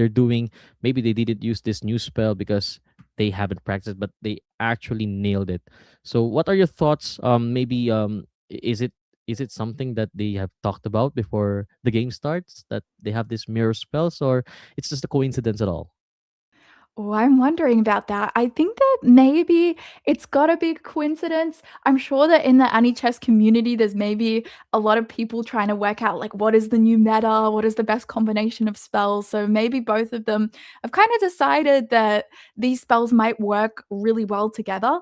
they're doing. Maybe they didn't use this new spell because they haven't practiced, but they actually nailed it. So what are your thoughts? Maybe is it something that they have talked about before the game starts, that they have this mirror spells, or it's just a coincidence at all? Oh, I'm wondering about that. I think that maybe it's gotta be a coincidence. I'm sure that in the Anichess community, there's maybe a lot of people trying to work out, like, what is the new meta? What is the best combination of spells? So maybe both of them have kinda decided that these spells might work really well together.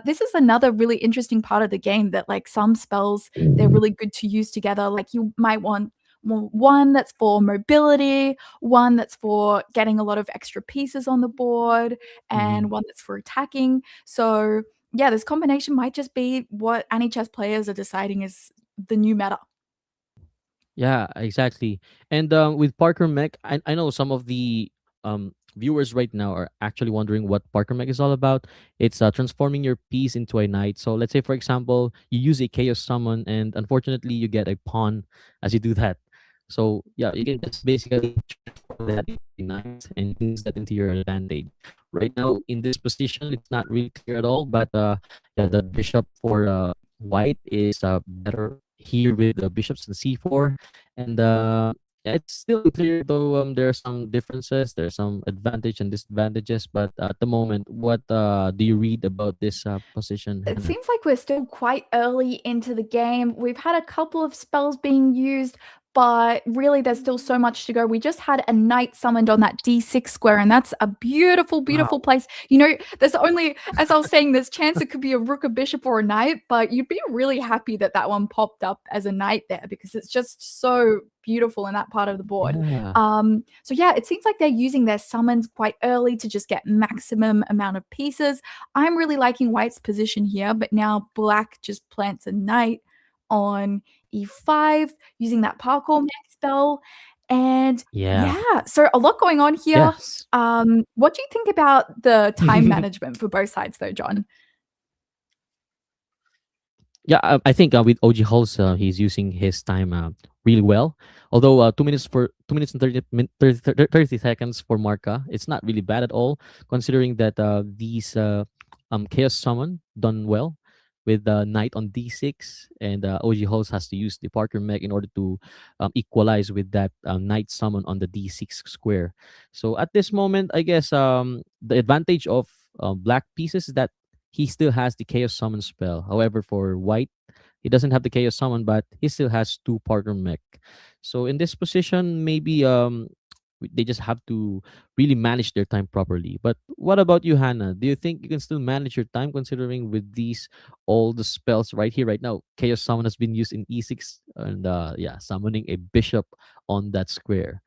This is another really interesting part of the game that, like, some spells, they're really good to use together. Like, you might want one that's for mobility, one that's for getting a lot of extra pieces on the board, Mhm. and one that's for attacking. So, yeah, this combination might just be what any chess players are deciding is the new meta. Yeah, exactly. And with Parker Mech, I know some of the viewers right now are actually wondering what Parker Mech is all about. It's transforming your piece into a knight. So let's say, for example, you use a chaos summon, and unfortunately, you get a pawn as you do that. So yeah, you can just basically transform that into a knight, and you can use that into your advantage. Right now, in this position, it's not really clear at all. But yeah, the bishop for white is better here with the bishops in c4, and yeah, it's still unclear though. There are some differences, there are some advantage and disadvantages, but at the moment, what do you read about this position, It Hannah? seems like we're still quite early into the game. We've had a couple of spells being used, but really there's still so much to go. We just had a knight summoned on that D6 square, and that's a beautiful, beautiful Wow. place. You know, there's only, as I was saying, there's chance it could be a rook, a bishop, or a knight, but you'd be really happy that that one popped up as a knight there because it's just so beautiful in that part of the board. Yeah. So yeah, it seems like they're using their summons quite early to just get maximum amount of pieces. I'm really liking white's position here, but now black just plants a knight on e5 using that parkour mech spell. And Yeah. yeah, so a lot going on here. Yes. What do you think about the time management for both sides, though, John? Yeah, I think with OG Hulse, he's using his time really well. Although 2 minutes and 30 seconds for Marka, it's not really bad at all, considering that these Chaos Summon done well with Knight on D6, and OG Hulse has to use the Parker Mech in order to equalize with that Knight Summon on the D6 square. So at this moment, I guess the advantage of black pieces is that he still has the Chaos Summon spell. However, for white, he doesn't have the Chaos Summon, but he still has two partner mech. So in this position, maybe they just have to really manage their time properly. But what about you, Hannah? Do you think you can still manage your time considering with these all the spells right here, right now? Chaos Summon has been used in E6, and yeah, summoning a bishop on that square.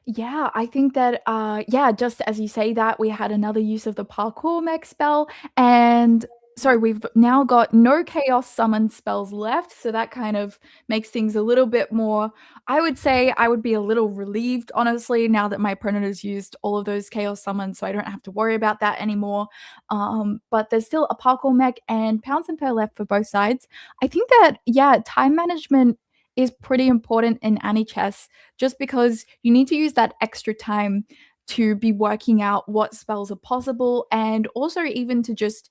Yeah, I think that, yeah, just as you say that, we had another use of the parkour mech spell, and sorry, we've now got no chaos summon spells left, so that kind of makes things a little bit more. I would say I would be a little relieved, honestly, now that my opponent has used all of those chaos summons, so I don't have to worry about that anymore. But there's still a parkour mech and pounds and per left for both sides. I think that, yeah, time management is pretty important in Anichess just because you need to use that extra time to be working out what spells are possible and also even to just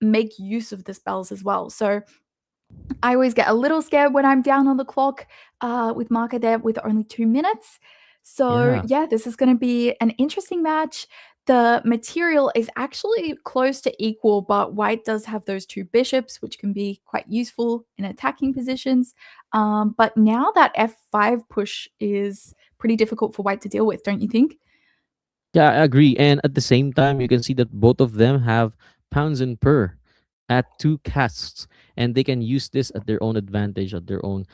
make use of the spells as well. So I always get a little scared when I'm down on the clock with Marker there with only 2 minutes. So Yeah. yeah, this is going to be an interesting match. The material is actually close to equal, but white does have those two bishops, which can be quite useful in attacking positions. But now that f5 push is pretty difficult for white to deal with, don't you think? Yeah, I agree. And at the same time, you can see that both of them have pounds and per at two casts, and they can use this at their own advantage, at their own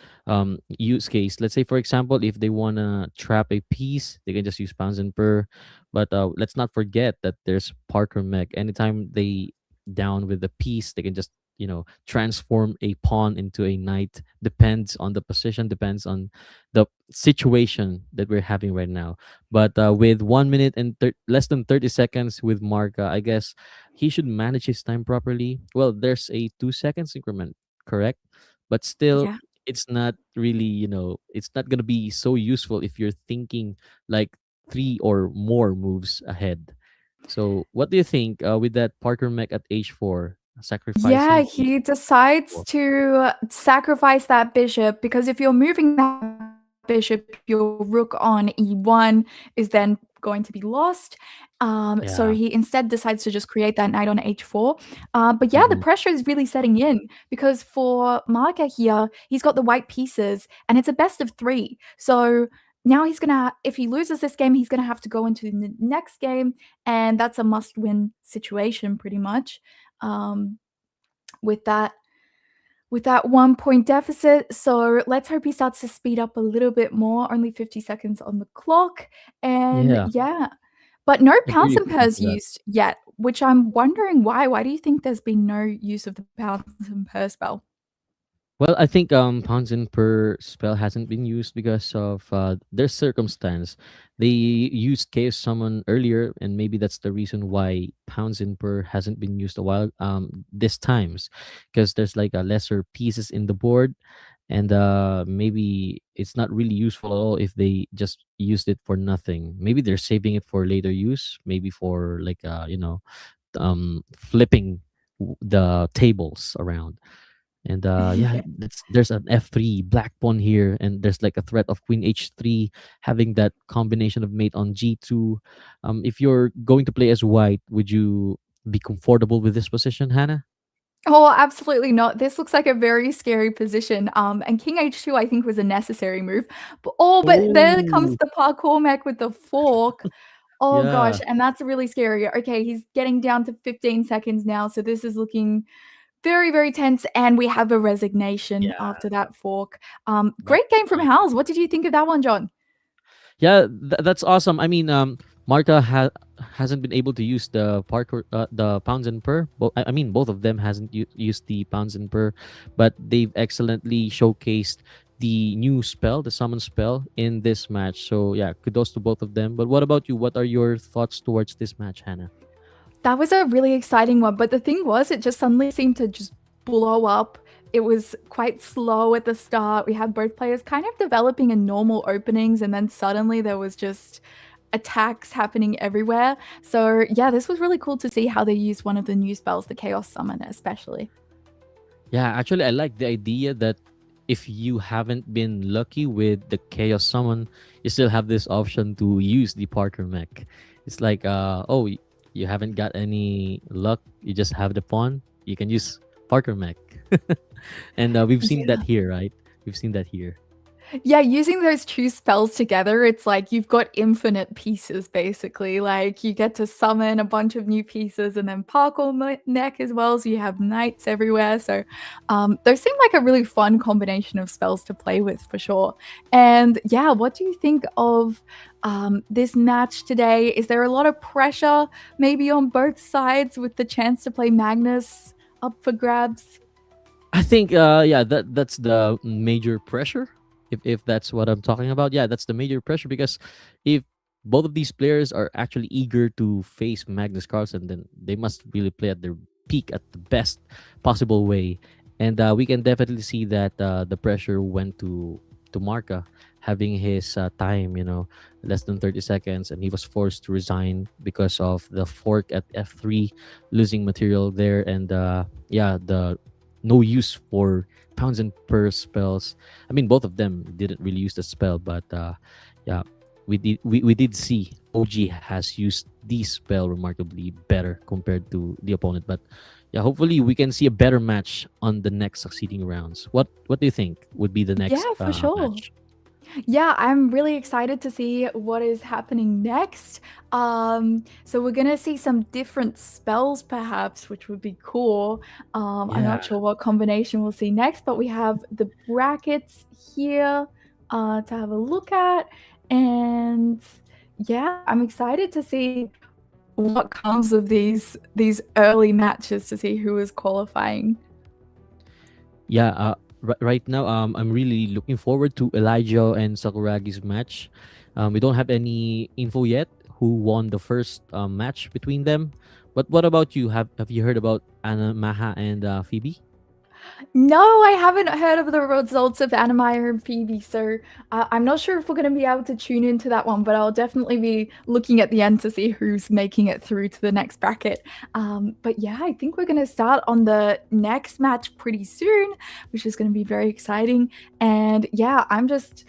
use case. Let's say, for example, if they want to trap a piece, they can just use pounds and per. But let's not forget that there's Parker Mech. Anytime they down with the piece, they can just transform a pawn into a knight. Depends on the position, depends on the situation that we're having right now. But with 1 minute and less than 30 seconds with Marka, I guess he should manage his time properly. Well, there's a 2 seconds increment, correct? But still, Yeah. it's not really, it's not going to be so useful if you're thinking like three or more moves ahead. So, what do you think with that Parker mech at H4 Yeah, sacrificing the he decides four? to sacrifice that bishop because if you're moving that bishop, your rook on e1 is then going to be lost. So he Yeah. instead decides to just create that knight on h4. But yeah, the Mm-mm. pressure is really setting in because for Marca here, he's got the white pieces and it's a best of three. So now he's gonna, if he loses this game, he's gonna have to go into the next game, and that's a must-win situation pretty much. Um, with that with that 1 point deficit. So let's hope he starts to speed up a little bit more. Only 50 seconds on the clock. And Yeah. yeah. But no Agree pounds with and you pairs for that. used yet, which I'm wondering why. Why do you think there's been no use of the pounds and pairs spell? Well, I think pounds in per spell hasn't been used because of their circumstance. They used chaos summon earlier, and maybe that's the reason why pounds in per hasn't been used a while this times, because there's like a lesser pieces in the board, and maybe it's not really useful at all if they just used it for nothing. Maybe they're saving it for later use, maybe for like flipping the tables around. And yeah, there's an f3 black pawn here, and there's like a threat of queen h3, having that combination of mate on g2. If you're going to play as white, would you be comfortable with this position, Hannah? Oh, absolutely not. This looks like a very scary position. And King H2, I think, was a necessary move. But there comes Oh, the parkour mech with the fork. Oh gosh, yeah, and that's really scary. Okay, he's getting down to 15 seconds now, so this is looking very, very tense, and we have a resignation yeah. after that fork. That's Great game from right. Howells. What did you think of that one, John? Yeah, that's awesome. I mean, Marta hasn't been able to use the parkour, the pounds and per. I mean, both of them hasn't used the pounds and per, but they've excellently showcased the new spell, the summon spell, in this match. So yeah, kudos to both of them. But what about you? What are your thoughts towards this match, Hannah? That was a really exciting one, but the thing was, it just suddenly seemed to just blow up. It was quite slow at the start. We had both players kind of developing in normal openings, and then suddenly there was just attacks happening everywhere. So yeah, this was really cool to see how they used one of the new spells, the Chaos Summon, especially. Yeah, actually, I like the idea that if you haven't been lucky with the Chaos Summon, you still have this option to use the Parker mech. It's like, you haven't got any luck, you just have the pawn, you can use Parker mech. And we've seen that Yeah. here, right? We've seen that here. Yeah, using those two spells together, it's like you've got infinite pieces basically. Like you get to summon a bunch of new pieces and then Parkle neck as well, so you have knights everywhere. So those seem like a really fun combination of spells to play with for sure. And yeah, what do you think of this match today? Is there a lot of pressure maybe on both sides with the chance to play Magnus up for grabs? I think yeah, that's the major pressure. If that's what I'm talking about, yeah, that's the major pressure because if both of these players are actually eager to face Magnus Carlsen, then they must really play at their peak at the best possible way. And we can definitely see that the pressure went to Marca, having his time, less than 30 seconds, and he was forced to resign because of the fork at f3, losing material there, and yeah, the no use for pounds and per spells. I mean, both of them didn't really use the spell, but yeah, we did see OG has used this spell remarkably better compared to the opponent. But yeah, hopefully we can see a better match on the next succeeding rounds. What do you think would be the next Yeah, for sure. match? Yeah, I'm really excited to see what is happening next. So we're gonna see some different spells, perhaps, which would be cool. I'm not Yeah. sure what combination we'll see next, but we have the brackets here to have a look at, and yeah, I'm excited to see what comes of these early matches to see who is qualifying. Yeah, right now, I'm really looking forward to Elijah and Sakuragi's match. We don't have any info yet who won the first match between them. But what about you? Have you heard about Anna Maha and Phoebe? No, I haven't heard of the results of Anamaya and Phoebe, so I'm not sure if we're going to be able to tune into that one, but I'll definitely be looking at the end to see who's making it through to the next bracket. But yeah, I think we're going to start on the next match pretty soon, which is going to be very exciting. And yeah, I'm just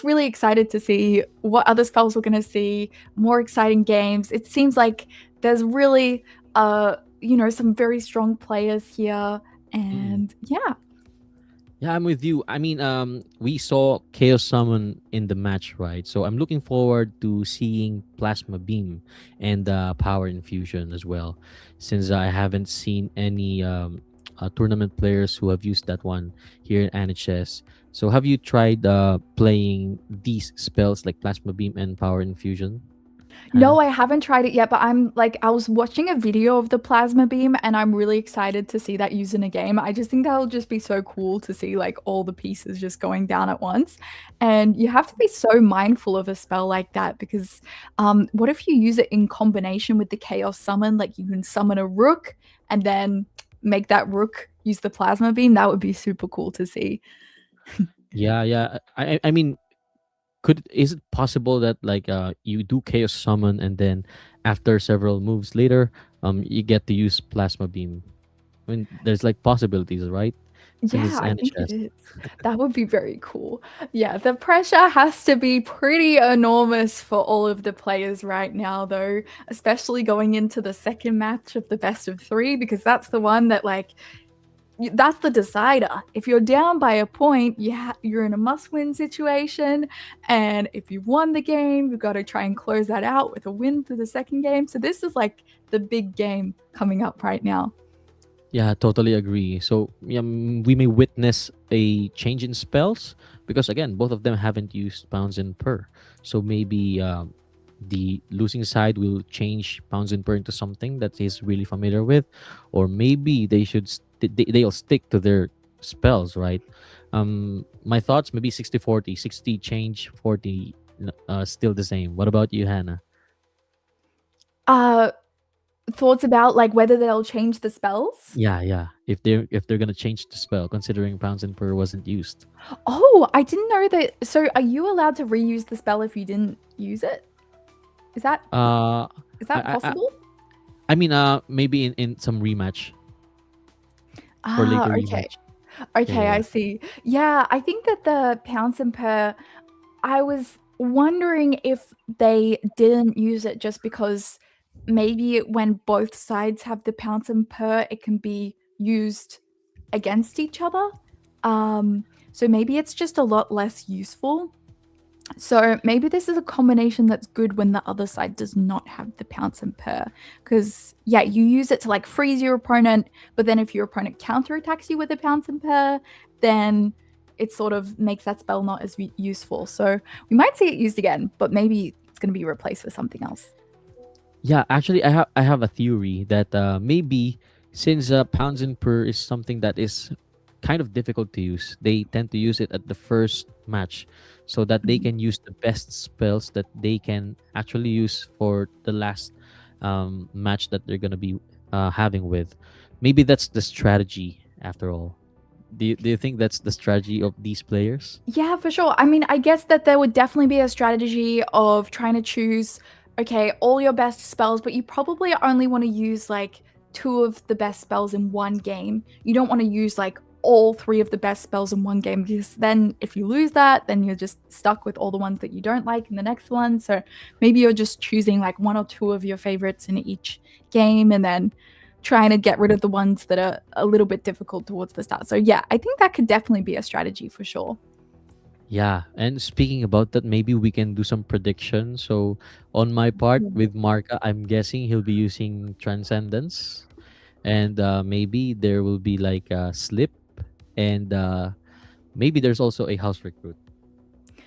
really excited to see what other spells we're going to see, more exciting games. It seems like there's really some very strong players here Mm. and yeah. Yeah, I'm with you. I mean, we saw Chaos Summon in the match, right? So I'm looking forward to seeing Plasma Beam and Power Infusion as well, since I haven't seen any tournament players who have used that one here in Anichess. So have you tried playing these spells like Plasma Beam and Power Infusion, No, Hannah? I haven't tried it yet, but I was watching a video of the plasma beam and I'm really excited to see that used in a game. I just think that'll just be so cool to see like all the pieces just going down at once. And you have to be so mindful of a spell like that because what if you use it in combination with the chaos summon? Like you can summon a rook and then make that rook use the plasma beam. That would be super cool to see. Yeah, yeah. I mean, could is it possible that like you do chaos summon and then after several moves later you get to use plasma beam? I mean, there's like possibilities, right? Since Yeah, it's I think it NHS. is. That would be very cool. Yeah, the pressure has to be pretty enormous for all of the players right now, though, especially going into the second match of the best of three, because that's the one that, like, that's the decider. If you're down by a point, you're in a must-win situation, and if you've won the game, you've got to try and close that out with a win for the second game. So this is like the big game coming up right now. Yeah, totally agree. So yeah, we may witness a change in spells because again, both of them haven't used pounds and per. So maybe the losing side will change pounds and per into something that he's really familiar with, or maybe they should they'll stick to their spells, right? My thoughts maybe 60-40, 60 change, 40 still the same. What about you, Hannah? Uh, Thoughts about like whether they'll change the spells? Yeah, yeah. If they're gonna change the spell, considering pounds and per wasn't used. Oh, I didn't know that. So, are you allowed to reuse the spell if you didn't use it? Is that Uh, is I that I I, possible? I mean maybe in some rematch for Ah, later okay. rematch. Yeah, Okay, yeah, I yeah. see. Yeah, I think that the pounds and per, I was wondering if they didn't use it just because maybe when both sides have the pounds and per, it can be used against each other. So maybe it's just a lot less useful. So maybe this is a combination that's good when the other side does not have the pounce and purr. Because yeah, you use it to like freeze your opponent, but then if your opponent counterattacks you with a pounce and purr, then it sort of makes that spell not as useful. So we might see it used again, but maybe it's going to be replaced with something else. Yeah, actually, I have a theory that maybe since pounds and per is something that is kind of difficult to use, they tend to use it at the first match, so that they Mhm. can use the best spells that they can actually use for the last match that they're gonna be having with. Maybe that's the strategy after all. Do you think that's the strategy of these players? Yeah, for sure. I mean, I guess that there would definitely be a strategy of trying to choose, okay, all your best spells, but you probably only want to use like two of the best spells in one game. You don't want to use like all three of the best spells in one game because then if you lose that, then you're just stuck with all the ones that you don't like in the next one. So maybe you're just choosing like one or two of your favorites in each game and then trying to get rid of the ones that are a little bit difficult towards the start. So yeah, I think that could definitely be a strategy for sure. Yeah, and speaking about that, maybe we can do some prediction. So, on my part with Marka, I'm guessing he'll be using Transcendence, and maybe there will be like a Slip, and maybe there's also a House Recruit.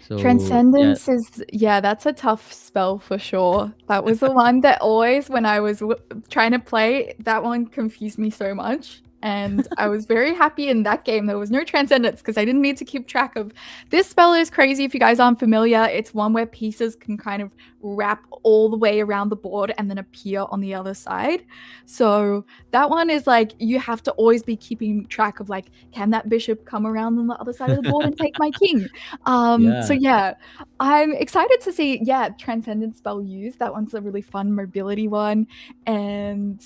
So, yeah, Transcendence is, yeah, that's a tough spell for sure. That was the one that always, when I was trying to play, that one confused me so much. and I was very happy in that game there was no transcendence because I didn't need to keep track of. This spell is crazy if you guys aren't familiar. It's one where pieces can kind of wrap all the way around the board and then appear on the other side. So that one is like you have to always be keeping track of like, can that bishop come around on the other side of the board and take my king? So Yeah. yeah, I'm excited to see, Transcendent spell used. That one's a really fun mobility one. And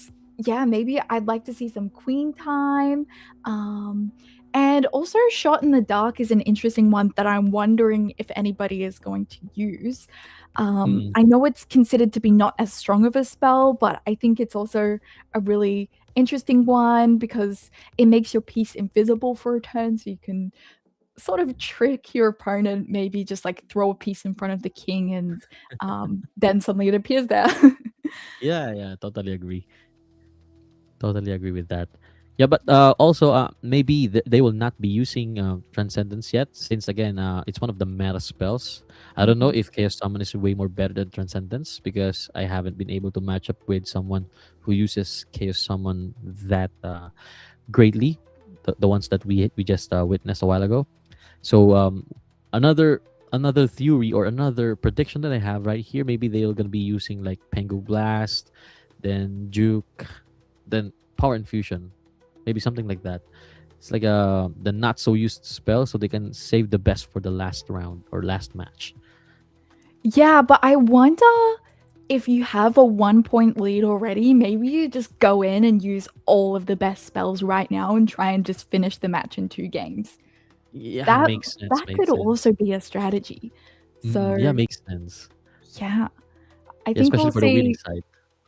yeah, maybe I'd like to see some queen time. And also Shot in the Dark is an interesting one that I'm wondering if anybody is going to use. Mm. I know it's considered to be not as strong of a spell, but I think it's also a really interesting one because it makes your piece invisible for a turn, so you can sort of trick your opponent, maybe just like throw a piece in front of the king and then suddenly it appears there. Yeah, yeah, totally agree. Totally agree with that. Yeah, but also maybe they will not be using Transcendence yet, since again it's one of the meta spells. I don't know Mhm. if Chaos Summon is way more better than Transcendence because I haven't been able to match up with someone who uses Chaos Summon that greatly. The ones that we just witnessed a while ago. So another another theory or another prediction that I have right here, maybe they're gonna be using like Pengu Blast, then Juke, then Power Infusion, maybe something like that. It's like the not so used spell, so they can save the best for the last round or last match. Yeah, but I wonder if you have a 1 point lead already, maybe you just go in and use all of the best spells right now and try and just finish the match in 2 games. Yeah, That makes sense. that could Makes sense. also be a strategy. Yeah, So makes sense. yeah, I Yeah, think especially we'll for the winning see. side.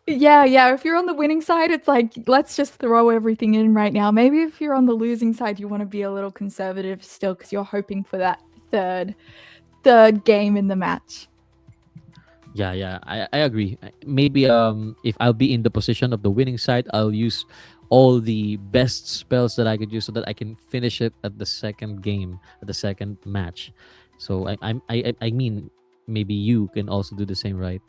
Yeah, if you're on the winning side, it's like, let's just throw everything in right now. Maybe if you're on the losing side, you want to be a little conservative still because you're hoping for that third game in the match. Yeah, yeah, I agree. Maybe if I'll be in the position of the winning side, I'll use all the best spells that I could use so that I can finish it at the second game, at the second match. So I mean maybe you can also do the same, right?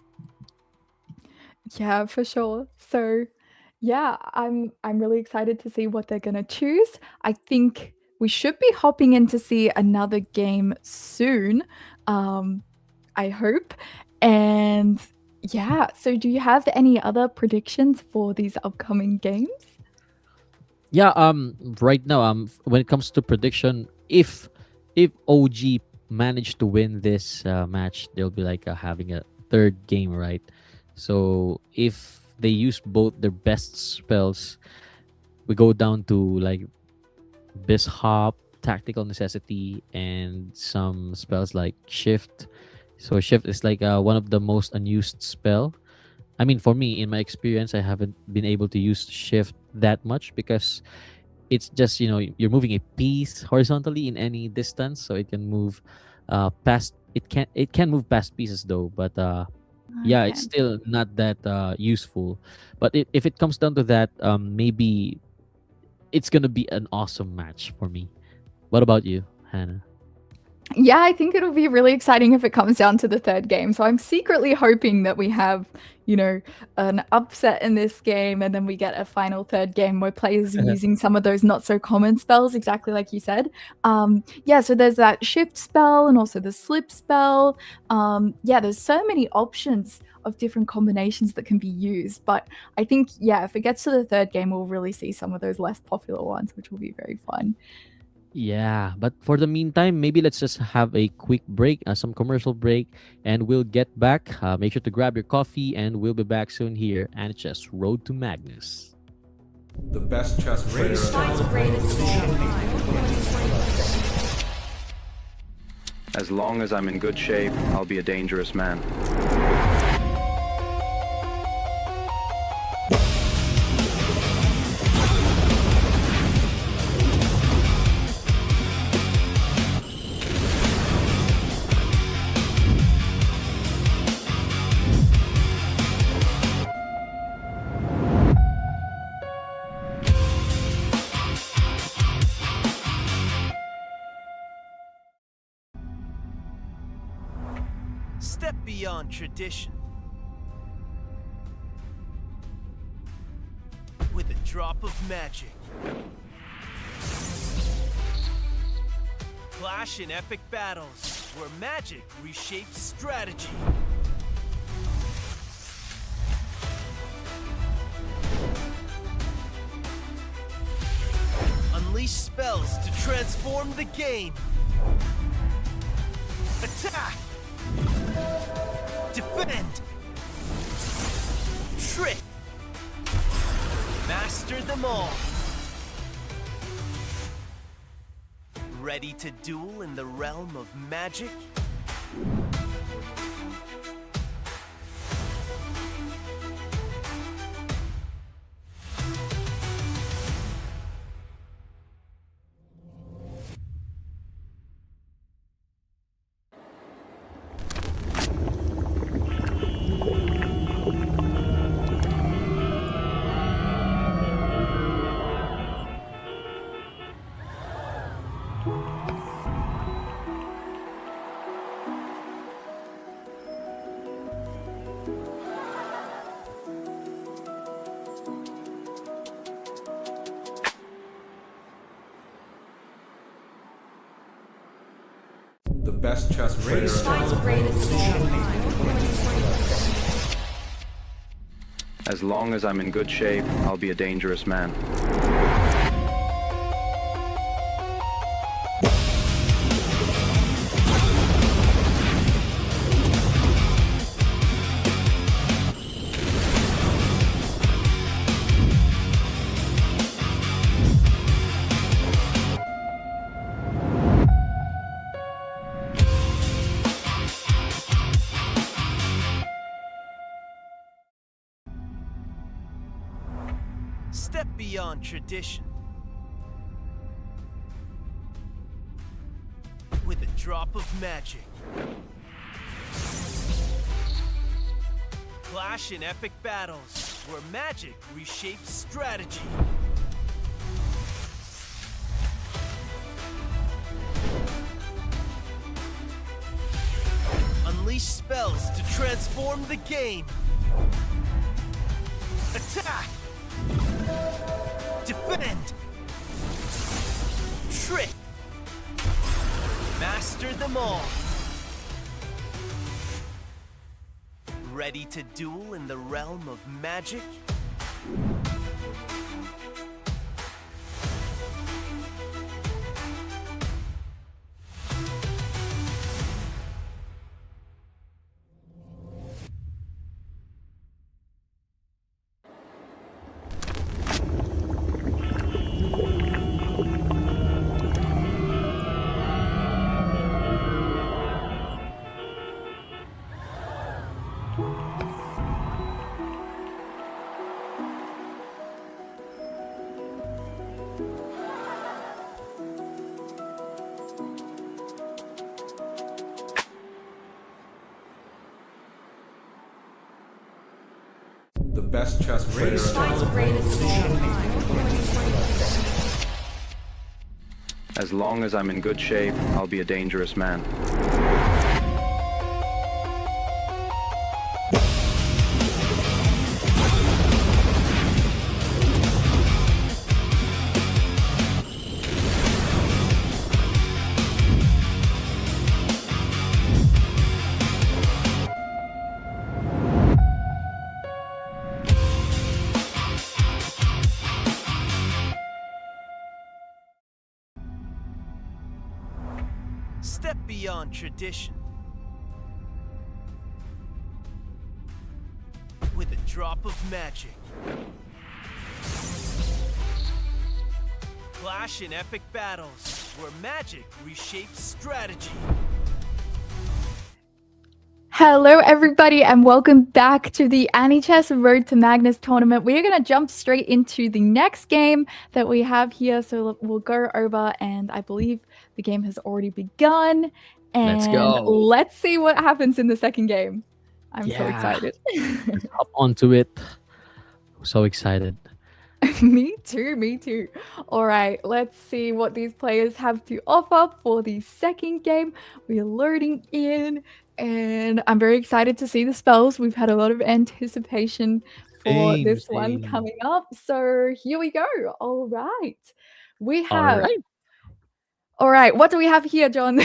Yeah, for sure. So, yeah, I'm really excited to see what they're gonna choose. I think we should be hopping in to see another game soon. Um, I hope. And yeah, so do you have any other predictions for these upcoming games? Yeah, right now when it comes to prediction, if OG managed to win this match, they'll be like having a third game, right? So if they use both their best spells, we go down to like Bishop, Tactical Necessity, and some spells like Shift. So Shift is like one of the most unused spell. I mean, for me, in my experience, I haven't been able to use Shift that much because it's just you're moving a piece horizontally in any distance, so it can move past. It can move past pieces though, but yeah, it's Okay. still not that useful. But if it comes down to that, maybe it's gonna be an awesome match for me. What about you, Hannah? Yeah, I think it'll be really exciting if it comes down to the third game. So I'm secretly hoping that we have, an upset in this game and then we get a final third game where players are using some of those not so common spells, exactly like you said. Yeah, so there's that shift spell and also the slip spell. Yeah, there's so many options of different combinations that can be used. But I think, yeah, if it gets to the third game, we'll really see some of those less popular ones, which will be very fun. Yeah, but for the meantime, maybe let's just have a quick break, some commercial break, and we'll get back. Make sure to grab your coffee, and we'll be back soon here. Anichess, Road to Magnus. The best chess player. As long as I'm in good shape, I'll be a dangerous man. Step beyond tradition. With a drop of magic. Clash in epic battles, where magic reshapes strategy. Unleash spells to transform the game. Attack! Defend! Trick! Master them all. Ready to duel in the realm of magic? The best chess raider. As long as I'm in good shape, I'll be a dangerous man. Step beyond tradition. With a drop of magic. Clash in epic battles, where magic reshapes strategy. Unleash spells to transform the game. Attack! Defend! Trick! Master them all. Ready to duel in the realm of magic? The best chess raider. As long as I'm in good shape, I'll be a dangerous man. Step beyond tradition. With a drop of magic. Clash in epic battles, where magic reshapes strategy. Hello, everybody, and welcome back to the Anichess Road to Magnus tournament. We are going to jump straight into the next game that we have here. So we'll go over, and I believe the game has already begun. And Let's go. let's see what happens in the second game. I'm so Yeah. excited. Let's hop onto it. So excited. Me too. All right, let's see what these players have to offer for the second game. We are loading in, and I'm very excited to see the spells. We've had a lot of anticipation for Same, this one same. coming up. So here we go. All right. We All have right. all right, what do we have here, John?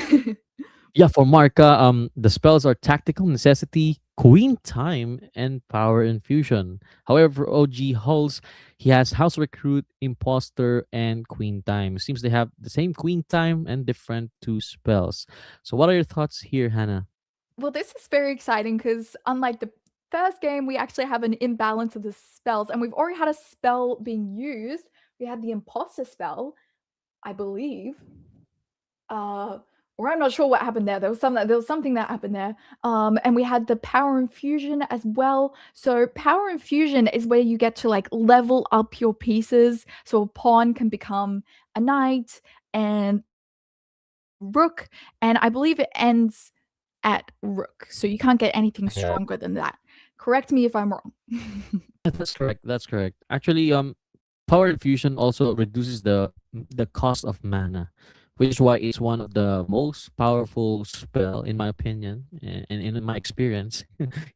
Yeah, for Marka, the spells are Tactical Necessity, Queen Time, and Power Infusion. However, for OG Hulls, he has House Recruit, Imposter, and Queen Time. Seems they have the same Queen Time and different two spells. So, what are your thoughts here, Hannah? Well, this is very exciting because unlike the first game, we actually have an imbalance of the spells, and we've already had a spell being used. We had the imposter spell, I believe. Or I'm not sure what happened there. There was something that happened there. And we had the power infusion as well. So power infusion is where you get to like level up your pieces. So a pawn can become a knight and rook, and I believe it ends at rook. So you can't get anything Yeah, stronger than that. Correct me if I'm wrong. that's correct. That's correct. Actually, Power Infusion also reduces the cost of mana, which is why it's one of the most powerful spell in my opinion and in my experience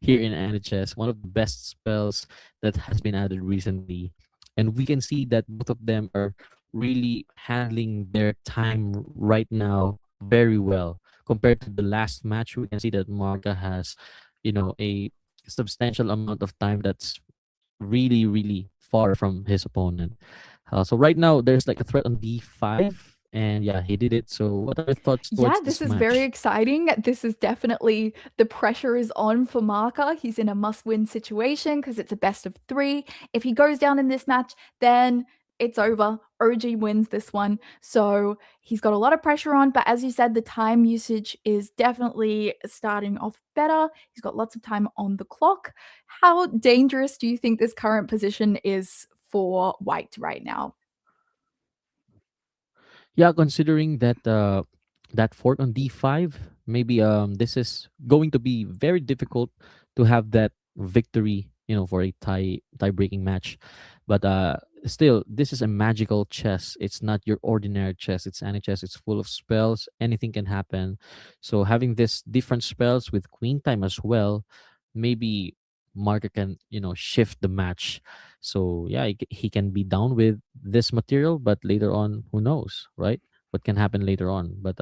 here in Anichess. One of the best spells that has been added recently, and we can see that both of them are really handling their time right now very well compared to the last match. We can see that Marga has, a substantial amount of time that's really, really far from his opponent. So right now there's like a threat on D5, and yeah, he did it. So what are your thoughts Yeah, towards this this is very match? exciting. This is definitely the pressure is on for Marker. He's in a must-win situation because it's a best of three. If he goes down in this match, then it's over. OG wins this one. So he's got a lot of pressure on, but as you said, the time usage is definitely starting off better. He's got lots of time on the clock. How dangerous do you think this current position is for White right now? Yeah, considering that that fort on D5, maybe this is going to be very difficult to have that victory, for a tie breaking match. But still, this is a magical chess. It's not your ordinary chess. It's any chess. It's full of spells. Anything can happen. So having this different spells with queen time as well, maybe Marker can, shift the match. So yeah, he can be down with this material, but later on, who knows, right? What can happen later on? But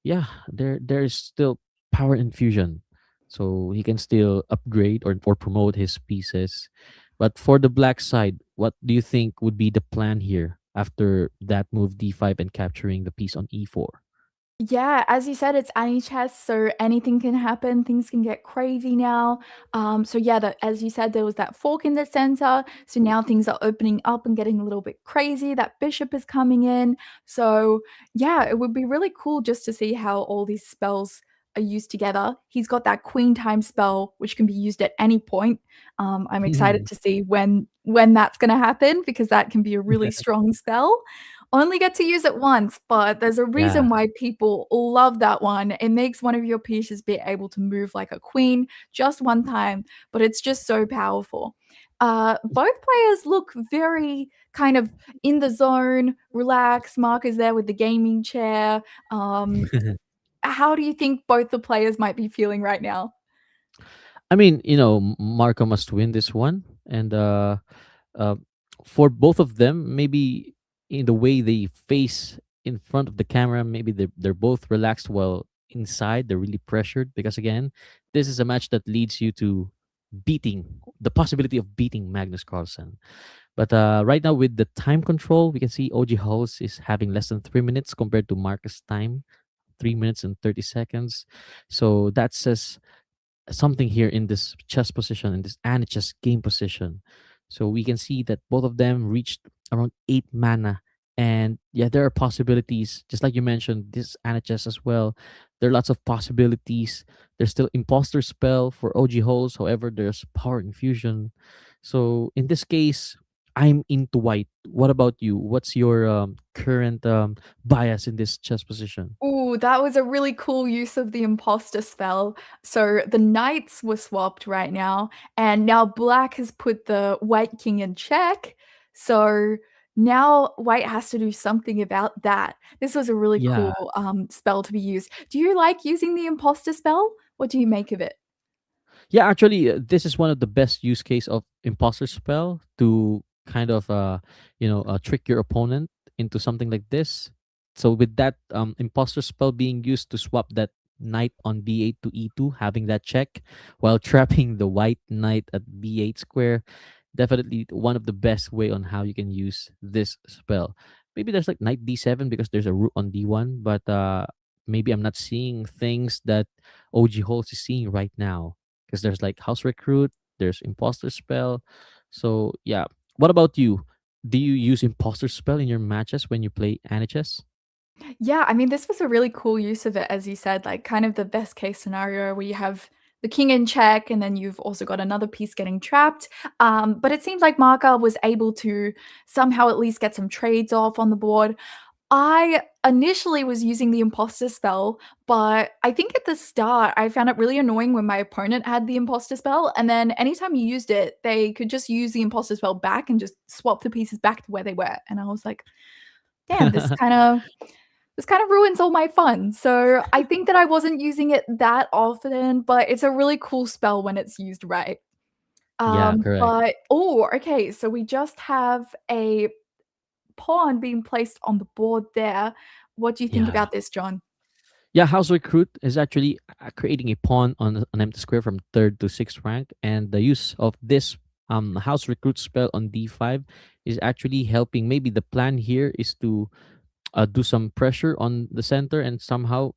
yeah, there is still power infusion, so he can still upgrade or promote his pieces. But for the black side, what do you think would be the plan here after that move D5 and capturing the piece on E4? Yeah, as you said, it's Anichess, so anything can happen. Things can get crazy now. So yeah, as you said, there was that fork in the center. So now things are opening up and getting a little bit crazy. That bishop is coming in. So yeah, it would be really cool just to see how all these spells are used together. He's got that queen time spell, which can be used at any point. I'm excited to see when that's going to happen because that can be a really strong spell. Only get to use it once, but there's a reason Yeah. why people love that one. It makes one of your pieces be able to move like a queen just one time, but it's just so powerful. Both players look very kind of in the zone, relaxed. Mark is there with the gaming chair. Um, how do you think both the players might be feeling right now? I mean, Marco must win this one, and uh, for both of them, maybe in the way they face in front of the camera, maybe they're both relaxed, while inside they're really pressured because again, this is a match that leads you to beating the possibility of beating Magnus Carlsen. But right now with the time control, we can see OG Host is having less than 3 minutes compared to Marcus time, 3 minutes and 30 seconds. So that says something here in this chess position, in this Anichess game position. So we can see that both of them reached around 8 mana. And yeah, there are possibilities, just like you mentioned, this Anichess as well. There are lots of possibilities. There's still imposter spell for OG holes. However, there's power infusion. So in this case, I'm into white. What about you? What's your current bias in this chess position? Ooh, that was a really cool use of the imposter spell. So the knights were swapped right now, and now black has put the white king in check. So now white has to do something about that. This was a really Yeah. cool spell to be used. Do you like using the imposter spell? What do you make of it? Yeah, actually, this is one of the best use case of imposter spell to kind of trick your opponent into something like this. So with that imposter spell being used to swap that knight on b8 to e2, having that check while trapping the white knight at b8 square, definitely one of the best way on how you can use this spell. Maybe there's like knight d7 because there's a rook on d1, but maybe I'm not seeing things that OG Holes is seeing right now because there's like house recruit, there's imposter spell. So yeah, what about you? Do you use imposter spell in your matches when you play Anichess? Yeah, I mean, this was a really cool use of it, as you said, like kind of the best case scenario where you have the king in check and then you've also got another piece getting trapped. But it seems like Marka was able to somehow at least get some trades off on the board. I initially was using the imposter spell, but I think at the start I found it really annoying when my opponent had the imposter spell, and then anytime you used it, they could just use the imposter spell back and just swap the pieces back to where they were. And I was like, damn, this kind of ruins all my fun. So I think that I wasn't using it that often, but it's a really cool spell when it's used right. Yeah, correct. But oh, okay, so we just have a pawn being placed on the board there. What do you think Yeah. about this, John? Yeah, House Recruit is actually creating a pawn on an empty square from third to sixth rank, and the use of this House Recruit spell on d5 is actually helping. Maybe the plan here is to do some pressure on the center and somehow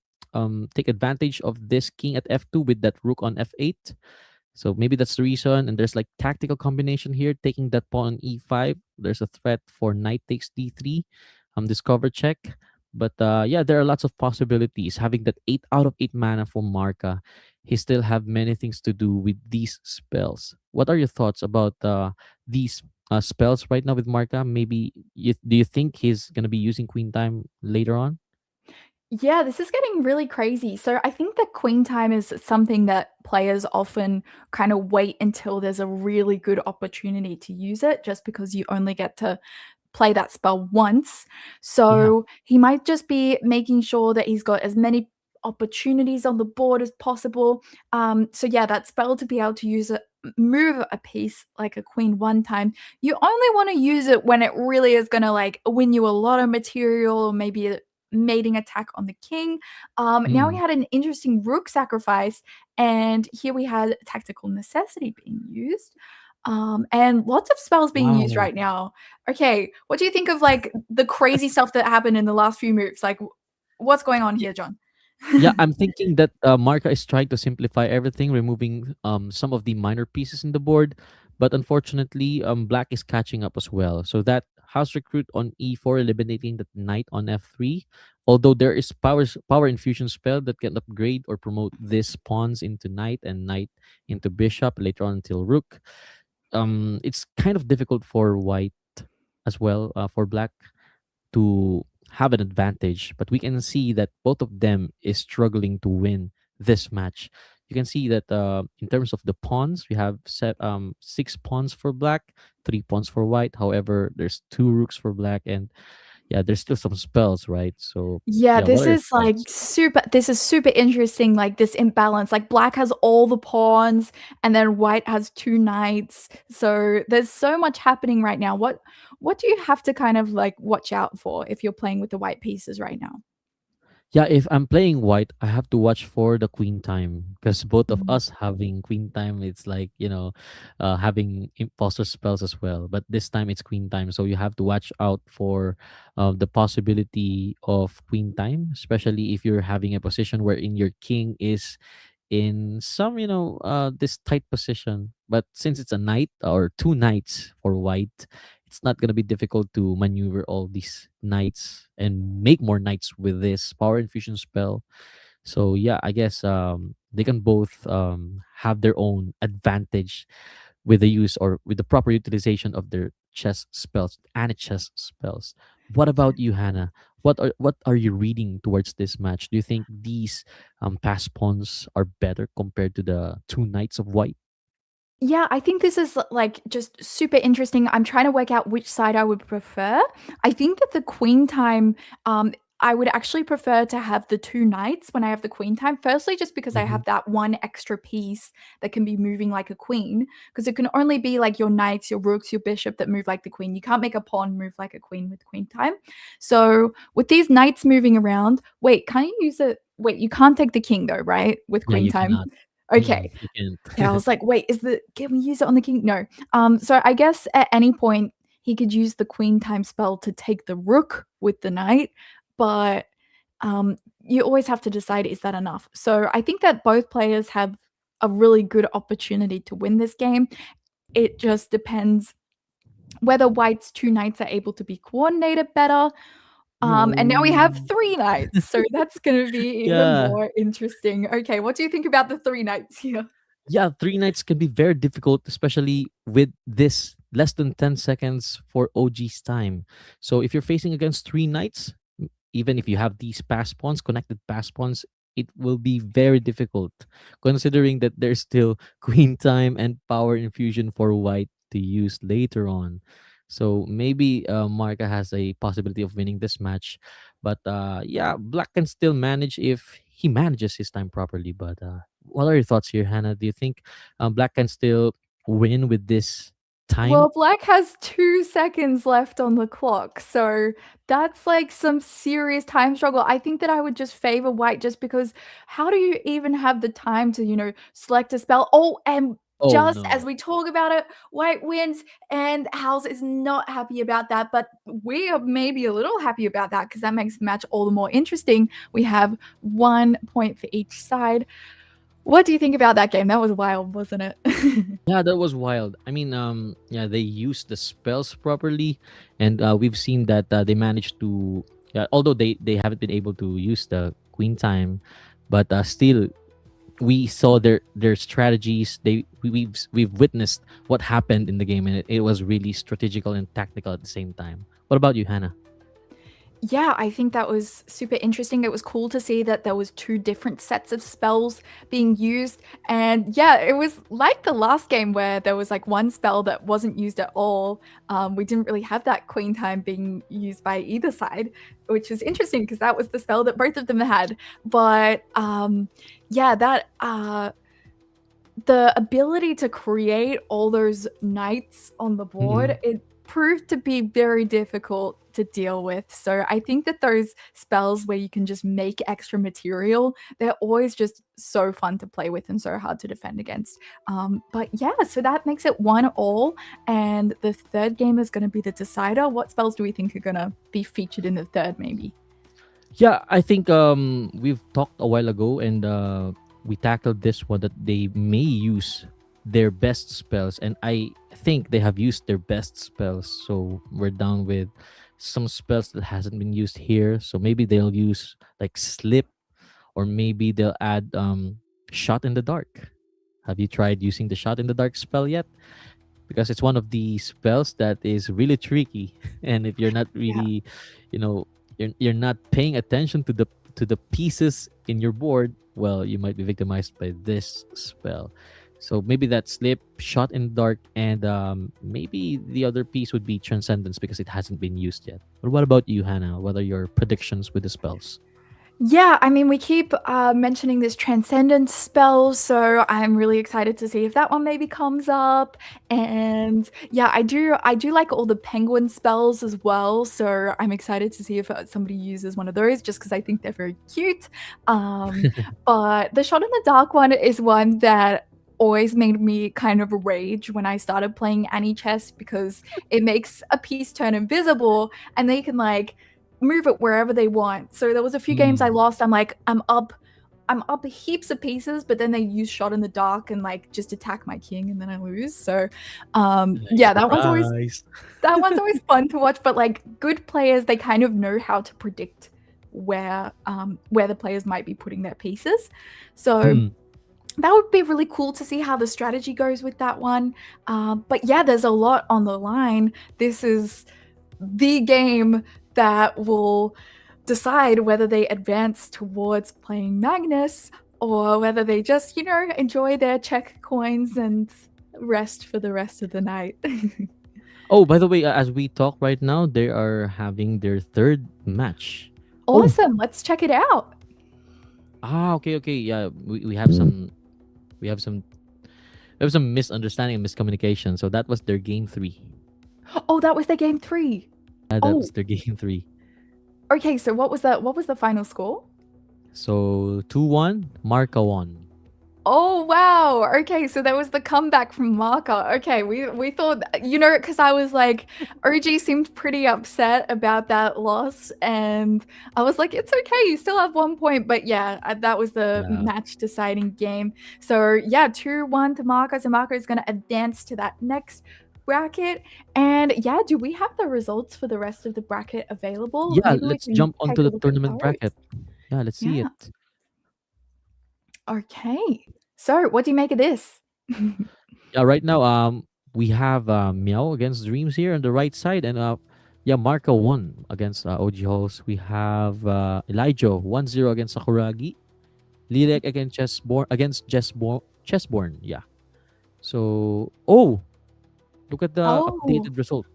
take advantage of this king at f2 with that rook on f8. So maybe that's the reason. And there's like tactical combination here, taking that pawn on e5. There's a threat for knight takes d3, discover check. But yeah, there are lots of possibilities. Having that 8 out of 8 mana for Marka, he still have many things to do with these spells. What are your thoughts about these spells right now with Marka? Maybe do you think he's gonna be using Queen Time later on? Yeah, this is getting really crazy. So I think that queen time is something that players often kind of wait until there's a really good opportunity to use it, just because you only get to play that spell once. Yeah. So he might just be making sure that he's got as many opportunities on the board as possible. So yeah, that spell to be able to use it, move a piece like a queen one time. You only want to use it when it really is going to like win you a lot of material, or maybe a mating attack on the king. Now we Mm. had an interesting rook sacrifice, and here we had tactical necessity being used. And lots of spells being used Wow. right now. Okay, what do you think of like the crazy stuff that happened in the last few moves? Like, what's going on here, John? Yeah, I'm thinking that Marka is trying to simplify everything, removing some of the minor pieces in the board, but unfortunately, Black is catching up as well. So that house recruit on e4, eliminating that knight on f3. Although there is power infusion spell that can upgrade or promote these pawns into knight and knight into bishop later on until rook. It's kind of difficult for white as well, for black to have an advantage, but we can see that both of them is struggling to win this match. You can see that in terms of the pawns, we have set 6 pawns for black, 3 pawns for white. However, there's 2 rooks for black, and yeah, there's still some spells, right? So Yeah, yeah, what this are your is like thoughts? super interesting, like this imbalance. Like black has all the pawns and then white has two knights. So there's so much happening right now. What do you have to kind of like watch out for if you're playing with the white pieces right now? Yeah, if I'm playing white, I have to watch for the queen time because both of Mm. us having queen time, it's like, having imposter spells as well. But this time it's queen time, so you have to watch out for the possibility of queen time, especially if you're having a position wherein your king is in some, this tight position. But since it's a knight or 2 knights for white, it's not going to be difficult to maneuver all these knights and make more knights with this power infusion spell. So yeah, I guess they can both have their own advantage with the use or with the proper utilization of their chess spells, Anichess spells. What about you, Hannah? What are you reading towards this match? Do you think these pass pawns are better compared to the 2 knights of white? Yeah, I think this is like just super interesting. I'm trying to work out which side I would prefer. I think that the queen time, I would actually prefer to have the 2 knights when I have the queen time. Firstly, just because I Mhm. have that one extra piece that can be moving like a queen, because it can only be like your knights, your rooks, your bishop that move like the queen. You can't make a pawn move like a queen with queen time. So with these knights moving around, wait, can't you use it? Wait, you can't take the king though, right? With Yeah, queen you time. cannot. Okay. You can't. Yeah, I was like, wait, can we use it on the king? No. So I guess at any point he could use the queen time spell to take the rook with the knight, but you always have to decide, is that enough? So I think that both players have a really good opportunity to win this game. It just depends whether White's 2 knights are able to be coordinated better. And now we have Ooh. 3 knights, so that's gonna be even Yeah. more interesting. Okay, what do you think about the 3 knights here? Yeah, 3 nights can be very difficult, especially with this less than 10 seconds for OG's time. So if you're facing against 3 nights, even if you have these pass pawns, connected pass pawns, it will be very difficult, considering that there's still queen time and power infusion for white to use later on. So maybe Marca has a possibility of winning this match, but yeah, black can still manage if he manages his time properly. But what are your thoughts here, Hannah? Do you think black can still win with this time? Well, black has 2 seconds left on the clock, so that's, like, some serious time struggle. I think that I would just favor white just because how do you even have the time to, select a spell? Oh, and Oh just as no. we talk about it, white wins, and House is not happy about that, but we are maybe a little happy about that because that makes the match all the more interesting. We have 1 point for each side. What do you think about that game? That was wild, wasn't it? Yeah, that was wild. I mean, yeah, they used the spells properly, and we've seen that they managed to. Yeah, although they haven't been able to use the queen time, but still, we saw their strategies. We've witnessed what happened in the game, and it was really strategical and tactical at the same time. What about you, Hannah? Yeah, I think that was super interesting. It was cool to see that there was 2 different sets of spells being used, and yeah, it was like the last game where there was, like, 1 spell that wasn't used at all. We didn't really have that queen time being used by either side, which is interesting because that was the spell that both of them had. But, yeah, the ability to create all those knights on the Mm-hmm. board, it proved to be very difficult to deal with. So I think that those spells where you can just make extra material, they're always just so fun to play with and so hard to defend against. But yeah, so that makes it 1-all, and the third game is going to be the decider. What spells do we think are going to be featured in the third, maybe? Yeah, I think we've talked a while ago, and we tackled this one that they may use their best spells, and I think they have used their best spells. So we're down with some spells that hasn't been used here. So maybe they'll use like slip, or maybe they'll add shot in the dark. Have you tried using the shot in the dark spell yet? Because it's one of the spells that is really tricky, and if you're not Yeah. really, you're not paying attention to the pieces in your board, well, you might be victimized by this spell. So maybe that slip, shot in dark, and maybe the other piece would be transcendence because it hasn't been used yet. But what about you, Hannah? What are your predictions with the spells? Yeah, I mean, we keep mentioning this transcendence spell, so I'm really excited to see if that one maybe comes up. And yeah, I do like all the penguin spells as well, so I'm excited to see if somebody uses one of those, just because I think they're very cute. Um, but the shot in the dark one is one that always made me kind of rage when I started playing Anichess because it makes a piece turn invisible, and they can like move it wherever they want. So there was a few games I Mm, lost. I'm up heaps of pieces, but then they use shot in the dark and like just attack my king and then I lose. So nice yeah, surprise. that one's always fun to watch, but like good players, they kind of know how to predict where the players might be putting their pieces. So Mm, that would be really cool to see how the strategy goes with that one. But yeah, there's a lot on the line. This is the game that will decide whether they advance towards playing Magnus or whether they just, enjoy their check coins and rest for the rest of the night. Oh, by the way, as we talk right now, they are having their third match. Awesome. Let's check it out. Okay, okay. Yeah, we have some we have some we have some misunderstanding and miscommunication. So that was their game 3. Oh, that was their game 3. That Oh, was their game 3. okay. So what was the final score? So 2-1, Marca won. Oh wow. Okay, so that was the comeback from Marka. Okay, we thought, because I was like, OG seemed pretty upset about that loss, and I was like, it's okay, you still have 1 point. But yeah, that was the Yeah. match deciding game. So yeah, 2-1 to Marka. So Marka is gonna advance to that next bracket. And yeah, do we have the results for the rest of the bracket available? Yeah, Maybe we let's can jump take onto a the look at tournament those. bracket. Yeah, let's see Yeah. it. Okay. So what do you make of this? Yeah, right now we have Meow against Dreams here on the right side, and yeah, Marco won against OG Halls. We have Elijah 1-0 against Sakuragi. Lirek against Chessborn. Yeah. So look at the Oh. updated result.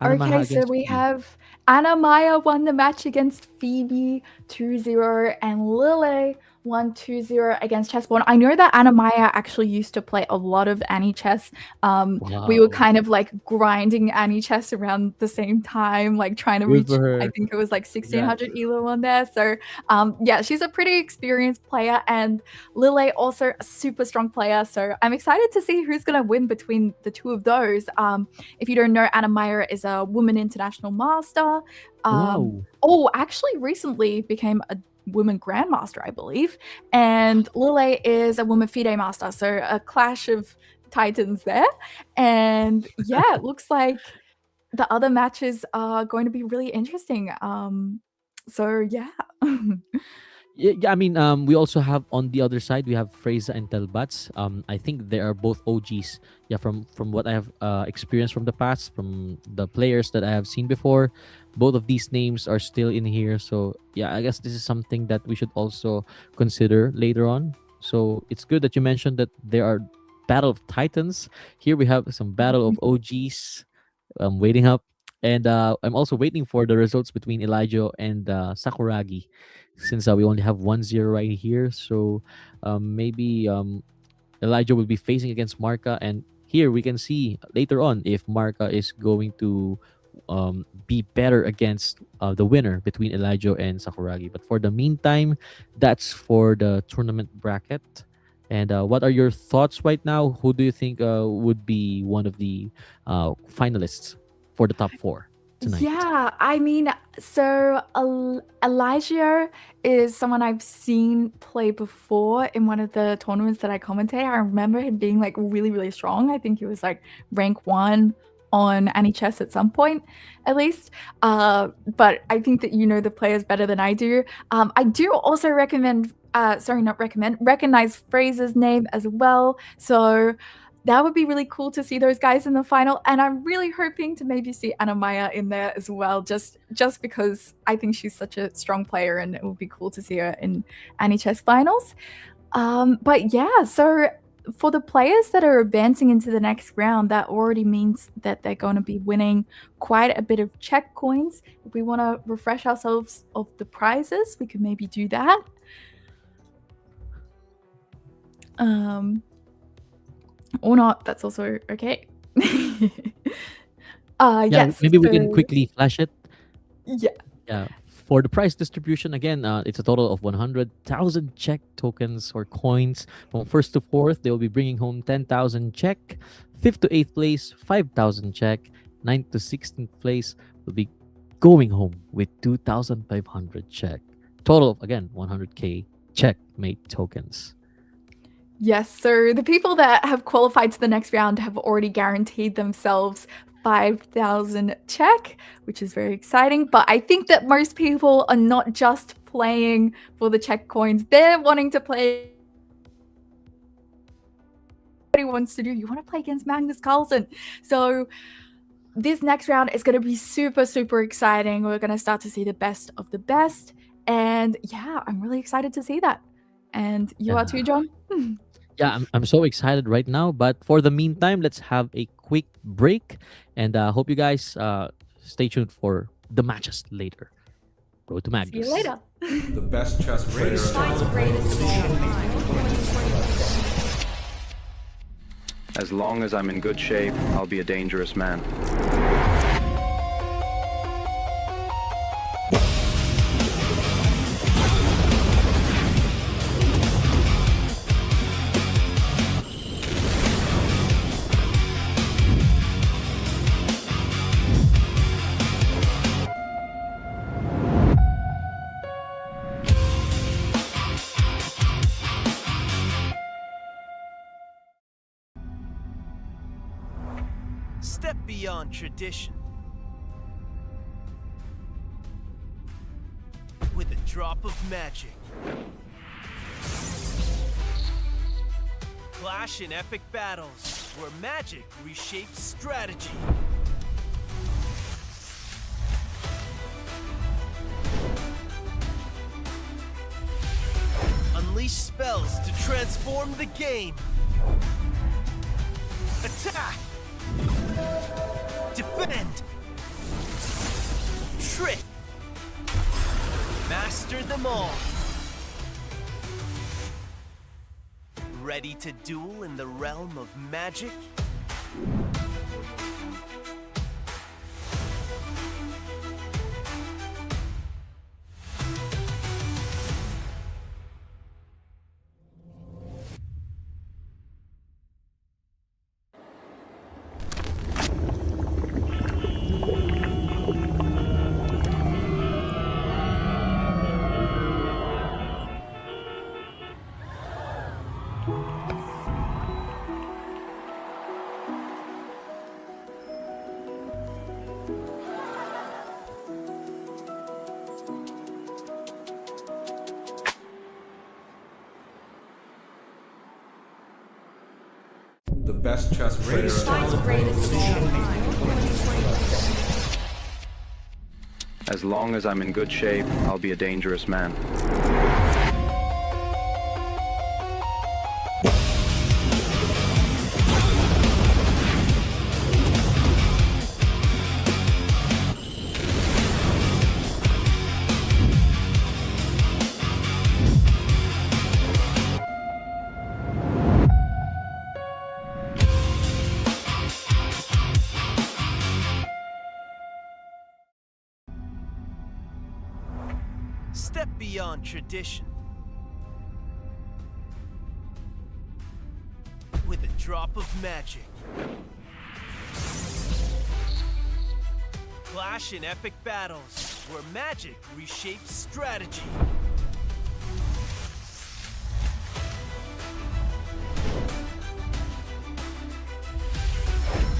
Okay, Anamaha so against we Phoebe. have Anna Maya won the match against Phoebe 2-0, and Lily won 2-0 against Chessborn. I know that Anna Maya actually used to play a lot of Anichess. We were Wow. kind of like grinding Anichess around the same time, like trying to Good reach, for her. I think it was like Congrats. 1600 elo on there. So yeah, she's a pretty experienced player, and Lily also a super strong player. So I'm excited to see who's gonna win between the two of those. If you don't know, Anna Meyer is a woman international master. Wow. Actually, recently became a woman grandmaster, I believe. And Lille is a woman FIDE master. So a clash of titans there. And yeah, it looks like the other matches are going to be really interesting. So yeah. Yeah, I mean, we also have on the other side we have Freza and Telbats. I think they are both OGs. Yeah, from what I have experienced from the past, from the players that I have seen before, both of these names are still in here. So yeah, I guess this is something that we should also consider later on. So it's good that you mentioned that there are Battle of Titans. Here we have some Battle of OGs. I'm waiting up, and I'm also waiting for the results between Elijah and Sakuragi, since we only have 1-0 right here. So maybe Elijah will be facing against Marka, and here we can see later on if Marka is going to be better against the winner between Elijah and Sakuragi. But for the meantime, that's for the tournament bracket. And what are your thoughts right now? Who do you think would be one of the finalists for the top 4 tonight? Yeah, I mean, so Elijah is someone I've seen play before in one of the tournaments that I commentate. I remember him being like really, really strong. I think he was like rank 1 on Anichess at some point, at least. But I think that you know the players better than I do. I do also recognize Fraser's name as well. So that would be really cool to see those guys in the final, and I'm really hoping to maybe see Anna Maya in there as well, just because I think she's such a strong player, and it would be cool to see her in Anichess finals. But yeah, so for the players that are advancing into the next round, that already means that they're going to be winning quite a bit of check coins. If we want to refresh ourselves of the prizes, we could maybe do that. Or not, that's also okay. Yes. Maybe we can quickly flash it. Yeah. Yeah. For the prize distribution, again, it's a total of 100,000 check tokens or coins. From first to fourth, they will be bringing home 10,000 check. Fifth to eighth place, 5,000 check. Ninth to 16th place will be going home with 2,500 check. Total of, again, 100K checkmate tokens. Yes, so the people that have qualified to the next round have already guaranteed themselves 5,000 check, which is very exciting. But I think that most people are not just playing for the check coins, they're wanting to play. Everybody wants to do, you want to play against Magnus Carlsen. So this next round is going to be super, super exciting. We're going to start to see the best of the best. And yeah, I'm really excited to see that. And you are too, John? Yeah, I'm so excited right now. But for the meantime, let's have a quick break. And hope you guys stay tuned for the matches later. Road to See Magnus. you later. The best chess player. As long as I'm in good shape, I'll be a dangerous man. Step beyond tradition. With a drop of magic. Clash in epic battles where magic reshapes strategy. Unleash spells to transform the game. Attack! Defend! Trick! Master them all! Ready to duel in the realm of magic? The best chess player. As long as I'm in good shape, I'll be a dangerous man. Step beyond tradition. With a drop of magic. Clash in epic battles where magic reshapes strategy.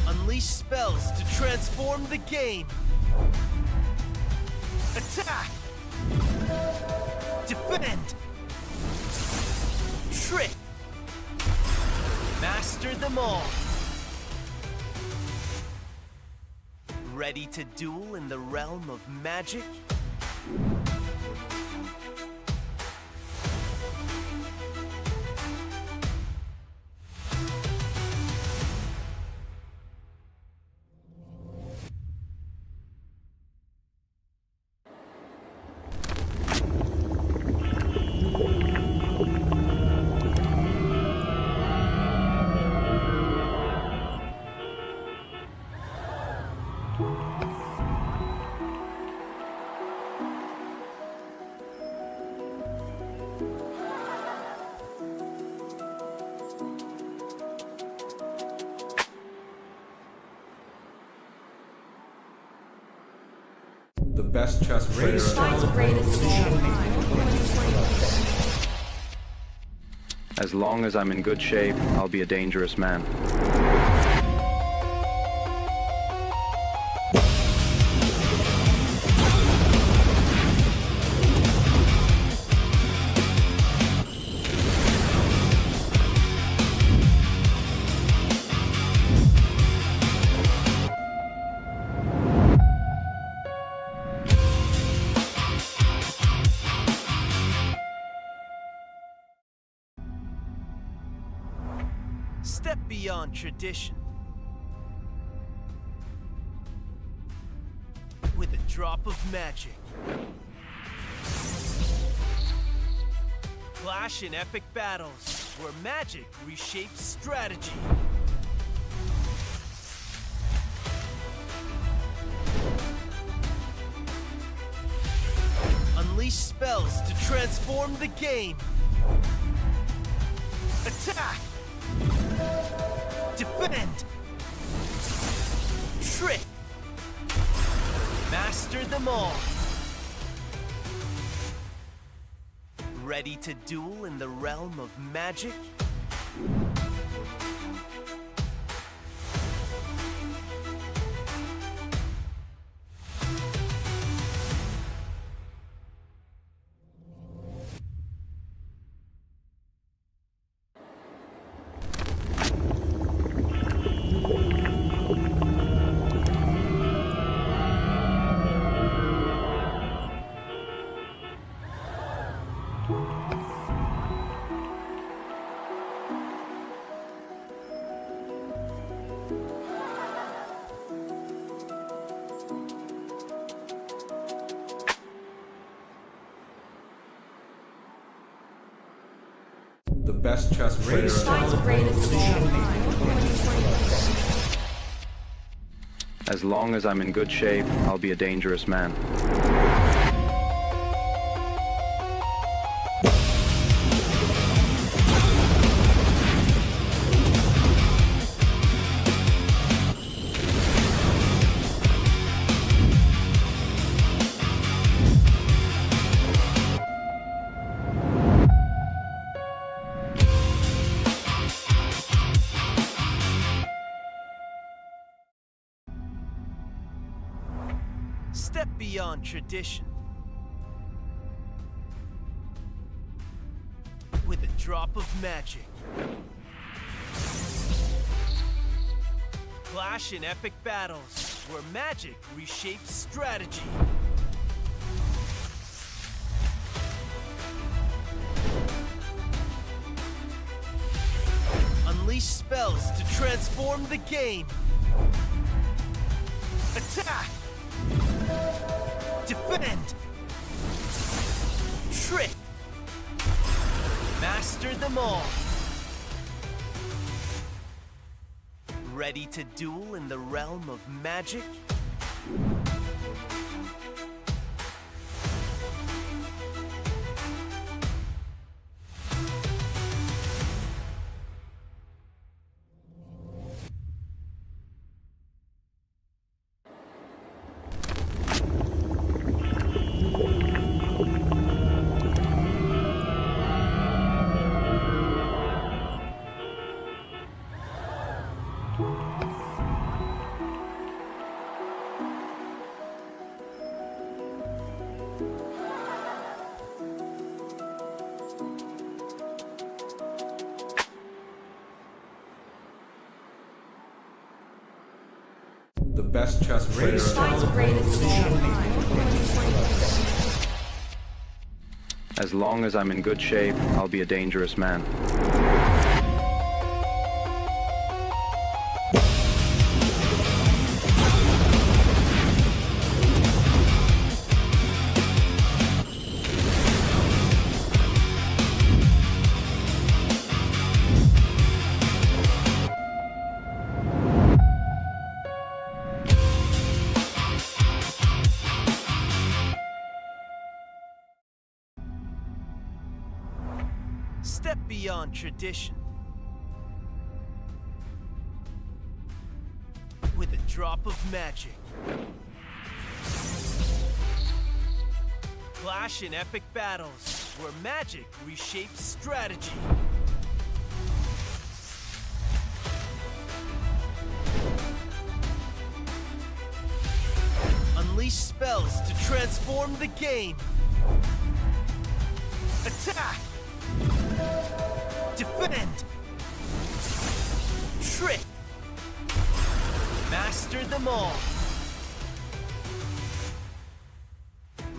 Unleash spells to transform the game. Attack! Defend! Trick! Master them all! Ready to duel in the realm of magic? The best chess player. As long as I'm in good shape, I'll be a dangerous man. Step beyond tradition. With a drop of magic. Clash in epic battles, where magic reshapes strategy. Unleash spells to transform the game. Attack! Defend! Trick! Master them all. Ready to duel in the realm of magic? The best chess player. As long as I'm in good shape, I'll be a dangerous man. Step beyond tradition. With a drop of magic. Clash in epic battles, where magic reshapes strategy. Unleash spells to transform the game. Attack! Defend! Trick! Master them all. Ready to duel in the realm of magic? The best chess player. As long as I'm in good shape, I'll be a dangerous man. Step beyond tradition. With a drop of magic. Clash in epic battles, where magic reshapes strategy. Unleash spells to transform the game. Attack! Defend! Trick! Master them all.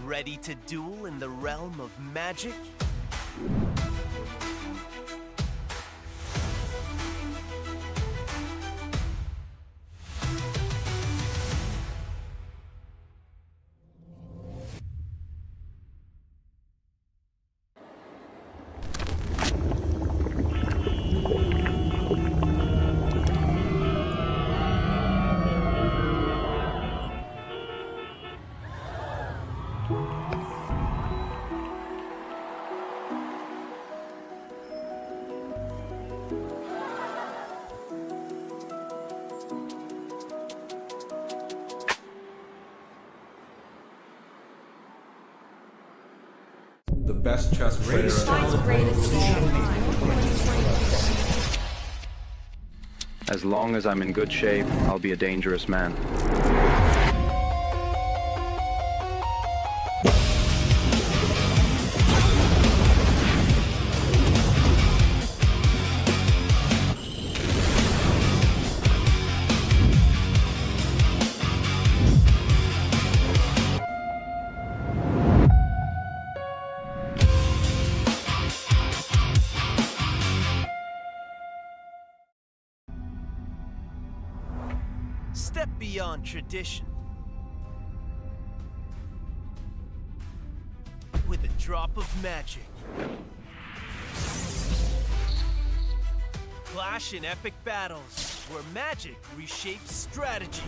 Ready to duel in the realm of magic? The best chess player. As long as I'm in good shape, I'll be a dangerous man. Step beyond tradition. With a drop of magic. Clash in epic battles where magic reshapes strategy.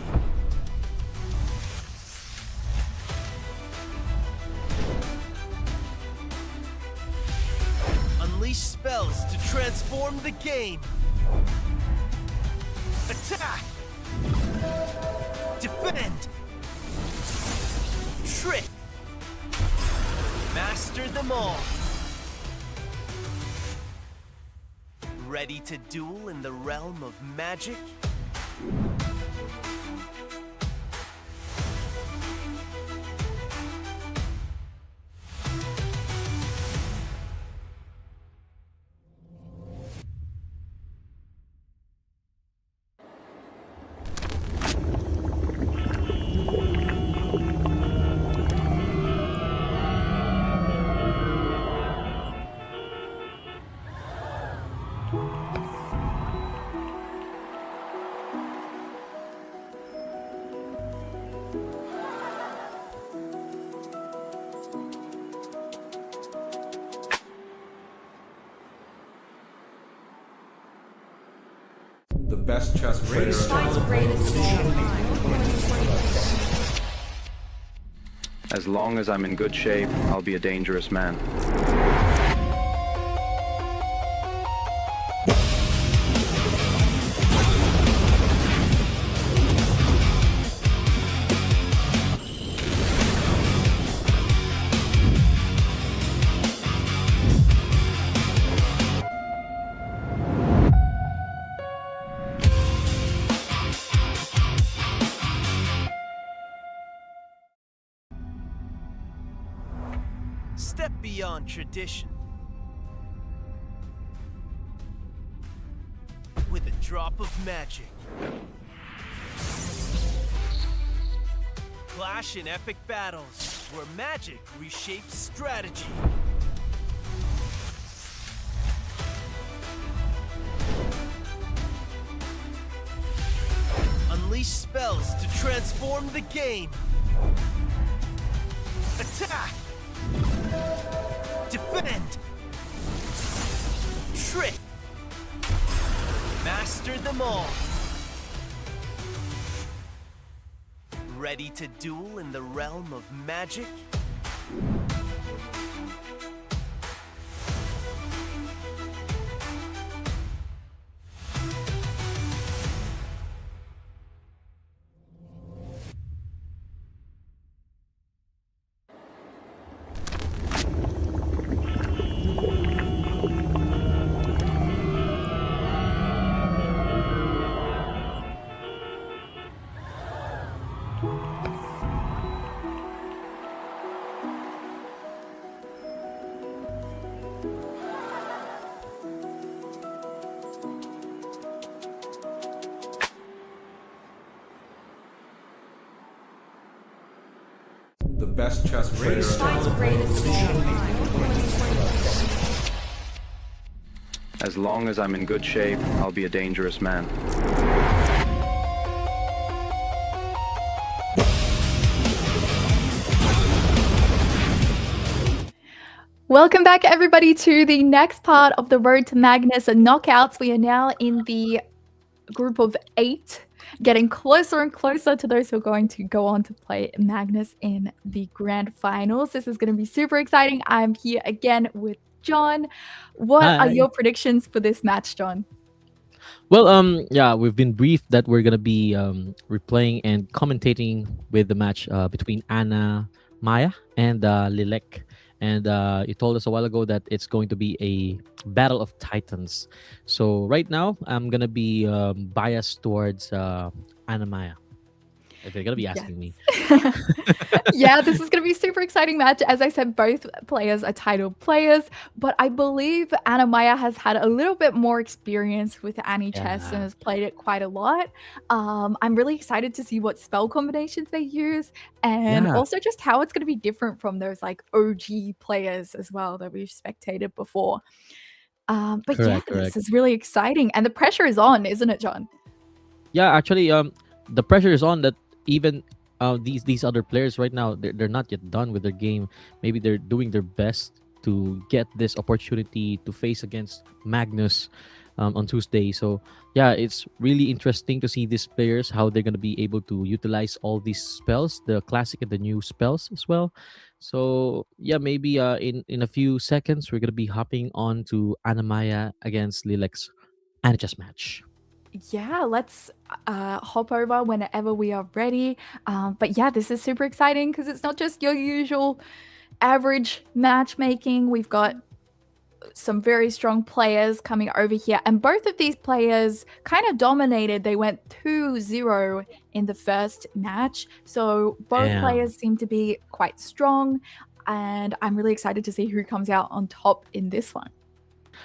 Unleash spells to transform the game. Attack! Defend! Trick! Master them all! Ready to duel in the realm of magic? The best chess player. As long as I'm in good shape, I'll be a dangerous man. Step beyond tradition. With a drop of magic. Clash in epic battles where magic reshapes strategy. Unleash spells to transform the game. Attack! Defend! Trick! Master them all! Ready to duel in the realm of magic? The best chess player. As long as I'm in good shape, I'll be a dangerous man. Welcome back, everybody, to the next part of the Road to Magnus and Knockouts. We are now in the group of 8, getting closer and closer to those who are going to go on to play Magnus in the grand finals. This is going to be super exciting. I'm here again with John. What are Hi. your predictions for this match, John? Well, yeah, we've been briefed that we're gonna be replaying and commentating with the match between Anna, Maya, and Lilek. and you told us a while ago that it's going to be a battle of titans. So right now, I'm gonna be biased towards Anamaya. If you're gonna be Yes. asking me, Yeah, this is going to be a super exciting match. As I said, both players are titled players, but I believe Anna Maya has had a little bit more experience with Anichess and yeah, has played it quite a lot. I'm really excited to see what spell combinations they use and yeah, also just how it's going to be different from those like OG players as well that we've spectated before. But yeah, correct, this correct. is really exciting. And the pressure is on, isn't it, John? Yeah, actually, the pressure is on that even these other players right now they're not yet done with their game. Maybe they're doing their best to get this opportunity to face against Magnus on Tuesday. So yeah, it's really interesting to see these players how they're gonna be able to utilize all these spells, the classic and the new spells as well. So yeah, maybe in a few seconds we're gonna be hopping on to Anamaya against Lilek's Anichess match. Yeah, let's hop over whenever we are ready. But yeah, this is super exciting because it's not just your usual average matchmaking. We've got some very strong players coming over here, and both of these players kind of dominated. They went 2-0 in the first match, so both Damn. players seem to be quite strong, and I'm really excited to see who comes out on top in this one.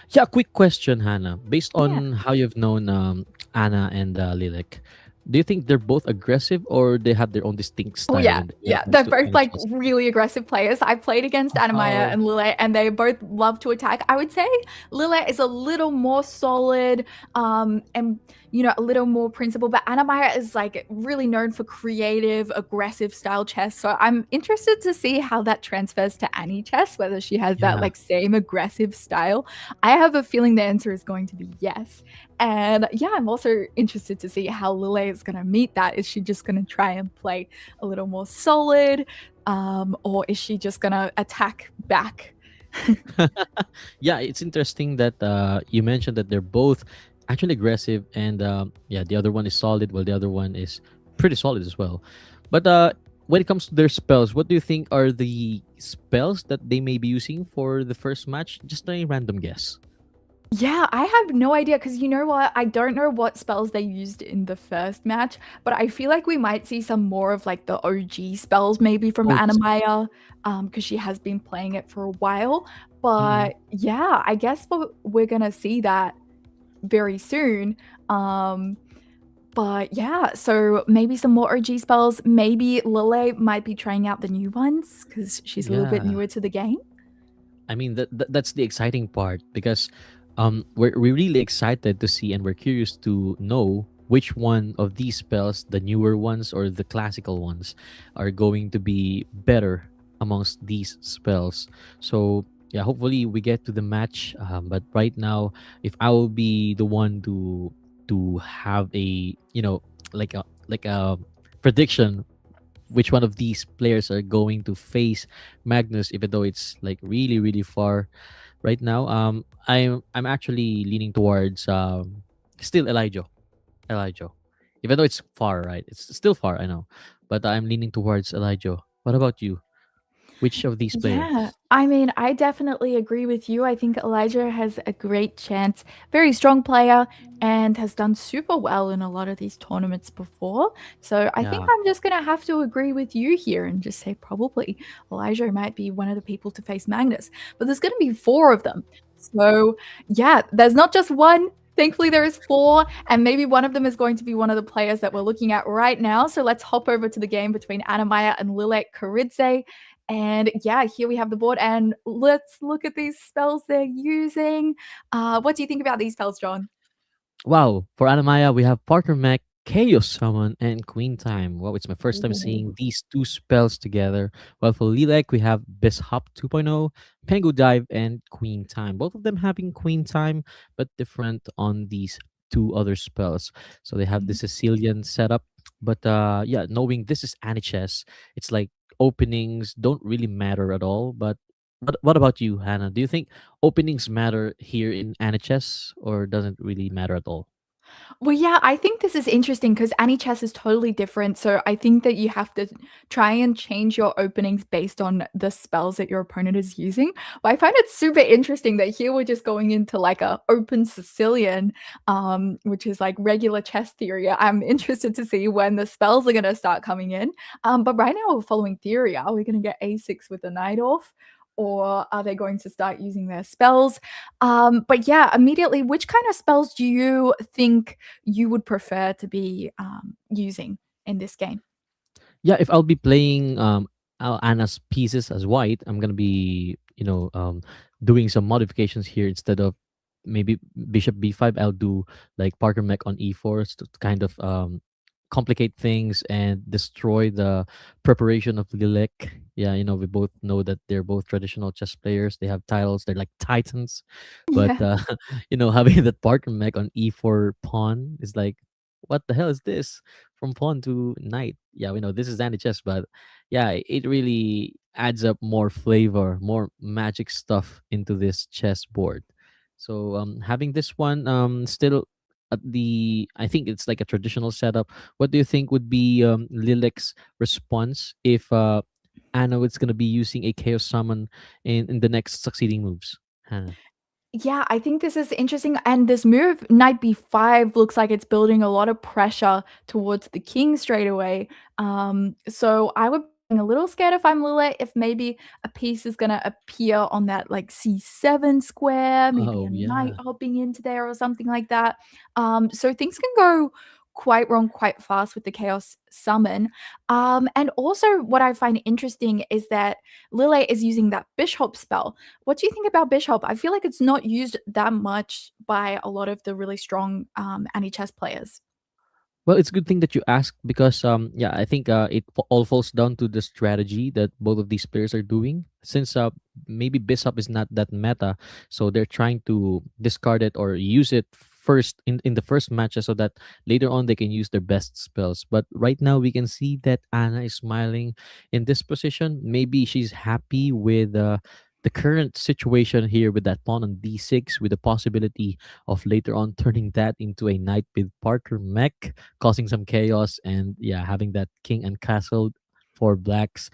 Yeah, quick question, Hannah. Based Yeah. on how you've known Anna and Lilik, do you think they're both aggressive or they have their own distinct Oh style yeah, when it yeah. comes They're to both like NHS? really aggressive players. I played against Anamaya Oh, and Lillet, and they both love to attack. I would say Lillet is a little more solid, and a little more principled. But Anamaya is like really known for creative, aggressive style chess. So I'm interested to see how that transfers to Annie chess, whether she has that yeah. like same aggressive style. I have a feeling the answer is going to be yes. And yeah, I'm also interested to see how Lillet is going to meet that. Is she just going to try and play a little more solid, or is she just gonna attack back? Yeah, it's interesting that you mentioned that they're both actually aggressive and yeah, the other one is solid while the other one is pretty solid as well. But when it comes to their spells, what do you think are the spells that they may be using for the first match? Just a random guess. Yeah, I have no idea because you know what? I don't know what spells they used in the first match, but I feel like we might see some more of like the OG spells maybe from Oh, Anamaya, because she has been playing it for a while. mm-mm. But yeah, I guess we're gonna see that very soon. But yeah, so maybe some more OG spells. Maybe Lele might be trying out the new ones because she's a little bit Yeah. newer to the game. I mean that's the exciting part because we're really excited to see and we're curious to know which one of these spells, the newer ones or the classical ones, are going to be better amongst these spells. So yeah, hopefully we get to the match. But right now, if I will be the one to have a like a prediction which one of these players are going to face Magnus, even though it's like really really far right now. I'm actually leaning towards still Elijah, even though it's far, right? It's still far, I know, but I'm leaning towards Elijah. What about you? Which of these Yeah, players? I mean, I definitely agree with you. I think Elijah has a great chance. Very strong player and has done super well in a lot of these tournaments before. So I think Yeah, I'm just going to have to agree with you here and just say probably Elijah might be one of the people to face Magnus. But there's going to be four of them. So yeah, there's not just one. Thankfully, there is four, and maybe one of them is going to be one of the players that we're looking at right now. So let's hop over to the game between Anamaya and Lilek Karidze. And yeah, here we have the board, and let's look at these spells they're using. What do you think about these spells, John? wow, for Anamaya, we have Partner Mech, Chaos Summon, and Queen Time. Wow, it's my first time seeing Ooh. these two spells together. While for Lilac, we have Bishop 2.0, Pengu Dive, and Queen Time. Both of them having Queen Time, but different on these two other spells. So they have the Mhm. Sicilian setup. But yeah, knowing this is Anichess, it's like openings don't really matter at all. But what about you, Hannah? Do you think openings matter here in Anichess or doesn't really matter at all? Well, yeah, I think this is interesting because Anichess is totally different. So I think that you have to try and change your openings based on the spells that your opponent is using. But I find it super interesting that here we're just going into like a open Sicilian, which is like regular chess theory. I'm interested to see when the spells are going to start coming in. But right now we're following theory. Are we going to get a6 with the knight off? Or are they going to start using their spells? But yeah, immediately, which kind of spells do you think you would prefer to be using in this game? Yeah, if I'll be playing Anna's pieces as white, I'm gonna be doing some modifications here instead of maybe bishop b5. I'll do like Parker mech on e4 to kind of complicate things and destroy the preparation of Lilek. Yeah, we both know that they're both traditional chess players. They have titles. They're like titans, but Yeah. having that Parker mech on e4 pawn is like, what the hell is this? From pawn to knight. Yeah, we know this is Anichess, but yeah, it really adds up more flavor, more magic stuff into this chessboard. So having this one still at the, I think it's like a traditional setup. What do you think would be Lilek's response if Anna was gonna be using a chaos summon in the next succeeding moves? Hannah. Yeah, I think this is interesting. And this move, knight b5, looks like it's building a lot of pressure towards the king straight away. So I would be a little scared if I'm Lilith, if maybe a piece is going to appear on that like c7 square, maybe Oh a knight yeah. hopping into there or something like that. So things can go quite wrong quite fast with the chaos summon. And also, what I find interesting is that Lilith is using that bishop spell. What do you think about Bishop? I feel like it's not used that much by a lot of the really strong anti-chess players. Well, it's a good thing that you asked because yeah, I think all falls down to the strategy that both of these players are doing. Since maybe Bishop is not that meta, so they're trying to discard it or use it first in the first matches so that later on they can use their best spells. But right now we can see that Anna is smiling in this position. Maybe she's happy with the current situation here with that pawn on d6, with the possibility of later on turning that into a knight with Parker mech, causing some chaos, and yeah, having that king and castle for black's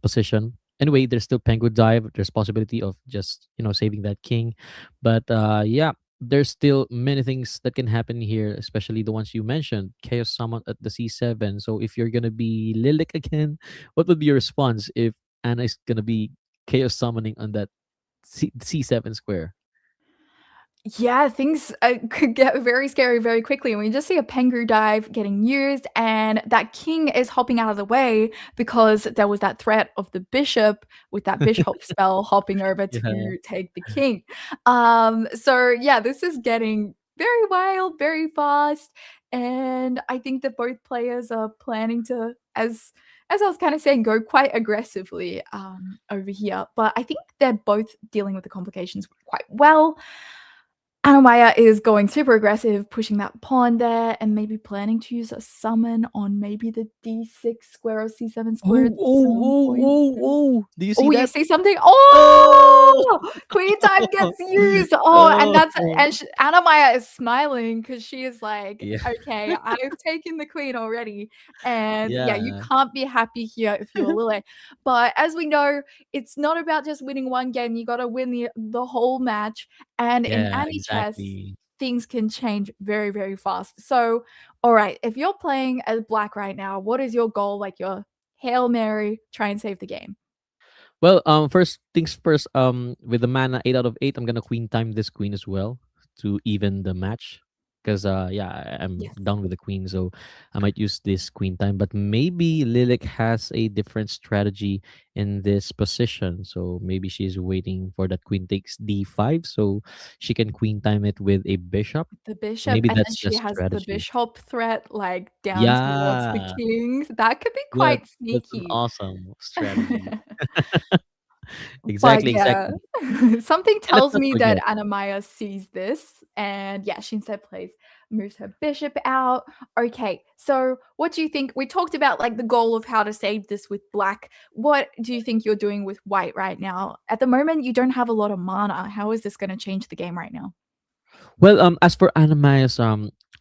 position. Anyway, there's still penguin dive. There's possibility of just saving that king, but yeah, there's still many things that can happen here, especially the ones you mentioned. Chaos summon at the c7. So if you're gonna be Lilik again, what would be your response if Anna is gonna be chaos summoning on that c7 square? Yeah, things could get very scary very quickly. And we just see a Pengu dive getting used, and that king is hopping out of the way because there was that threat of the bishop with that bishop spell hopping over Yeah. to take the king. So yeah, this is getting very wild, very fast, and I think that both players are planning to, as I was kind of saying, go quite aggressively over here. But I think they're both dealing with the complications quite well. Anamaya is going super aggressive, pushing that pawn there, and maybe planning to use a summon on maybe the d6 square or c7 square Oh, at oh, some oh, point. oh, oh. Do you see Oh, you that? see something? Oh! Oh! Queen time gets used. Oh, and Oh, that's and Anna Maya is smiling because she is like, yeah. "Okay, I've taken the queen already." And yeah, you Yeah. can't be happy here if you're Lily. But as we know, it's not about just winning one game. You got to win the whole match. And in Yeah, Annie chess, exactly. things can change very, very fast. So, all right, if you're playing as black right now, what is your goal? Like your Hail Mary, try and save the game. Well, first things first, with the mana 8 out of 8, I'm gonna queen time this queen as well to even the match. Because yeah, I'm Yes. down with the queen, so I might use this queen time. But maybe Lilik has a different strategy in this position. So maybe she's waiting for that queen takes d5, so she can queen time it with a bishop. The bishop, Maybe and then that's the she has the strategy. bishop threat, like, down towards the Yeah, kings. That could be that quite that's an sneaky. awesome strategy. But Exactly, yeah, exactly. something And let's tells not me that forget. Anamaya sees this, and yeah, she instead moves her bishop out. Okay, so what do you think? We talked about like the goal of how to save this with black. What do you think you're doing with white right now? At the moment, you don't have a lot of mana. How is this going to change the game right now? Well, as for Anamaya's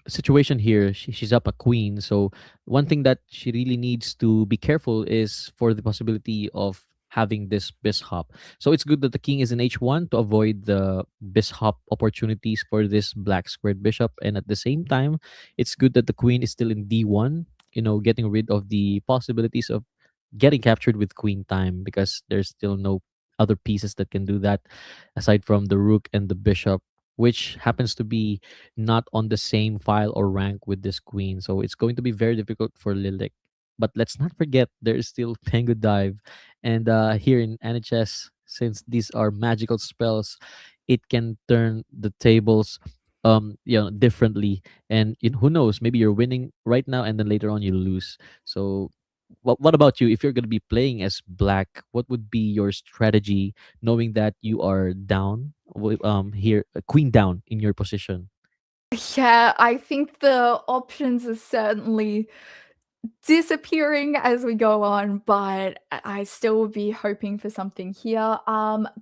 situation here, she's up a queen. So one thing that she really needs to be careful is for the possibility of having this bishop. So it's good that the king is in h1 to avoid the bishop opportunities for this black squared bishop, and at the same time, it's good that the queen is still in d1. Getting rid of the possibilities of getting captured with queen time, because there's still no other pieces that can do that aside from the rook and the bishop, which happens to be not on the same file or rank with this queen. So it's going to be very difficult for Lilik. But let's not forget there is still Pengu Dive. And here in Anichess, since these are magical spells, it can turn the tables differently. And who knows, maybe you're winning right now and then later on you lose. So what about you? If you're going to be playing as black, what would be your strategy, knowing that you are down here, queen down in your position? Yeah, I think the options are certainly disappearing as we go on, but I still would be hoping for something here.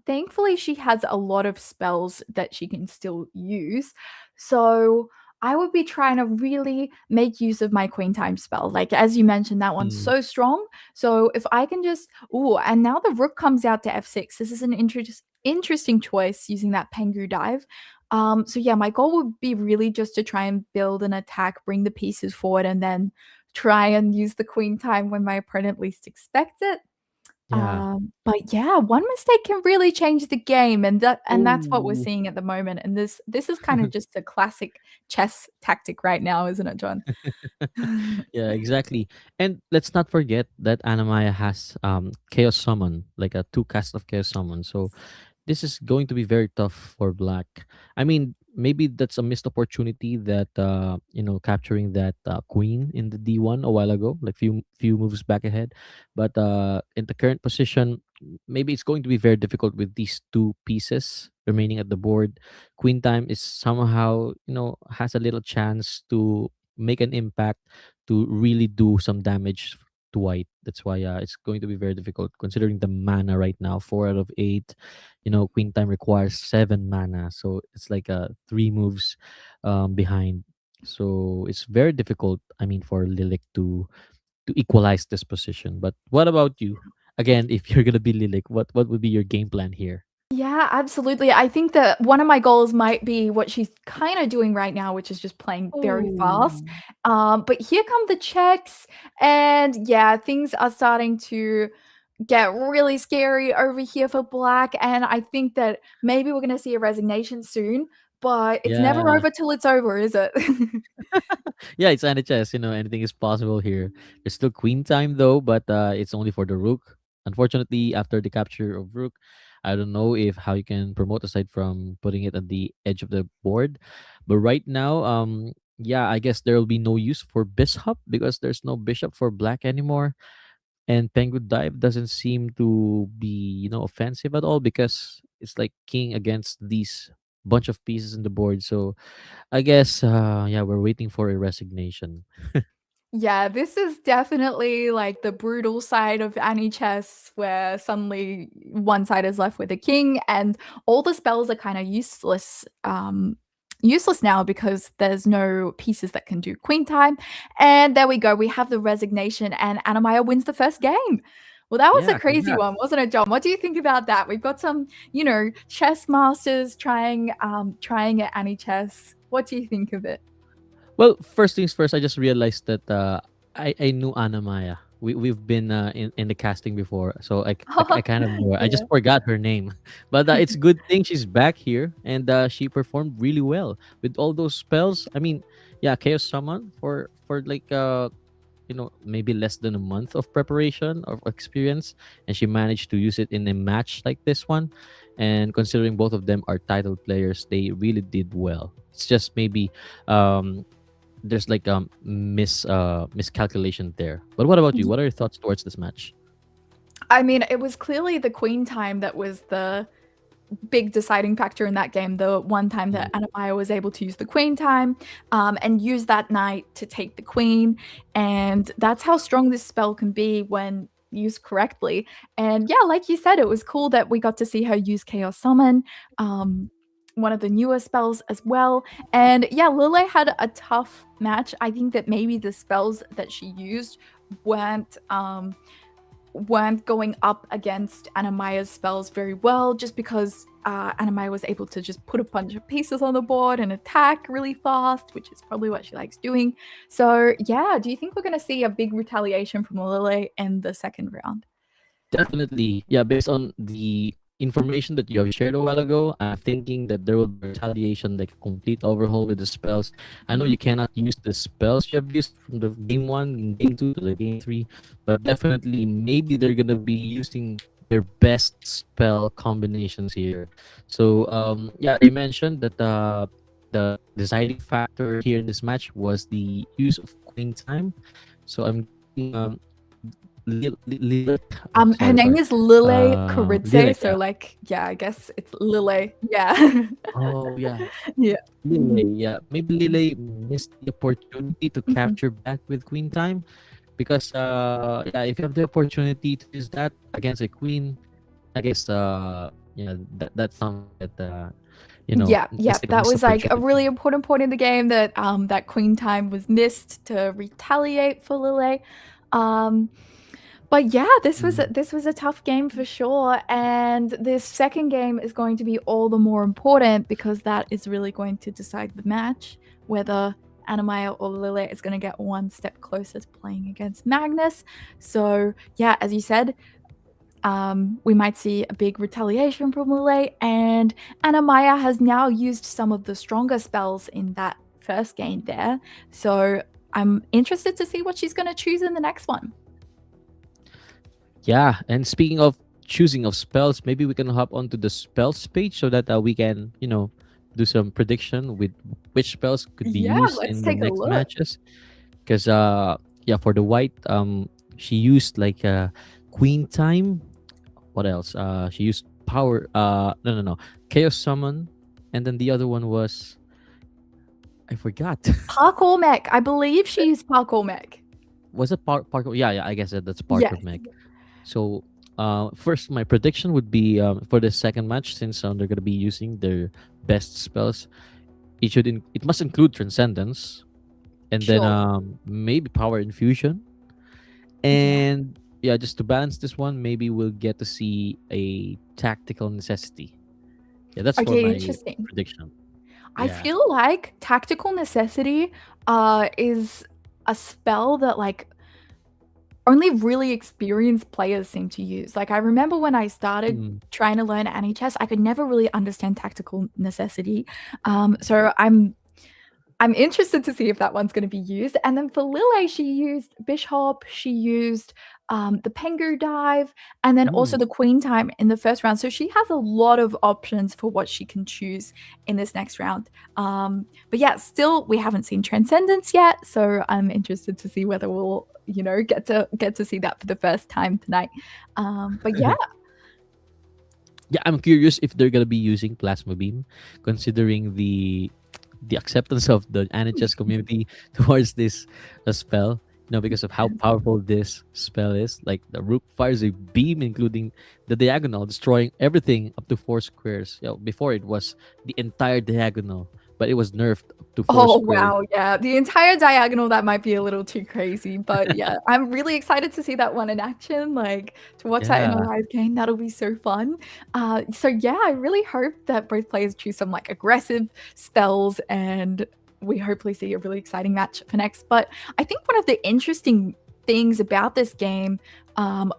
Thankfully, she has a lot of spells that she can still use. So I would be trying to really make use of my Queen Time spell. Like, as you mentioned, that one's Mm, so strong. So if I can just, ooh, and now the rook comes out to f6. This is an interesting choice using that Pengu dive. So yeah, my goal would be really just to try and build an attack, bring the pieces forward, and then try and use the queen time when my opponent least expects it. yeah. But yeah, one mistake can really change the game, and that's what we're Oh. seeing at the moment. And this is kind of just a classic chess tactic right now, isn't it, John? Yeah, exactly. And let's not forget that Anamaya has Chaos Summon, like a two cast of Chaos Summon. So this is going to be very tough for black. I mean, maybe that's a missed opportunity that capturing that queen in the d1 a while ago, like few moves back ahead. But in the current position, maybe it's going to be very difficult with these two pieces remaining at the board. Queen time is somehow has a little chance to make an impact, to really do some damage to white. That's why it's going to be very difficult considering the mana right now, 4 out of 8. Queen time requires 7 mana, so it's like three moves behind. So it's very difficult, I mean, for Lilik to equalize this position. But what about you? Again, if you're gonna be Lilik, what would be your game plan here? Yeah, absolutely. I think that one of my goals might be what she's kind of doing right now, which is just playing very fast. Oh. But here come the checks, and yeah, things are starting to get really scary over here for black. And I think that maybe we're going to see a resignation soon, but it's never Yeah. over till it's over, is it? Yeah, it's NHS. Anything is possible here. There's still queen time though, but it's only for the rook. Unfortunately, after the capture of rook, I don't know if how you can promote aside from putting it at the edge of the board. But right now, yeah, I guess there will be no use for bishop because there's no bishop for black anymore. And Penguin Dive doesn't seem to be, offensive at all, because it's like king against these bunch of pieces in the board. So I guess, yeah, we're waiting for a resignation. Yeah, this is definitely like the brutal side of Anichess, where suddenly one side is left with a king, and all the spells are kind of useless. Useless now because there's no pieces that can do queen time. And there we go. We have the resignation, and Anamaya wins the first game. Well, that was a Yeah, crazy congrats. one, wasn't it, John? What do you think about that? We've got some, chess masters trying at Anichess. What do you think of it? Well, first things first, I just realized that I knew Anna Maya. We've been in the casting before, so I kind of know her. I just Yeah. forgot her name, but it's good thing she's back here, and she performed really well with all those spells. I mean, yeah, Chaos Summon for like maybe less than a month of preparation of experience, and she managed to use it in a match like this one. And considering both of them are title players, they really did well. It's just maybe um there's like miscalculation there. But what about you? What are your thoughts towards this match? I mean, it was clearly the queen time that was the big deciding factor in that game. The one time Mm. that Anamaya was able to use the queen time, and use that knight to take the queen. And that's how strong this spell can be when used correctly. And yeah, like you said, it was cool that we got to see her use Chaos Summon. Um, one of the newer spells as well. And yeah, Lille had a tough match. I think that maybe the spells that she used weren't weren't going up against Anamaya's spells very well, just because Anamaya was able to just put a bunch of pieces on the board and attack really fast, which is probably what she likes doing. So yeah, do you think we're going to see a big retaliation from Lille in the second round? Definitely. Yeah, based on the information that you have shared a while ago, I'm thinking that there will be retaliation, like a complete overhaul with the spells. I know you cannot use the spells you have used from the game one and game two to the game three, but definitely maybe they're gonna be using their best spell combinations here. So yeah, you mentioned that the deciding factor here in this match was the use of queen time. So I'm Lilith. Her Sorry, name sorry. is Lille Karidze, Lilith, so yeah. like yeah, I guess it's Lille. Yeah. Oh, yeah. Yeah. Lile, yeah. Maybe Lile missed the opportunity to Mhm. capture back with queen time because yeah, if you have the opportunity to use that against a queen, I guess yeah, that's something that Yeah, that missed was like a really opportunity. important point in the game that that queen time was missed to retaliate for Lille. Um, but yeah, this was a tough game for sure, and this second game is going to be all the more important because that is really going to decide the match, whether Anamaya or Lille is going to get one step closer to playing against Magnus. So yeah, as you said, we might see a big retaliation from Lille, and Anamaya has now used some of the stronger spells in that first game there. So I'm interested to see what she's going to choose in the next one. Yeah, and speaking of choosing of spells, maybe we can hop onto the spells page so that we can, do some prediction with which spells could be Yeah, used let's in the take a next look. matches. Because yeah, for the white, she used like queen time. What else? She used power. No, chaos summon, and then the other one was I forgot. Parkour mech. I believe she used parkour mech. Was it Parker? Yeah, I guess that's Parker Yes. Meg. So, first, my prediction would be for the second match, since they're gonna be using their best spells. It must include transcendence, and then Sure. maybe power infusion, and yeah, just to balance this one, maybe we'll get to see a tactical necessity. Yeah, that's for Okay, my interesting. prediction. I Yeah. feel like tactical necessity is a spell that like only really experienced players seem to use. Like I remember when I started Mm. trying to learn Anichess, I could never really understand tactical necessity. So I'm interested to see if that one's going to be used. And then for Lille, she used Bishop, she used the Pengu dive, and then also Mm. the Queen time in the first round. So she has a lot of options for what she can choose in this next round. But yeah, still we haven't seen Transcendence yet, so I'm interested to see whether we'll get to see that for the first time tonight. But yeah, Yeah, I'm curious if they're gonna be using plasma beam, considering the acceptance of the NHS community towards this spell. Because of how powerful this spell is. Like the rook fires a beam, including the diagonal, destroying everything up to 4 squares. Before it was the entire diagonal, but it was nerfed up to four oh squares. wow, yeah. The entire diagonal, that might be a little too crazy, but yeah, I'm really excited to see that one in action, like to watch that in a Yeah. live game. That'll be so fun. So yeah, I really hope that both players choose some like aggressive spells and we hopefully see a really exciting match for next. But I think one of the interesting things about this game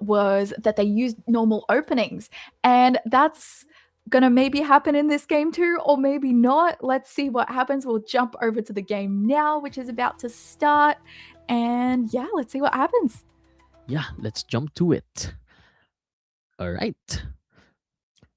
was that they used normal openings, and that's gonna maybe happen in this game too, or maybe not. Let's see what happens. We'll jump over to the game now, which is about to start. And yeah, let's see what happens. Yeah, let's jump to it. All right.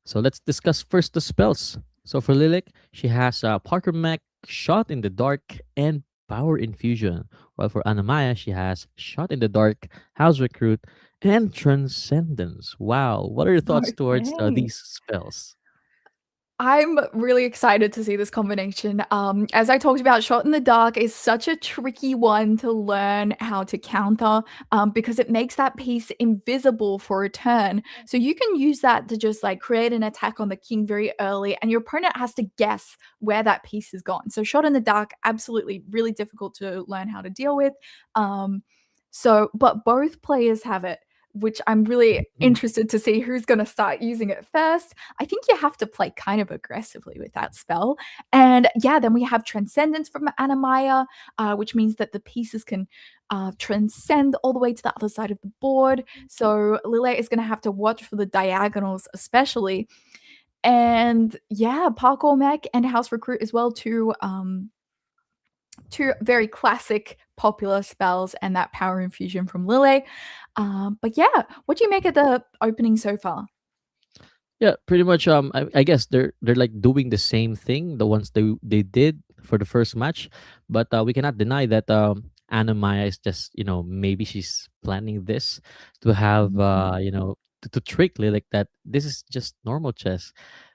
So let's discuss first the spells. So for Lilik, she has Parker Mech, Shot in the Dark, and Power Infusion. While for Anamaya, she has Shot in the Dark, House Recruit, and Transcendence. Wow. What are your thoughts towards Okay. these spells? I'm really excited to see this combination. As I talked about, Shot in the Dark is such a tricky one to learn how to counter because it makes that piece invisible for a turn. So you can use that to just like create an attack on the king very early, and your opponent has to guess where that piece is gone. So Shot in the Dark, absolutely really difficult to learn how to deal with. Um, but both players have it, which I'm really Mhm. interested to see who's going to start using it first. I think you have to play kind of aggressively with that spell. And yeah, then we have Transcendence from Anamaya, which means that the pieces can transcend all the way to the other side of the board. So Lillet is going to have to watch for the diagonals, especially. And yeah, Parkour Mech and House Recruit as well, two very classic popular spells and that power infusion from Lillet. But yeah, what do you make of the opening so far? Yeah, pretty much. I guess they're like doing the same thing, the ones they did for the first match, but we cannot deny that Anna Maya is just maybe she's planning this to have Mhm. to trick Lilik that this is just normal chess,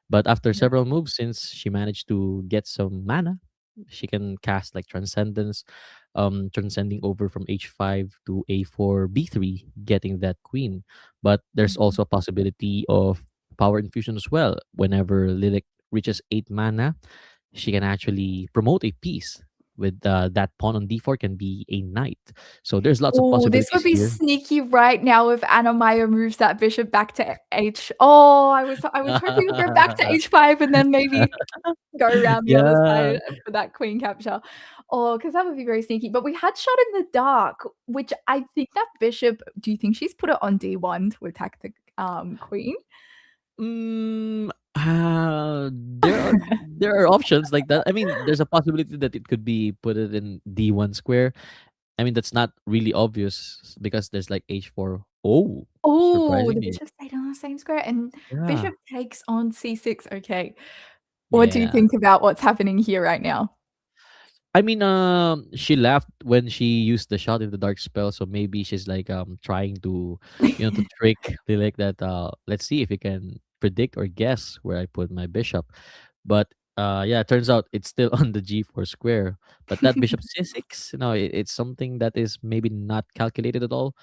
but after Yeah. several moves, since she managed to get some mana, she can cast like Transcendence, transcending over from h5 to a4 b3, getting that queen. But there's Mhm. also a possibility of power infusion as well. Whenever Lilik reaches 8 mana, she can actually promote a piece. With that pawn on d4 can be a knight. So there's lots of Oh, this would possibilities be here. sneaky right now if Anamaya moves that bishop back to H. Oh, I was hoping it would go back to H5 and then maybe go around the other Yeah. side for that queen capture. Oh, because that would be very sneaky. But we had Shot in the Dark, which I think that bishop. Do you think she's put it on D1 to attack the queen? There are options like that. I mean, there's a possibility that it could be put it in D1 square. I mean, that's not really obvious because there's like H4. Oh, Oh, the surprisingly. bishop stayed on the same square, and Yeah. bishop takes on C6. Okay, what do you Yeah. think about what's happening here right now? I mean, she laughed when she used the shot in the dark spell, so maybe she's like trying to, to trick the like that. Let's see if you can predict or guess where I put my bishop. But yeah, it turns out it's still on the G4 square. But that bishop C6, it's something that is maybe not calculated at all.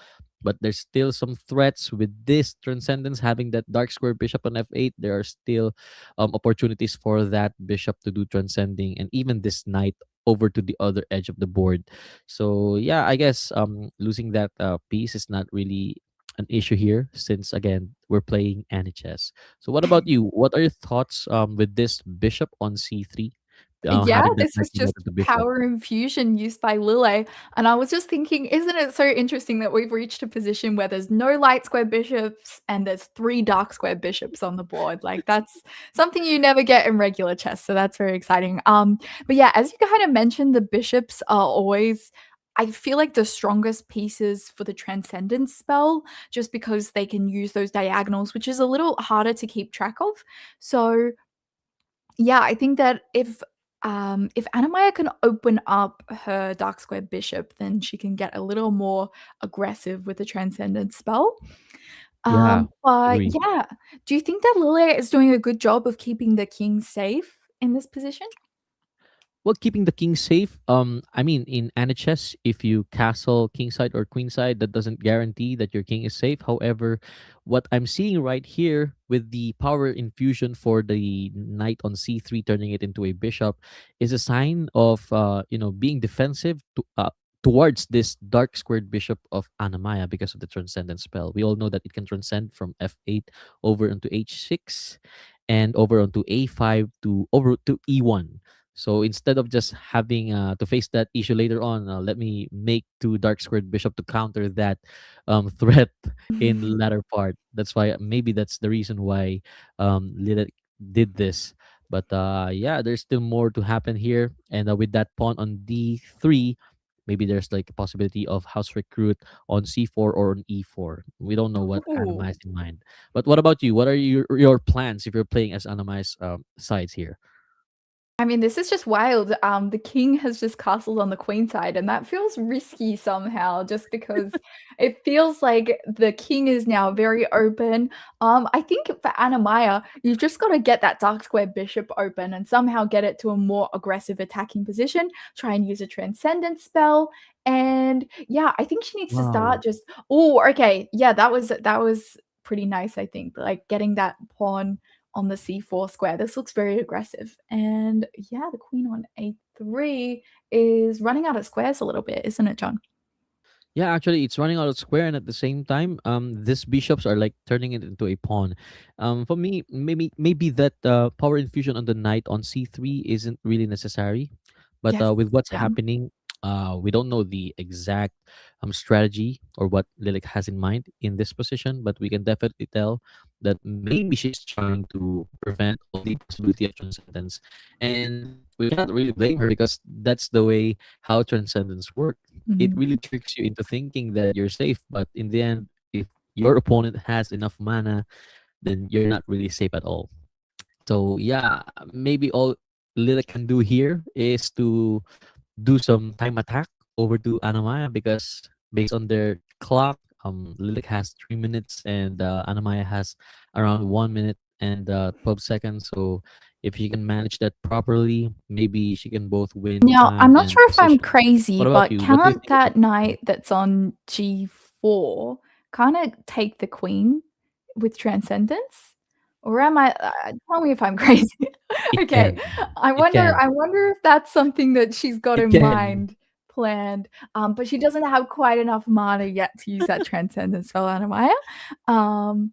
But there's still some threats with this transcendence having that dark square bishop on F8. There are still opportunities for that bishop to do transcending, and even this knight over to the other edge of the board. So yeah, I guess losing that piece is not really an issue here since again we're playing Anichess. So what about you? What are your thoughts with this bishop on c3? Yeah, Having that this knight was just promoted to bishop. power infusion used by Lille, and I was just thinking, isn't it so interesting that we've reached a position where there's no light square bishops and there's 3 dark square bishops on the board? Like, that's something you never get in regular chess, so that's very exciting. But yeah, as you kind of mentioned, the bishops are always I feel like the strongest pieces for the transcendence spell, just because they can use those diagonals, which is a little harder to keep track of. So yeah, I think that if Anamaya can open up her dark square bishop, then she can get a little more aggressive with the transcendent spell. Yeah, But agree. yeah, do you think that Lilia is doing a good job of keeping the king safe in this position? Well, keeping the king safe. I mean, in Anichess, if you castle kingside or queenside, that doesn't guarantee that your king is safe. However, what I'm seeing right here with the power infusion for the knight on c3, turning it into a bishop, is a sign of being defensive towards this dark squared bishop of Anamaya because of the transcendent spell. We all know that it can transcend from f8 over into h6 and over onto a5 to over to e1. So instead of just having to face that issue later on, let me make two dark squared bishop to counter that threat in the latter part. That's why maybe that's the reason why Lilith did this. But yeah, there's still more to happen here. And with that pawn on d3, maybe there's like a possibility of house recruit on c4 or on e4. We don't know what Anima Ooh. has in mind. But what about you? What are your plans if you're playing as Animai's sides here? I mean, this is just wild. The king has just castled on the queen side, and that feels risky somehow, just because it feels like the king is now very open. I think for Anamaya, you've just got to get that dark square bishop open and somehow get it to a more aggressive attacking position. Try and use a transcendent spell, and yeah, I think she needs to Wow. start just. Oh, okay, yeah, that was pretty nice. I think like getting that pawn on the c4 square. This looks very aggressive. And yeah, the queen on a3 is running out of squares a little bit, isn't it, John? Yeah, actually, it's running out of square, and at the same time, these bishops are like turning it into a pawn. For me, maybe that power infusion on the knight on c3 isn't really necessary, but Yes. with what's Yeah. happening, we don't know the exact strategy or what Lilik has in mind in this position, but we can definitely tell that maybe she's trying to prevent all the possibility of transcendence, and we cannot really blame her because that's the way how transcendence work. It Mhm. really tricks you into thinking that you're safe, but in the end, if your opponent has enough mana, then you're not really safe at all. So yeah, maybe all Lila can do here is to do some time attack over to Anamaya, because based on their clock, Lilik has 3 minutes and Anamaya has around 1 minute and 12 seconds. So if she can manage that properly, maybe she can both win Now, I'm time not and sure if I'm position. crazy, What about but you? What do you can't think about that this? knight that's on g4 kind of take the queen with transcendence? Or am I tell me if I'm crazy. It Okay. can. I It wonder can. I wonder if that's something that she's got It in can. mind, planned, but she doesn't have quite enough mana yet to use that transcendence spell, Anamaya. Um,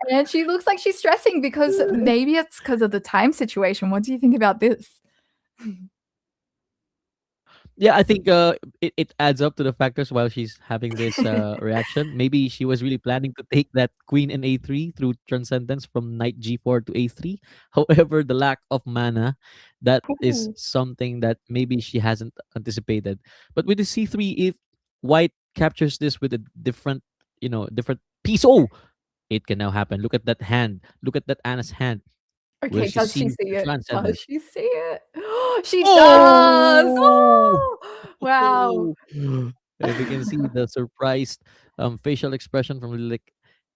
and she looks like she's stressing because maybe it's because of the time situation. What do you think about this? Yeah, I think it adds up to the factors while she's having this reaction. Maybe she was really planning to take that queen in a3 through transcendence from knight g4 to a3. However, the lack of mana, that is Ooh. something that maybe she hasn't anticipated. But with the c3, if white captures this with a different, different piece, oh, it can now happen. Look at that hand. Look at that Anna's hand where Okay, she does she sees see the it? Does transcendence. she see it? She does! Oh! Oh! Wow. If you can see the surprised facial expression from Lilik,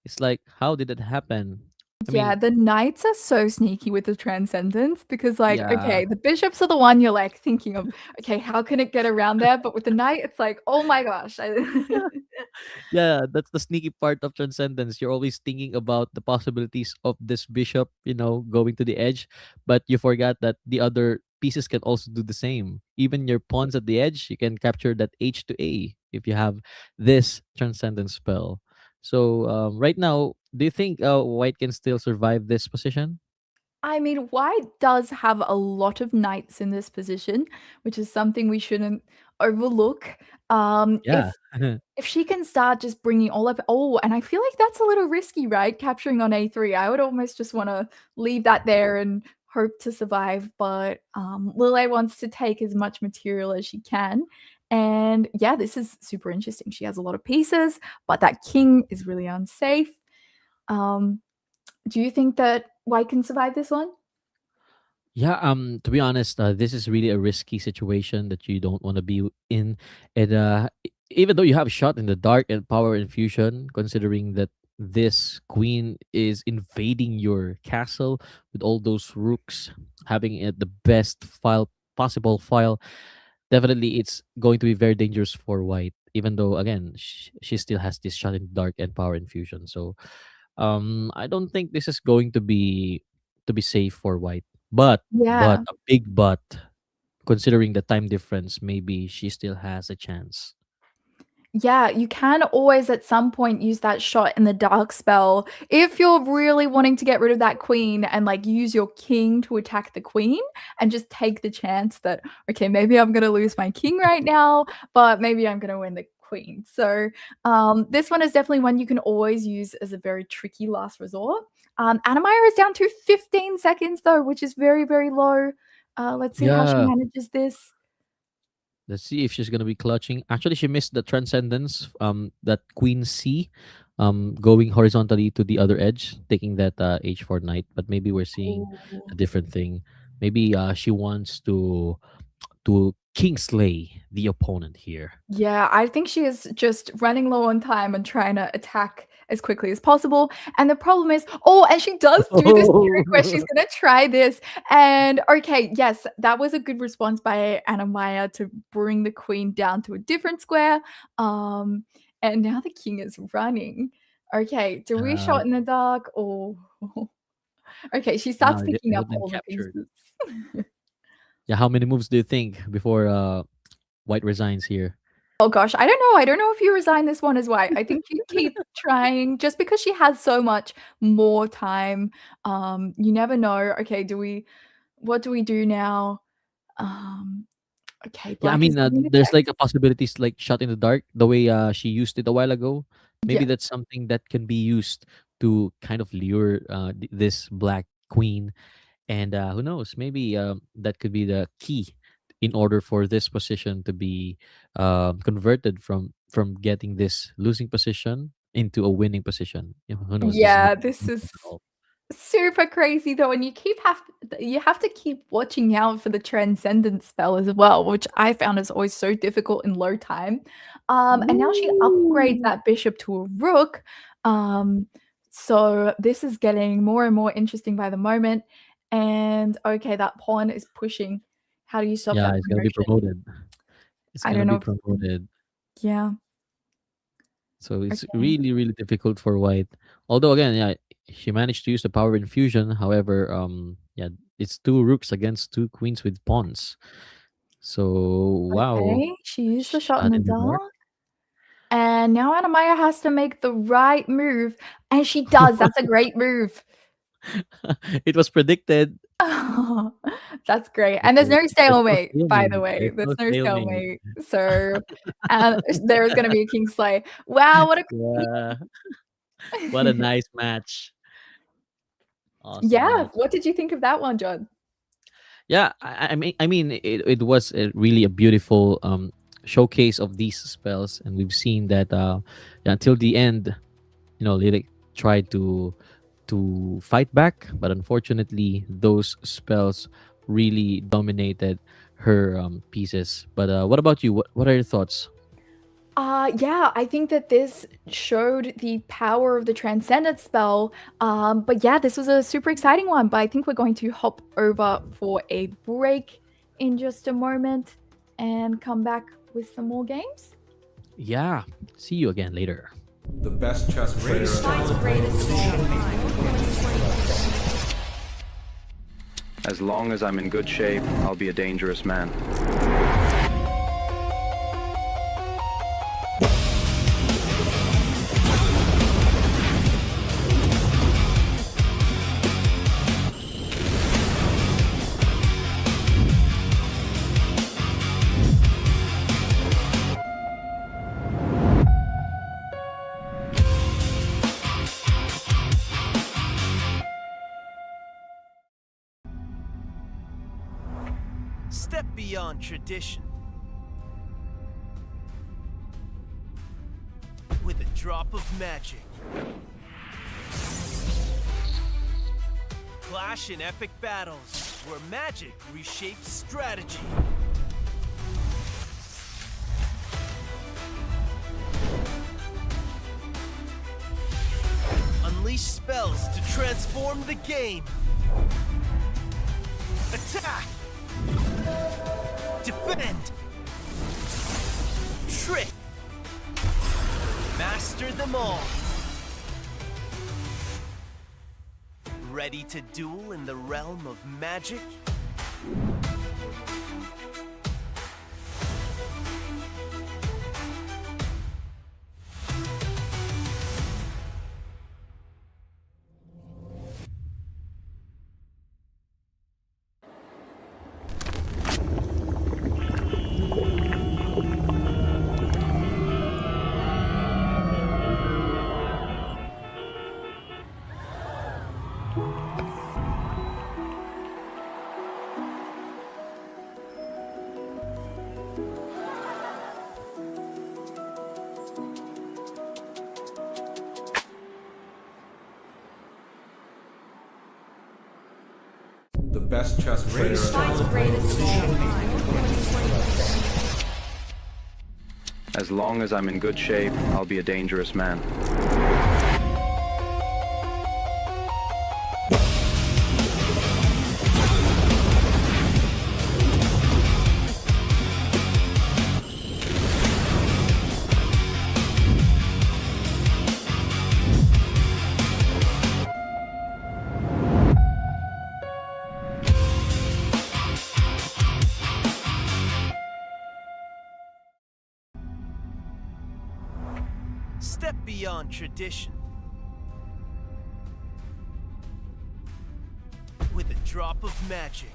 it's like, how did it happen? I Yeah, mean, the knights are so sneaky with the transcendence because, like, yeah, okay, the bishops are the one you're, like, thinking of, "Okay, how can it get around there?" But with the knight, it's like, "Oh my gosh." I yeah, that's the sneaky part of transcendence. You're always thinking about the possibilities of this bishop, going to the edge, but you forgot that the other pieces can also do the same. Even your pawns at the edge, you can capture that H to A if you have this transcendence spell. So right now, do you think White can still survive this position? I mean, white does have a lot of knights in this position, which is something we shouldn't overlook. Yeah. If she can start just bringing all of and I feel like that's a little risky, right? Capturing on A3. I would almost just wanna leave that there and hope to survive, but, Lille wants to take as much material as she can, and yeah, this is super interesting. She has a lot of pieces, but that king is really unsafe. Um, do you think that white can survive this one? Yeah, to be honest, this is really a risky situation that you don't want to be in. And even though you have a shot in the dark and power infusion, considering that this queen is invading your castle with all those rooks, having it the best file possible file, definitely it's going to be very dangerous for white. Even though again, she still has this shot in the dark and power infusion, so I don't think this is going to be safe for white. But Yeah. a big but, considering the time difference, maybe she still has a chance. Yeah, you can always at some point use that shot in the dark spell if you're really wanting to get rid of that queen and like use your king to attack the queen and just take the chance that, okay, maybe I'm gonna lose my king right now, but maybe I'm gonna win the queen. So this one is definitely one you can always use as a very tricky last resort. Anamaya is down to 15 seconds though, which is very, very low. Let's see how she Yeah, manages this. let's see if she's gonna be clutching. Actually, she missed the transcendence. That queen C, going horizontally to the other edge, taking that H4 knight. But maybe we're seeing a Ooh. different thing. Maybe she wants to kingslay the opponent here. Yeah, I think she is just running low on time and trying to attack as quickly as possible. And the problem is, oh, and she does do this trick where she's gonna try this. And okay, yes, that was a good response by Anna Maya to bring the queen down to a different square. And now the king is running. Okay, do we Uh, shot in the dark? Oh, okay, she now starts it picking up would been all the captured. pieces. Yeah, how many moves do you think before White resigns here? Oh gosh, I don't know. I don't know if you resign this one as white. I think you keep trying just because she has so much more time. You never know. Okay, what do we do now? Um, okay, Yeah, I black is mean, getting the there's check. like a possibilities like shot in the dark, the way she used it a while ago. Maybe Yeah. that's something that can be used to kind of lure this black queen. And who knows? Maybe that could be the key in order for this position to be converted from getting this losing position into a winning position. Who knows? This is not Yeah, this at is all. super crazy though, and you have to keep watching out for the transcendent spell as well, which I found is always so difficult in low time. And now she upgrades Ooh. that bishop to a rook. Um, so this is getting more and more interesting by the moment. And okay, that pawn is pushing. How do you stop Yeah, that it's gonna be promotion? promoted. It's I gonna don't know be if you can. promoted. Yeah. So it's Okay. really, really difficult for White. Although again, yeah, she managed to use the power infusion. However, yeah, it's two rooks against two queens with pawns. So wow, Okay. She used the shot in shot the in the dark. dark. And now Anamaya has to make the right move, and she does. That's a great move. It was predicted. That's great. And there's So no there's no stalemate, by the stalemate. way. There's There's no no stalemate. stalemate. So, there's gonna be a king slay. Wow, what a Yeah, what a nice match. Awesome Yeah, match. what did you think of that one, John? Yeah, I mean, it was really a beautiful showcase of these spells, and we've seen that yeah, until the end, Lyric tried to fight back, but unfortunately, those spells really dominated her pieces. But what about you? What are your thoughts? Yeah, I think that this showed the power of the Transcendent spell. But yeah, this was a super exciting one. But I think we're going to hop over for a break in just a moment and come back with some more games. Yeah, see you again later. The best chess player. As long as I'm in good shape, I'll be a dangerous man. Step beyond tradition. With a drop of magic. Clash in epic battles, where magic reshapes strategy. Unleash spells to transform the game. Attack! Defend! Trick! Master them all. Ready to duel in the realm of magic? The best chess player. As long as I'm in good shape, I'll be a dangerous man. Step beyond tradition. With a drop of magic.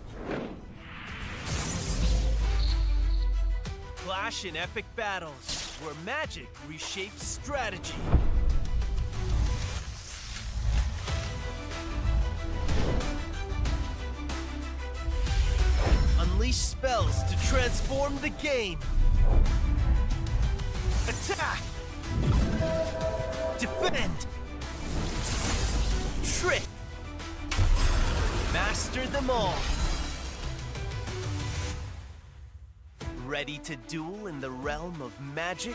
Clash in epic battles, where magic reshapes strategy. Unleash spells to transform the game. Attack! Defend! Trick! Master them all! Ready to duel in the realm of magic?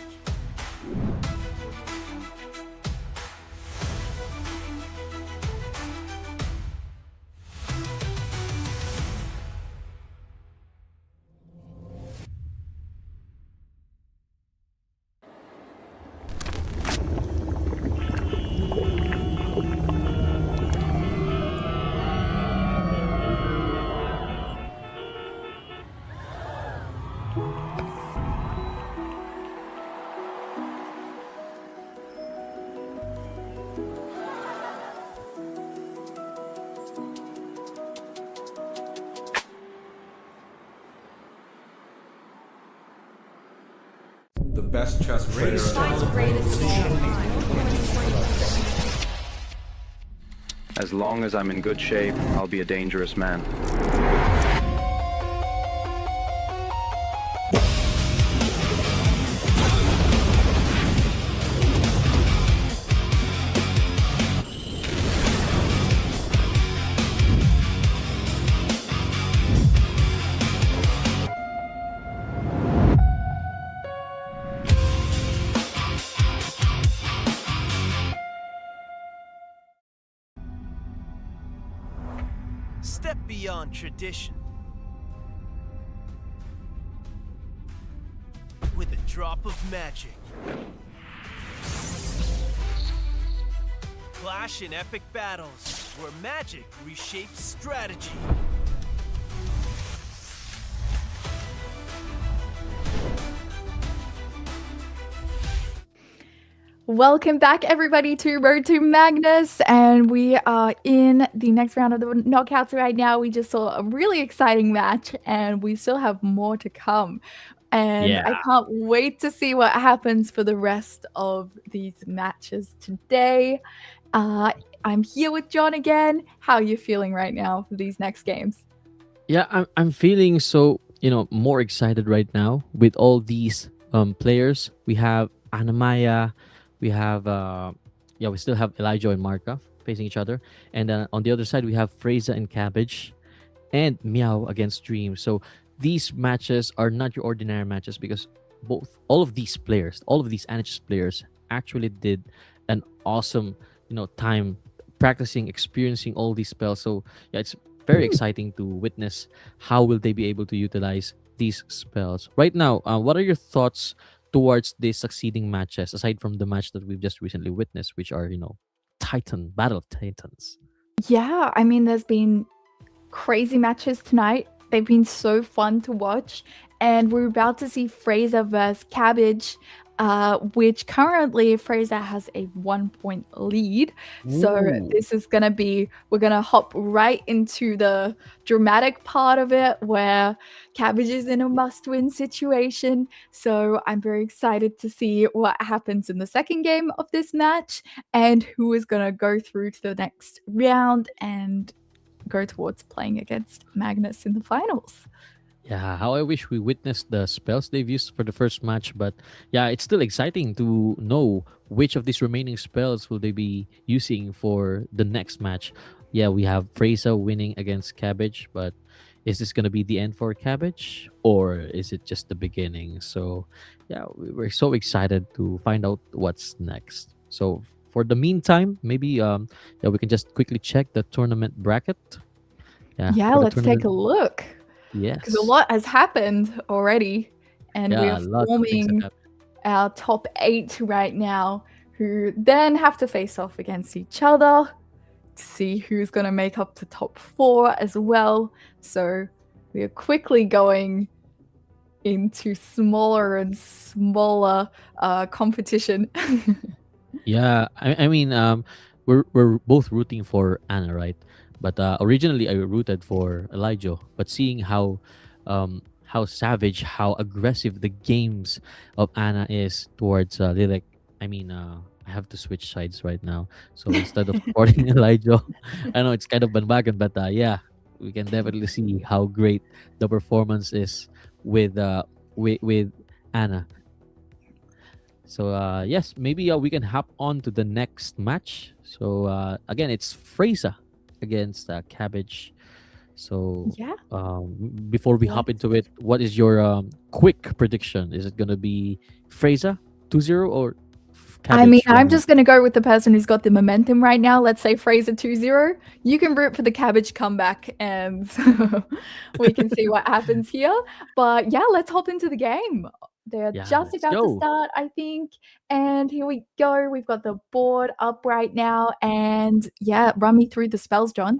The best chess player. As long as I'm in good shape, I'll be a dangerous man. Step beyond tradition. With a drop of magic. Clash in epic battles, where magic reshapes strategy. Welcome back, everybody, to Road to Magnus, and we are in the next round of the knockouts right now. We just saw a really exciting match, and we still have more to come. And I can't wait to see what happens for the rest of these matches today. I'm here with John again. How are you feeling right now for these next games? Yeah, I'm feeling so more excited right now with all these players. We have Anamaya, we have we still have Elijah and Marka facing each other, and then on the other side we have Freza and Cabbage, and Meow against Dream. So these matches are not your ordinary matches because all of these players, all of these Anichess players actually did an awesome time practicing, experiencing all these spells. So yeah, it's very exciting to witness how will they be able to utilize these spells right now. What are your thoughts towards the succeeding matches aside from the match that we've just recently witnessed, which are Battle of Titans? Yeah, I mean, there's been crazy matches tonight. They've been so fun to watch, and we're about to see Freza versus Cabbage, which currently Freza has a 1-point lead. So Ooh. this is gonna be, we're gonna hop right into the dramatic part of it where Cabbage is in a must-win situation. So I'm very excited to see what happens in the second game of this match and who is gonna go through to the next round and go towards playing against Magnus in the finals. Yeah, how I wish we witnessed the spells they've used for the first match, but yeah, it's still exciting to know which of these remaining spells will they be using for the next match. Yeah, we have Freza winning against Cabbage, but is this gonna be the end for Cabbage or is it just the beginning? So yeah, we're so excited to find out what's next. So for the meantime, maybe yeah, we can just quickly check the tournament bracket. Yeah, Yeah, for the let's take tournament. a look because a Yes. lot has happened already, and we are Yeah, lots of things have forming happened. our top 8 right now, who then have to face off against each other to see who's going to make up to top 4 as well. So we are quickly going into smaller and smaller competition. Yeah, I mean, we're both rooting for Anna, right? But originally I rooted for Elijah. But seeing how savage, how aggressive the games of Anna is towards Lilith, I mean, I have to switch sides right now. So instead of supporting Elijah, I know it's kind of bandwagon, but yeah, we can definitely see how great the performance is with with Anna. So yes, maybe we can hop on to the next match. So again, it's Freza against Cabbage. So Yeah, before we hop let's into it, what is your quick prediction? Is it gonna be Freza 2-0 or I mean, Cabbage I'm 1-0? just going to go with the person who's got the momentum right now. Let's say Fraser 2-0. You can root for the Cabbage comeback and we can see what happens here. But yeah, let's hop into the game. They're Yeah, just let's about to go. start, I think. And here we go. We've got the board up right now. And yeah, run me through the spells, John.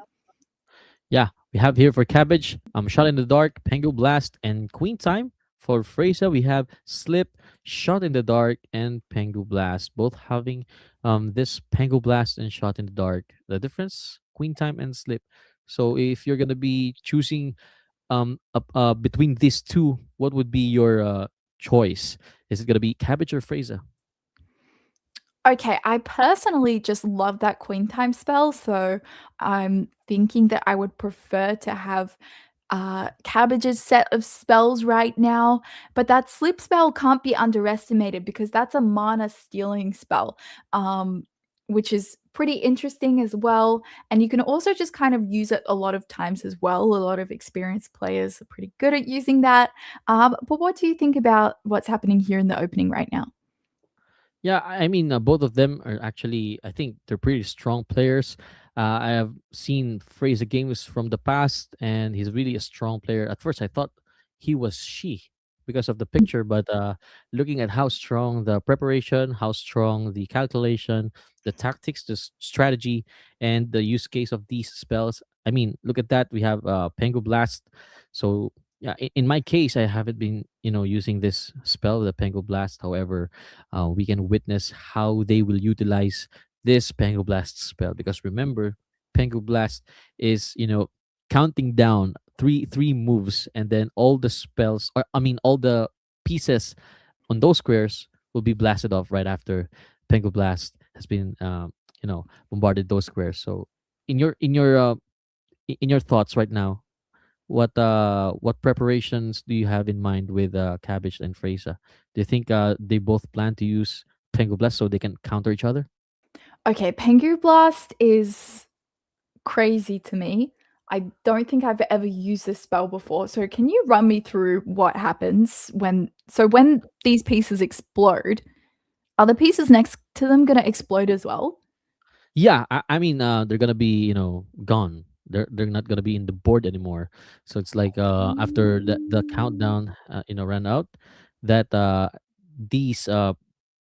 Yeah, we have here for Cabbage, Shot in the Dark, Pengu Blast, and Queen Time. For Freza, we have Slip, Shot in the Dark, and Pengu Blast. Both having this Pengu Blast and Shot in the Dark. The difference, Queen Time and Slip. So if you're gonna be choosing between these two, what would be your choice? Is it gonna be Cabbage or Freza? Okay, I personally just love that Queen Time spell, so I'm thinking that I would prefer to have Cabbage's set of spells right now, but that Slip spell can't be underestimated because that's a mana stealing spell, which is pretty interesting as well. And you can also just kind of use it a lot of times as well. A lot of experienced players are pretty good at using that. But what do you think about what's happening here in the opening right now? Yeah, I mean, both of them are actually, I think they're pretty strong players. I have seen Fraser games from the past, and he's really a strong player. At first, I thought he was she because of the picture, but looking at how strong the preparation, how strong the calculation, the tactics, the strategy, and the use case of these spells. I mean, look at that. We have Pengu Blast. So, yeah, in my case, I haven't been, using this spell, the Pengu Blast. However, we can witness how they will utilize this Pango Blast spell. Because remember, Pango Blast is counting down three moves, and then all the spells, or I mean, all the pieces on those squares will be blasted off right after Pango Blast has been bombarded those squares. So in your thoughts right now, what preparations do you have in mind with Cabbage and Freza? Do you think they both plan to use Pengu Blast so they can counter each other? Okay, Pengu Blast is crazy to me. I don't think I've ever used this spell before. So can you run me through what happens when these pieces explode, are the pieces next to them gonna explode as well? Yeah, I mean, they're gonna be gone. They're not gonna be in the board anymore. So it's like after the countdown ran out, that these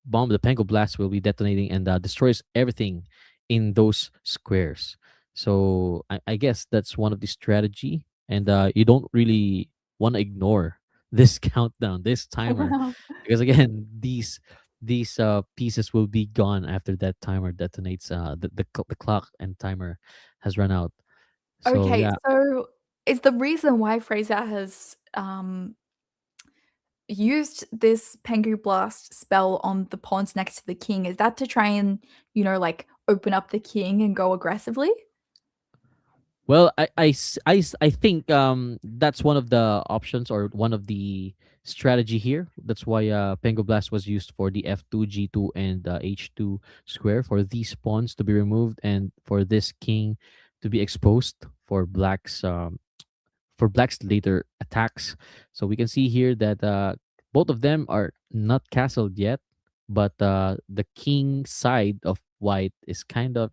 bomb the Pango Blast will be detonating and destroys everything in those squares. So I guess that's one of the strategy, and you don't really want to ignore this countdown, this Oh, timer, wow. because again these pieces will be gone after that timer detonates. The clock and timer has run out. So Okay, yeah, so is the reason why Fraser has, used this Pengu Blast spell on the pawns next to the king, is that to try and, like, open up the king and go aggressively? Well, I think that's one of the options or one of the strategy here. That's why Pengo Blast was used for the F2, G2, and H2 square for these pawns to be removed and for this king to be exposed for black's later attacks. So we can see here that both of them are not castled yet, but the king side of white is kind of,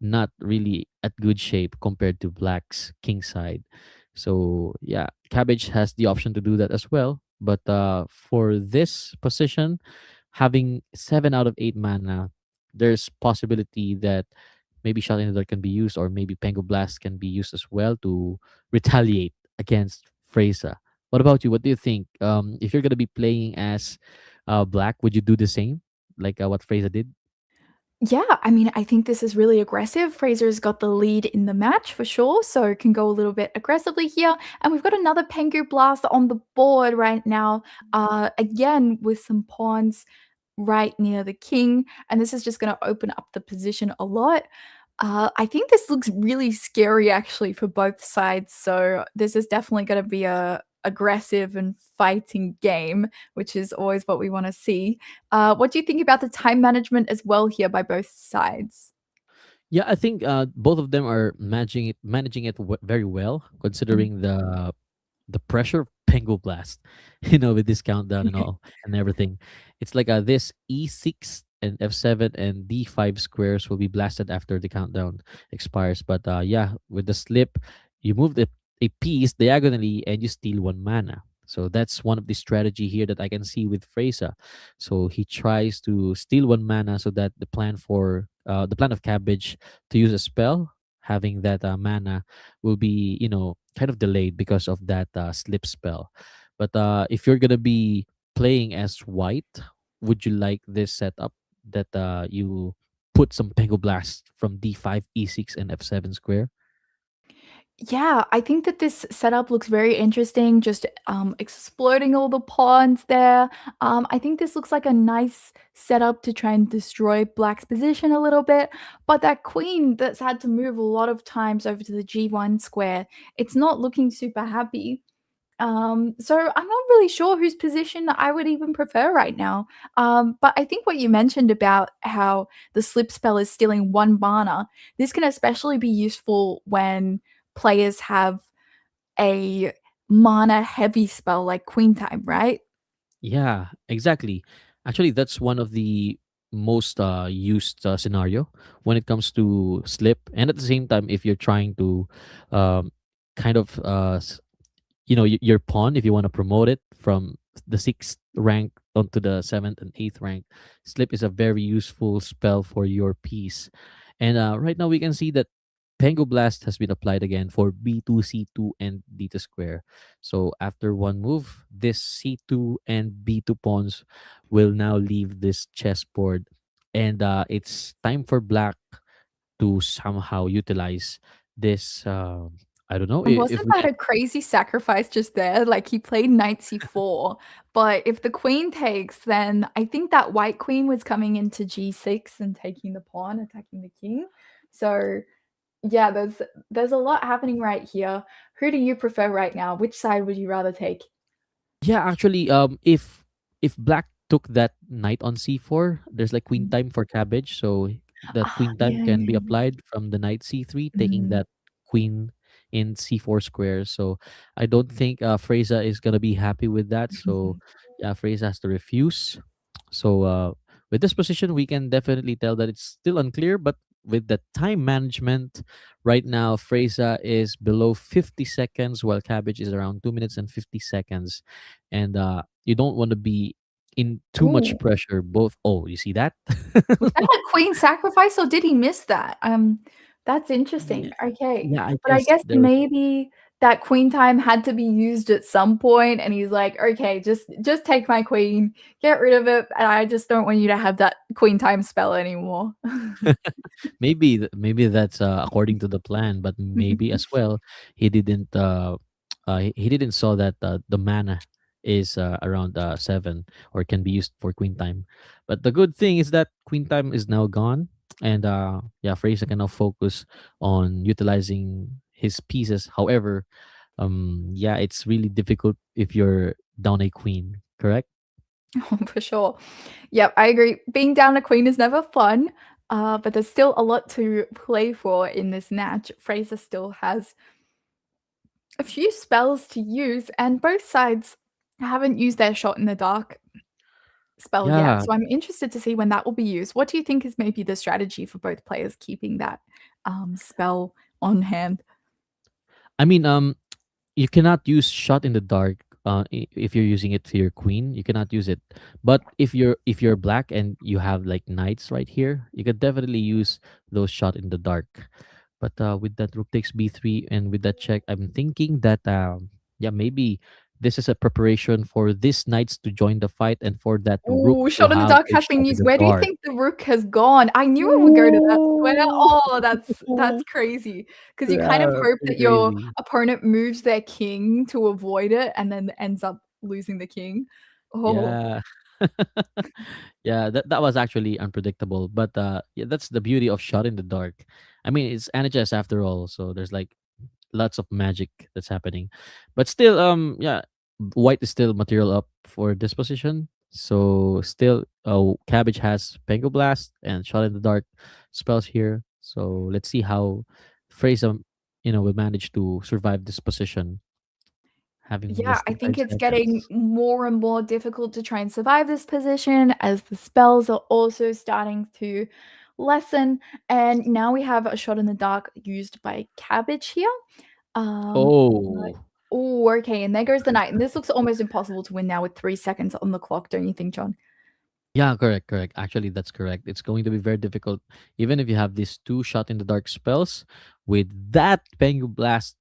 not really at good shape compared to black's king side. So yeah, cabbage has the option to do that as well. But for this position, having 7 out of 8 mana, there's possibility that maybe Shot in the Dark can be used, or maybe Pengo Blast can be used as well to retaliate against Freysa. What about you? What do you think? If you're gonna be playing as Black, would you do the same, like what Freysa did? Yeah, I mean, I think this is really aggressive. Fraser's got the lead in the match for sure, so can go a little bit aggressively here. And we've got another Pengu Blast on the board right now, again with some pawns right near the king, and this is just going to open up the position a lot. I think this looks really scary actually for both sides. So this is definitely going to be a aggressive and fighting game, which is always what we want to see. What do you think about the time management as well here by both sides? Yeah, I think both of them are managing it very well, Mm. considering the pressure of Pengo Blast, with this countdown and all and everything. It's like this E6 and F7 and D5 squares will be blasted after the countdown expires. But yeah, with the slip, you move a piece diagonally and you steal 1 mana. So that's one of the strategy here that I can see with Freysa. So he tries to steal 1 mana so that the plan of Cabbage to use a spell, having that mana will be kind of delayed because of that slip spell. But if you're gonna be playing as white, would you like this setup that you put some Pengo Blast from D5, E6, and F7 square? Yeah, I think that this setup looks very interesting, just exploding all the pawns there. I think this looks like a nice setup to try and destroy Black's position a little bit. But that queen that's had to move a lot of times over to the G1 square, it's not looking super happy. So I'm not really sure whose position I would even prefer right now. But I think what you mentioned about how the slip spell is stealing 1 mana, this can especially be useful when players have a mana heavy spell like Queen Time, right? Yeah, exactly. Actually, that's one of the most used scenario when it comes to slip, and at the same time, if you're trying to um, kind of your pawn, if you want to promote it from the 6th rank onto the 7th and 8th rank, slip is a very useful spell for your piece. And right now we can see that Pengo Blast has been applied again for B2, C2, and D2 square. So after one move, this C2 and B2 pawns will now leave this chessboard, and it's time for black to somehow utilize this. I don't know And if wasn't we that can. a crazy sacrifice just there? Like, he played knight c4, but if the queen takes, then I think that white queen was coming into g6 and taking the pawn, attacking the king. So, yeah, there's a lot happening right here. Who do you prefer right now? Which side would you rather take? Yeah, actually, if black took that knight on c4, there's like queen Mhm. time for cabbage, so that Ah, queen time yeah, can be yeah. applied from the knight c3, taking Mhm. that queen in c4 square. So I don't think Freysa is gonna be happy with that. So yeah, Freysa has to refuse. So with this position, we can definitely tell that it's still unclear, but with the time management, right now, Freysa is below 50 seconds, while Cabbage is around 2 minutes and 50 seconds. And you don't want to be in too much Ooh. pressure. Both. Oh, you see that? Was that a queen sacrifice, or did he miss that? That's yeah, interesting. Okay. yeah, I But I guess guess there was. maybe that queen time had to be used at some point, and he's like, "Okay, just take my queen, get rid of it, and I just don't want you to have that queen time spell anymore." Maybe that's according to the plan, but maybe as well he didn't he didn't saw that the mana is around 7 or can be used for queen time. But the good thing is that queen time is now gone, and yeah, Fraser can now focus on utilizing his pieces. However, yeah, it's really difficult if you're down a queen, correct? Oh, for sure. Yep, I agree. Being down a queen is never fun, but there's still a lot to play for in this match. Fraser still has a few spells to use, and both sides haven't used their shot in the dark spell yet. Yeah, So I'm interested to see when that will be used. What do you think is maybe the strategy for both players keeping that spell on hand? I mean, you cannot use shot in the dark if you're using it to your queen. You cannot use it, but if you're black and you have like knights right here, you could definitely use those shot in the dark. But with that rook takes b3 and with that check, I'm thinking that yeah, maybe this is a preparation for these knights to join the fight and for that rook Oh, to shot in the have dark a has been shot in used. the Where do you dark. think the rook has gone? I knew it would go to that square. Oh, that's crazy. Because you kind of Yeah, hope pretty that your crazy. opponent moves their king to avoid it and then ends up losing the king. Oh. Yeah. Yeah, that was actually unpredictable, but yeah, that's the beauty of shot in the dark. I mean, it's Anichess after all, so there's like lots of magic that's happening. But still, yeah, white is still material up for this position. So still, cabbage has Pengo Blast and shot in the dark spells here. So let's see how Fraser, will manage to survive this position, having Yeah, less I than think five it's getting seconds. more and more difficult to try and survive this position as the spells are also starting to lessen. And now we have a shot in the dark used by Cabbage here. Um, but Oh, oh, okay, and there goes the knight. And this looks almost impossible to win now with 3 seconds on the clock, don't you think, John? yeah, correct, correct. Actually, that's correct. It's going to be very difficult, even if you have these two shot in the dark spells. With that Pengu Blast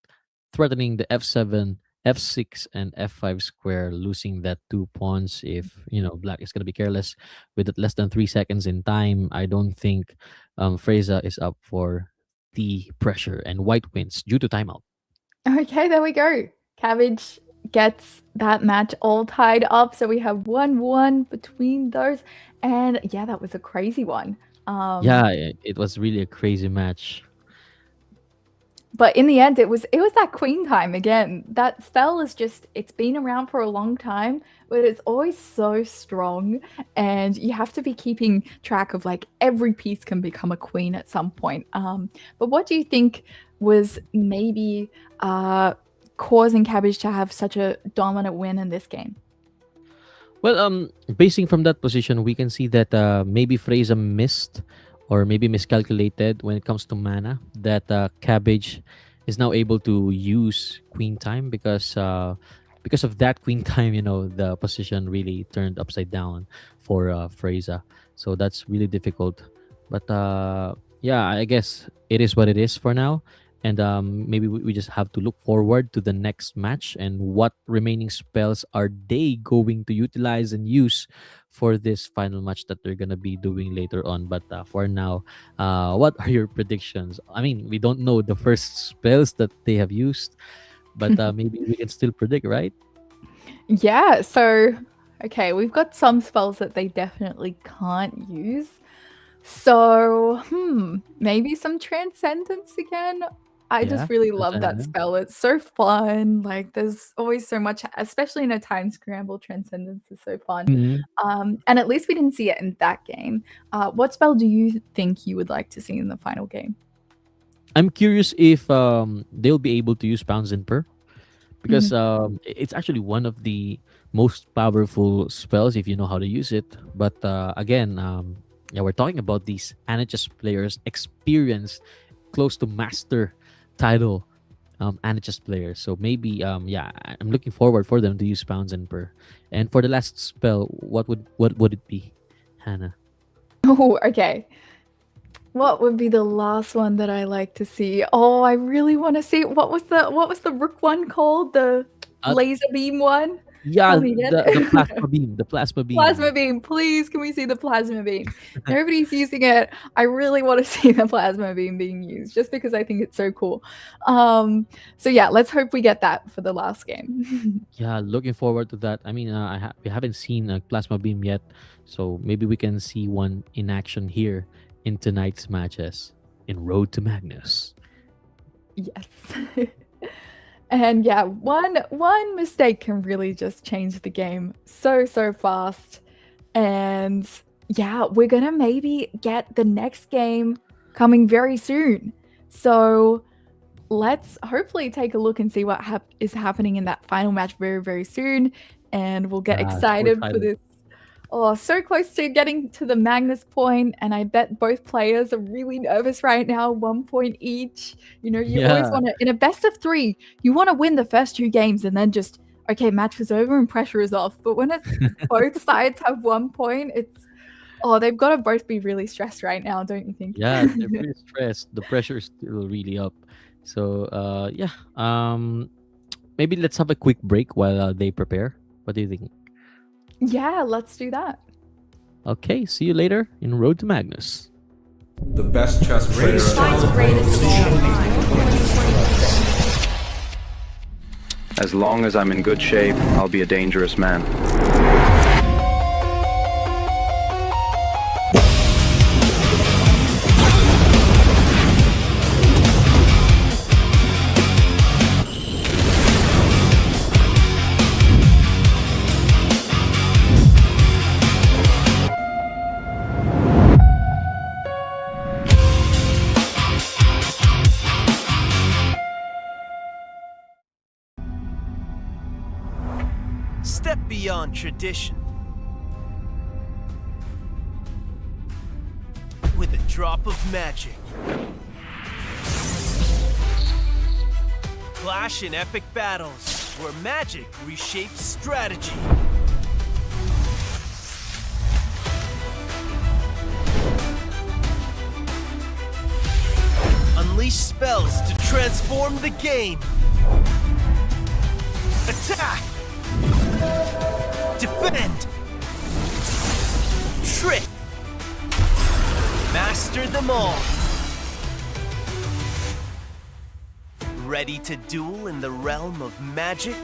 threatening the f7, f6, and f5 square, losing that 2 pawns. If black is gonna be careless with it less than 3 seconds in time, I don't think Freza is up for the pressure, and white wins due to timeout. Okay, there we go. Cabbage gets that match all tied up. So we have 1-1 between those. And yeah, that was a crazy one. Yeah, it was really a crazy match. But in the end, it was that queen time again. That spell is just it's been around for a long time, but it's always so strong, and you have to be keeping track of like every piece can become a queen at some point. But what do you think was maybe causing Cabbage to have such a dominant win in this game? Well, basing from that position, we can see that maybe Freza missed or maybe miscalculated when it comes to mana. That Cabbage is now able to use Queen Time because of that Queen Time. The position really turned upside down for Freza. So that's really difficult. But yeah, I guess it is what it is for now. And maybe we just have to look forward to the next match and what remaining spells are they going to utilize and use for this final match that they're gonna be doing later on. But for now, what are your predictions? I mean, we don't know the first spells that they have used, but maybe we can still predict, right? Yeah, so okay, we've got some spells that they definitely can't use. So, maybe some transcendence again. I Yeah, just really love that Transcendence. spell. It's so fun. Like there's always so much, especially in a time scramble, transcendence is so fun. Mhm. And at least we didn't see it in that game. What spell do you think you would like to see in the final game? I'm curious if they'll be able to use pounds and per because Mhm. it's actually one of the most powerful spells if you know how to use it. But again, yeah, we're talking about these Anichess players, experience close to master title Anichess players. So maybe yeah, I'm looking forward for them to use pounds and per. And for the last spell, what would it be, Hannah? Oh, okay. What would be the last one that I like to see? Oh, I really want to see what was the rook one called? The Uh, laser beam one? yeah, Tell me the again. plasma beam, the plasma Plasma beam. beam, please, can we see the plasma beam? Nobody's using it. I really want to see the plasma beam being used just because I think it's so cool. So yeah, let's hope we get that for the last game. Yeah, looking forward to that. I mean, we haven't seen a plasma beam yet, so maybe we can see one in action here in tonight's matches in Road to Magnus. Yes. And yeah, one mistake can really just change the game so fast. And yeah, we're gonna maybe get the next game coming very soon. So let's hopefully take a look and see what is happening in that final match very soon. And we'll get So excited for excited. this. Oh, so close to getting to the Magnus point, and I bet both players are really nervous right now, 1 point each. You know, you always Yeah. want to, in a best of 3, you want to win the first 2 games and then just, okay, match is over and pressure is off. But when it's both sides have 1 point, they've got to both be really stressed right now, don't you think? Yeah, they're pretty stressed. The pressure is still really up. So yeah. Maybe let's have a quick break while they prepare. What do you think? Yeah, let's do that. Okay, see you later in Road to Magnus. The best chess player. As long as I'm in good shape, I'll be a dangerous man. Step beyond tradition. With a drop of magic. Clash in epic battles where magic reshapes strategy. Unleash spells to transform the game. Attack! Defend! Trick! Master them all! Ready to duel in the realm of magic?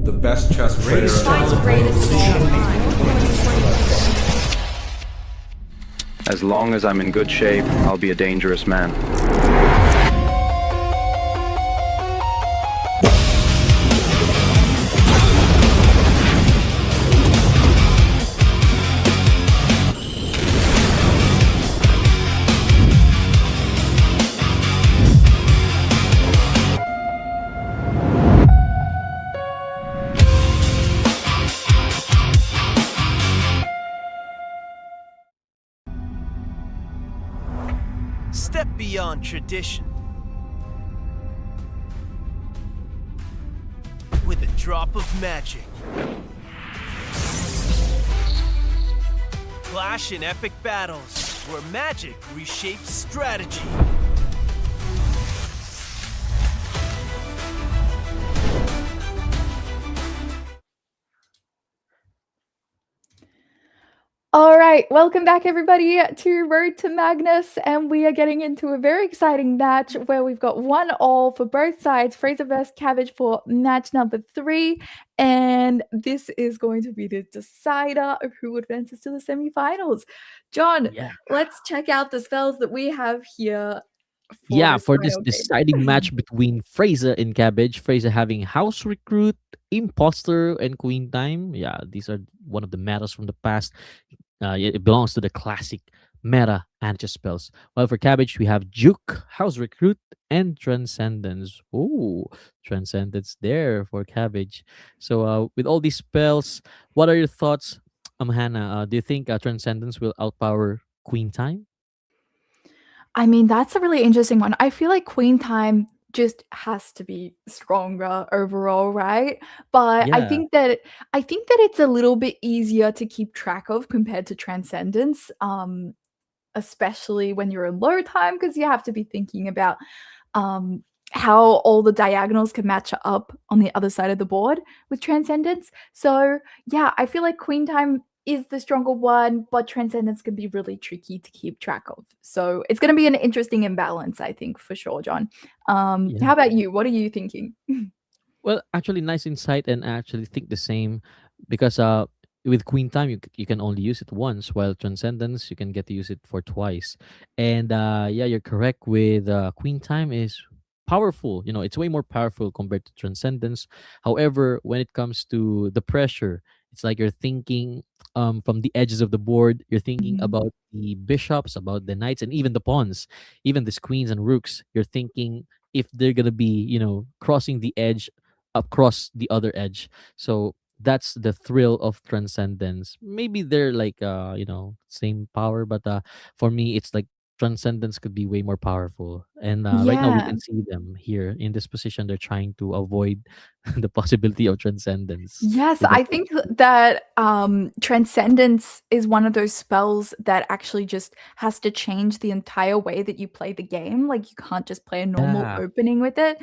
The best chess player. As long as I'm in good shape, I'll be a dangerous man. Step beyond tradition. With a drop of magic. Clash in epic battles where magic reshapes strategy. All right, welcome back everybody to Road to Magnus, and we are getting into a very exciting match where we've got 1-1 for both sides, Fraser versus Cabbage for match number 3, and this is going to be the decider of who advances to the semifinals. John, Yeah. let's check out the spells that we have here. For this final game. deciding match between Fraser and Cabbage. Fraser having House Recruit, Imposter, and Queen Time. Yeah, these are one of the metas from the past. It belongs to the classic meta Anichess spells. While for Cabbage, we have Juke, House Recruit, and Transcendence. Ooh, Transcendence there for Cabbage. So with all these spells, what are your thoughts, Hannah? Do you think Transcendence will outpower Queen Time? I mean, that's a really interesting one. I feel like queen time just has to be stronger overall, right? But Yeah, I think that it's a little bit easier to keep track of compared to transcendence. Especially when you're in low time, because you have to be thinking about um, how all the diagonals can match up on the other side of the board with Transcendence. So, yeah, I feel like Queen Time is the stronger one, but Transcendence can be really tricky to keep track of. So, it's going to be an interesting imbalance, I think, for sure, John. yeah. How about you? What are you thinking? Well, actually, nice insight, and I actually think the same because with Queen Time you can only use it once, while Transcendence you can get to use it for twice. And yeah, you're correct with Queen Time is powerful. You know, it's way more powerful compared to Transcendence. However, when it comes to the pressure, it's like you're thinking from the edges of the board. You're thinking Mhm. about the bishops, about the knights, and even the pawns, even the queens and rooks. You're thinking if they're gonna be, crossing the edge across the other edge. So that's the thrill of transcendence. Maybe they're like same power, but for me it's like transcendence could be way more powerful. And right now we Yeah. can see them here in this position. They're trying to avoid the possibility of transcendence Yes, with the I think that Transcendence is one of those spells that actually just has to change the entire way that you play the game. Like, you can't just play a normal yeah. opening with it.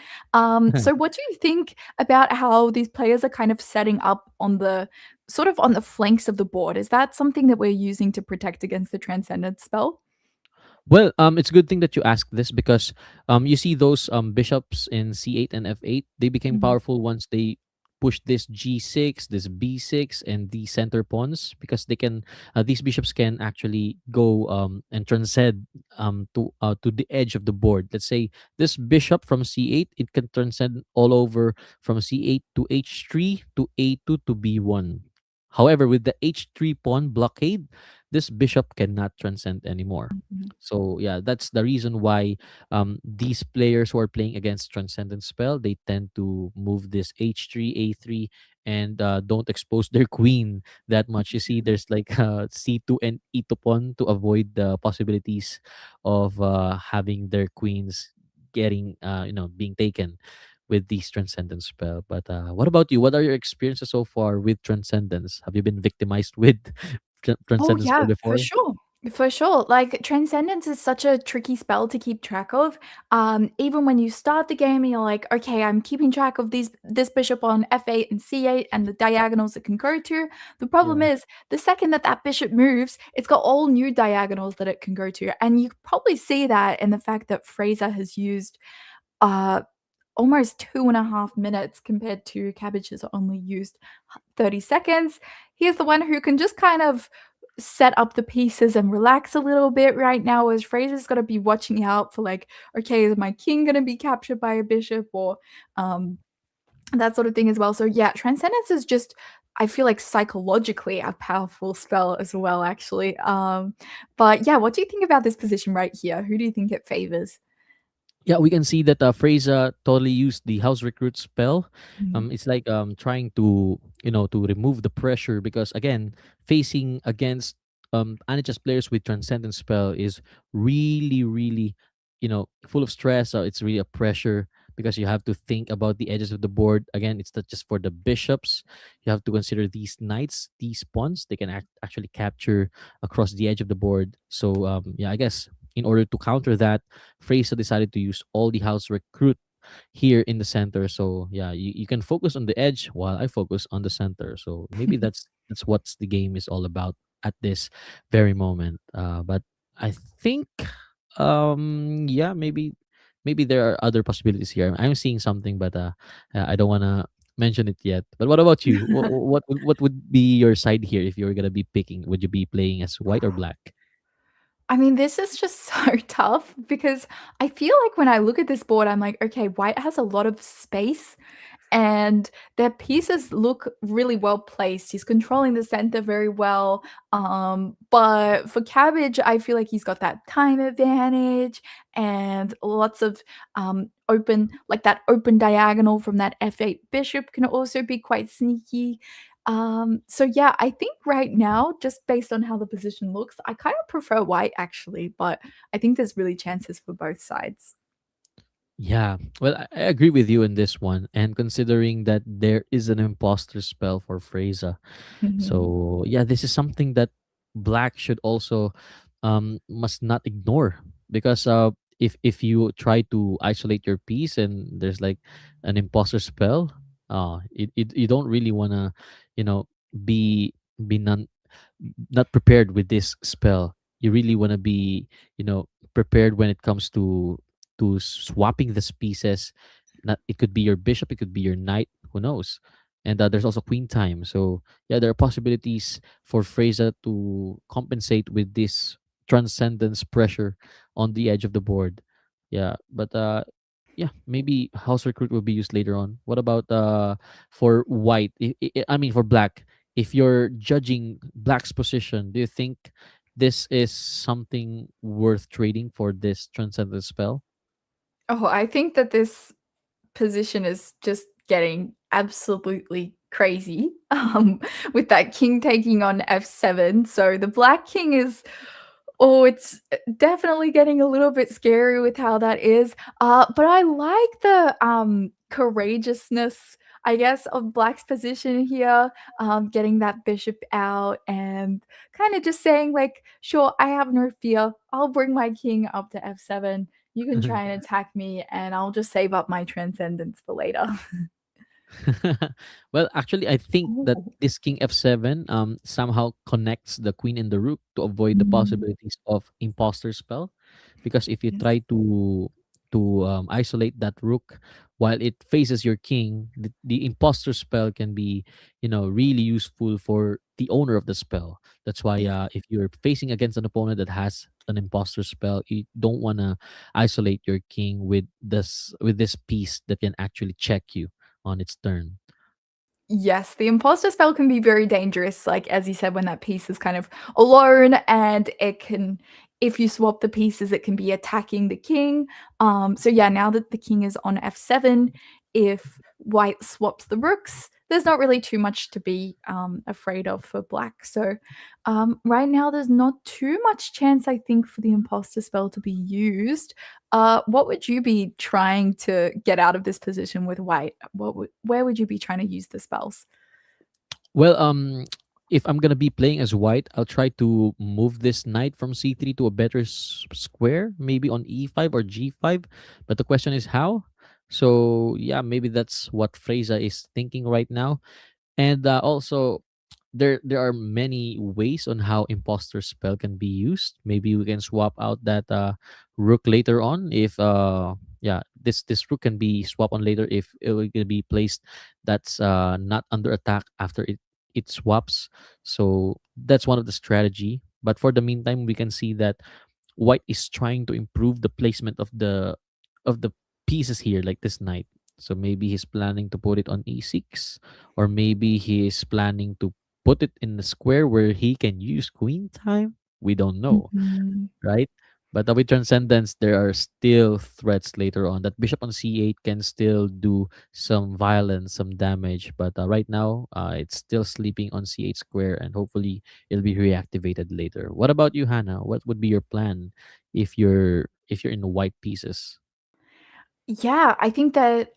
So what do you think about how these players are kind of setting up on the sort of on the flanks of the board? Is that something that we're using to protect against the Transcendence spell? Well, it's a good thing that you asked this because you see those bishops in C8 and F8. They became Mhm. powerful once they pushed this G6, this B6, and the center pawns because they can. These bishops can actually go and transcend to the edge of the board. Let's say this bishop from C8, it can transcend all over from C8 to H3 to A2 to B1. However, with the H3 pawn blockade, this bishop cannot transcend anymore. Mhm. So yeah, that's the reason why these players who are playing against Transcendent Spell, they tend to move this H3, A3, and don't expose their queen that much. You see, there's like C2 and E2 pawn to avoid the possibilities of having their queens getting being taken with these Transcendent Spell. But what about you? What are your experiences so far with Transcendence? Have you been victimized with Oh, Transcendent Spell yeah, for before? sure. For sure. Like, Transcendence is such a tricky spell to keep track of. Even when you start the game and you're like, okay, I'm keeping track of this bishop on F8 and C8 and the diagonals it can go to. The problem Yeah. is, the second that that bishop moves, it's got all new diagonals that it can go to. And you probably see that in the fact that Fraser has used uh, almost 2.5 minutes compared to Cabbage has only used 30 seconds. He's the one who can just kind of set up the pieces and relax a little bit right now, as Fraser's got to be watching out for like, okay, is my king going to be captured by a bishop or um, that sort of thing as well. So yeah, Transcendence is just, I feel like, psychologically a powerful spell as well, actually. But yeah, what do you think about this position right here? Who do you think it favors? Yeah, we can see that Freyza totally used the house recruit spell. Mhm. It's like trying to to remove the pressure because again, facing against Anichess players with transcendent spell is really, really full of stress. It's really a pressure because you have to think about the edges of the board. Again, it's not just for the bishops. You have to consider these knights, these pawns. They can actually capture across the edge of the board. So yeah, I guess in order to counter that, Fraser decided to use all the house recruit here in the center. So yeah, you can focus on the edge while I focus on the center. So maybe that's what the game is all about at this very moment. But I think yeah, maybe there are other possibilities here. I'm seeing something, but I don't wanna mention it yet. But what about you? What would be your side here if you were gonna be picking? Would you be playing as white or black? I mean, this is just so tough because I feel like when I look at this board, I'm like, okay, white has a lot of space and their pieces look really well placed. He's controlling the center very well. But for Cabbage, I feel like he's got that time advantage and lots of open, like that open diagonal from that F8 bishop can also be quite sneaky. So yeah, I think right now, just based on how the position looks, I kind of prefer white actually, but I think there's really chances for both sides. Yeah, well, I agree with you in this one. And considering that there is an imposter spell for Freza, Mhm. so yeah, this is something that Black should also must not ignore, because if you try to isolate your piece and there's like an imposter spell, you don't really wanna, you know, be not prepared with this spell. You really want to be, you know, prepared when it comes to swapping the pieces. Not, it could be your bishop, it could be your knight, who knows. And there's also queen time. So yeah, there are possibilities for Freza to compensate with this transcendence pressure on the edge of the board. Yeah, but yeah, maybe house recruit will be used later on. What about for white? I mean for black, if you're judging black's position, do you think this is something worth trading for this transcendent spell? Oh, I think that this position is just getting absolutely crazy with that king taking on f7. So the black king is, oh, it's definitely getting a little bit scary with how that is. But I like the courageousness, I guess, of black's position here, getting that bishop out and kind of just saying like, sure, I have no fear. I'll bring my king up to f7. You can try and attack me, and I'll just save up my transcendence for later. Well, actually, I think that Oh. this king f7 somehow connects the queen and the rook to avoid the Mm, possibilities of imposter spell, because if you yes. try to isolate that rook while it faces your king, the imposter spell can be, you know, really useful for the owner of the spell. That's why Yeah. if you're facing against an opponent that has an imposter spell, you don't want to isolate your king with this piece that can actually check you on its turn. Yes, the imposter spell can be very dangerous, like, as you said, when that piece is kind of alone, and it can if you swap the pieces, it can be attacking the king. So yeah, now that the king is on f7, if white swaps the rooks, there's not really too much to be, afraid of for black. So, right now, there's not too much chance, I think, for the imposter spell to be used. What would you be trying to get out of this position with white? Where would you be trying to use the spells? Well, if I'm gonna be playing as white, I'll try to move this knight from c3 to a better square, maybe on e5 or g5. But the question is how. So yeah, maybe that's what Freza is thinking right now. And also, there are many ways on how imposter spell can be used. Maybe we can swap out that rook later on if yeah, this rook can be swapped on later if it will gonna be placed that's not under attack after it swaps. So that's one of the strategy. But for the meantime, we can see that white is trying to improve the placement of the pieces here, like this knight. So maybe he's planning to put it on e6, or maybe he is planning to put it in the square where he can use queen time. We don't know, Mhm. right? But with transcendence, there are still threats later on. That bishop on c8 can still do some violence, some damage. But right now, it's still sleeping on c8 square, and hopefully, it'll be reactivated later. What about you, Hannah? What would be your plan if you're in the white pieces? Yeah, I think that,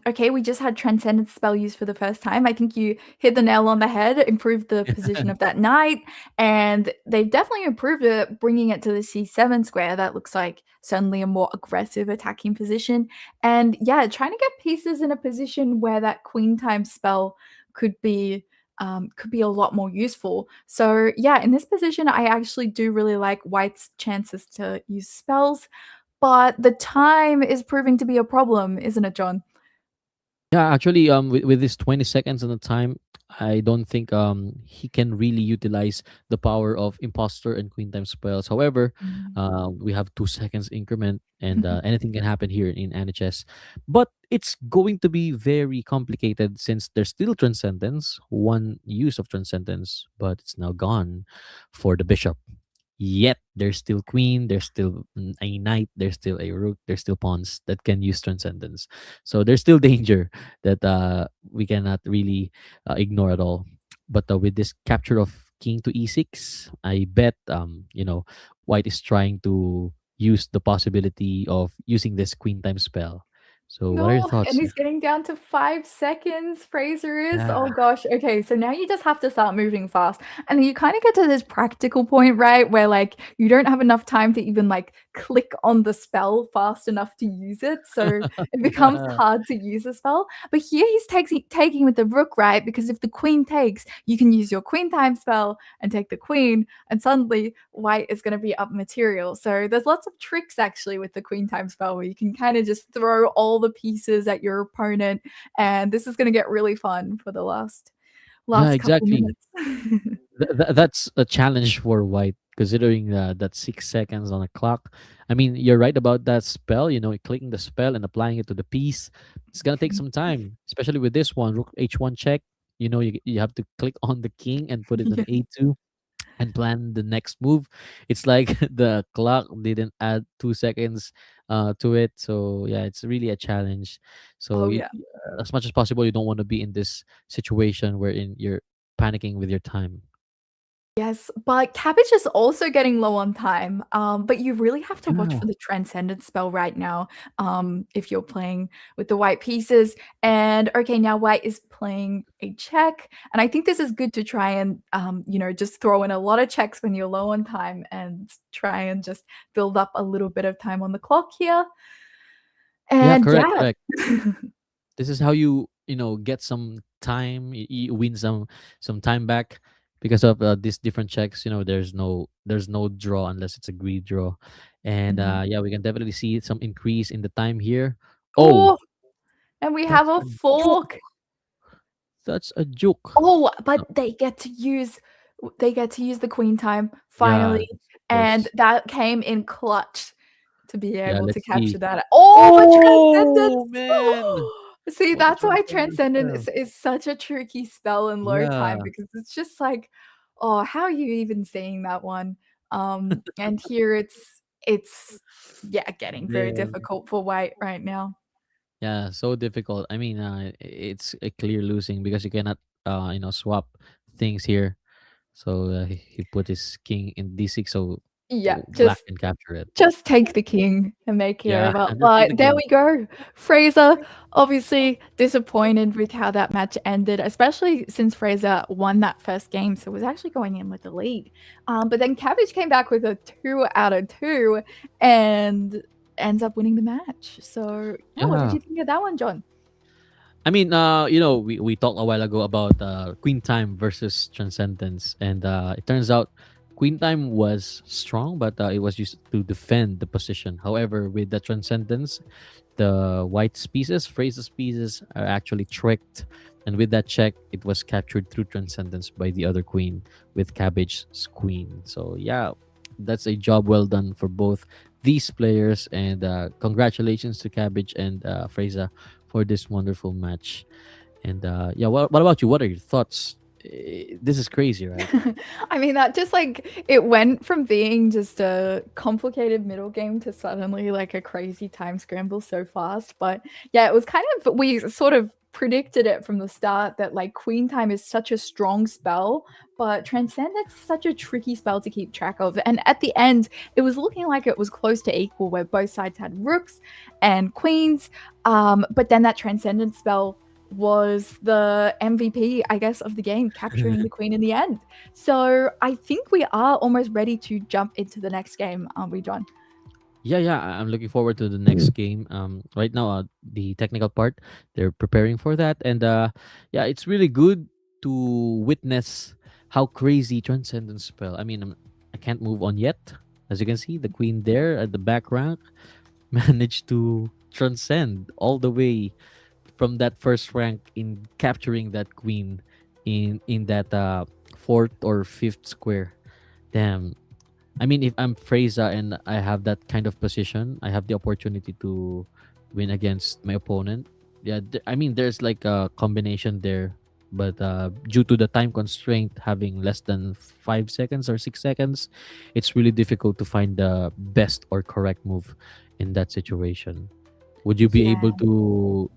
okay, we just had Transcendence spell used for the first time. I think you hit the nail on the head, improved the position of that knight, and they've definitely improved it, bringing it to the C7 square. That looks like certainly a more aggressive attacking position. And yeah, trying to get pieces in a position where that queen time spell could be a lot more useful. So yeah, in this position, I actually do really like White's chances to use spells. But the time is proving to be a problem, isn't it, John? Yeah, actually, with this 20 seconds on the time, I don't think he can really utilize the power of imposter and queen time spells. However, Mm. we have 2 seconds increment, and anything can happen here in Anichess. But it's going to be very complicated since there's still transcendence, one use of transcendence, but it's now gone for the bishop. Yet there's still queen, there's still a knight, there's still a rook, there's still pawns that can use transcendence. So there's still danger that we cannot really ignore at all. But with this capture of king to e6, I bet white is trying to use the possibility of using this queen time spell. So what are your No, thoughts and he's here? getting down to 5 seconds, Fraser is. Yeah. Oh gosh. Okay, so now you just have to start moving fast. And you kind of get to this practical point, right? Where like you don't have enough time to even like click on the spell fast enough to use it. So it becomes Yeah. hard to use the spell. But here he's taking with the rook, right? Because if the queen takes, you can use your queen time spell and take the queen, and suddenly white is going to be up material. So there's lots of tricks actually with the queen time spell where you can kind of just throw all the pieces at your opponent, and this is going to get really fun for the Yeah, last couple exactly. minutes. That's a challenge for white, considering that 6 seconds on a clock. I mean, you're right about that spell. Clicking the spell and applying it to the piece, it's gonna take some time, especially with this one, rook h1 check. You have to click on the king and put it on Yeah. a2 and plan the next move. It's like the clock didn't add 2 seconds to it. So yeah, it's really a challenge. So Oh yeah. as much as possible, you don't want to be in this situation wherein you're panicking with your time. Yes, but Cabbage is also getting low on time. But you really have to watch Yeah. for the Transcendent spell right now, if you're playing with the white pieces. And okay, now white is playing a check, and I think this is good to try and just throw in a lot of checks when you're low on time and try and just build up a little bit of time on the clock here. Yeah, And correct, yeah. correct. This is how you get some time. You win some time back because of these different checks. There's no draw unless it's a greed draw, and Mhm. yeah, we can definitely see some increase in the time here. Oh, Oh, and we have that's a a joke. fork. That's a joke. Oh, Uh, but they get to use the queen time Yeah, finally, of and course. that came in clutch to be Yeah, able to let's capture see. that. Oh, but Oh Transcendence! man, See, oh the that's why transcendence Transcendence spell. is such a tricky spell in low time Yeah, because it's just like, oh, how are you even saying that one? And here it's yeah, getting very man. difficult for white right now. Yeah, so difficult. I mean, it's a clear losing because you cannot, swap things here. So he put his king in d6, so Yeah, black just can capture it. Just take the king and make it Yeah, over. and just take the But there king. we go. Fraser, obviously disappointed with how that match ended, especially since Fraser won that first game, so was actually going in with the lead. But then Cabbage came back with a 2 out of 2 and ends up winning the match. So yeah, what did Yeah. you think of that one, John? I mean, we talked a while ago about Queen Time versus Transcendence, and it turns out Queen Time was strong, but it was used to defend the position. However, with the Transcendence, the white pieces, Fraser's pieces, are actually tricked, and with that check, it was captured through Transcendence by the other queen with Cabbage's queen. So yeah, that's a job well done for both these players, and congratulations to Cabbage and Fraser for this wonderful match. And yeah, what about you? What are your thoughts? This is crazy, right? I mean, that just like it went from being just a complicated middle game to suddenly like a crazy time scramble so fast. But yeah, it was kind of, we sort of predicted it from the start that like Queen Time is such a strong spell, but Transcendence is such a tricky spell to keep track of. And at the end, it was looking like it was close to equal where both sides had rooks and queens. But then that Transcendence spell was the MVP, I guess, of the game, capturing the queen in the end. So I think we are almost ready to jump into the next game, aren't we, John? Yeah, yeah, I'm looking forward to the next game. Right now, the technical part, they're preparing for that, and yeah, it's really good to witness how crazy Transcendence spell. I mean, I can't move on yet. As you can see, the queen there at the back rank managed to transcend all the way from that first rank in capturing that queen in that fourth or fifth square. Damn, I mean, if I'm Fraser and I have that kind of position, I have the opportunity to win against my opponent. Yeah, I mean, there's like a combination there, but due to the time constraint, having less than 5 seconds or 6 seconds, it's really difficult to find the best or correct move in that situation. Would you be able Yeah. to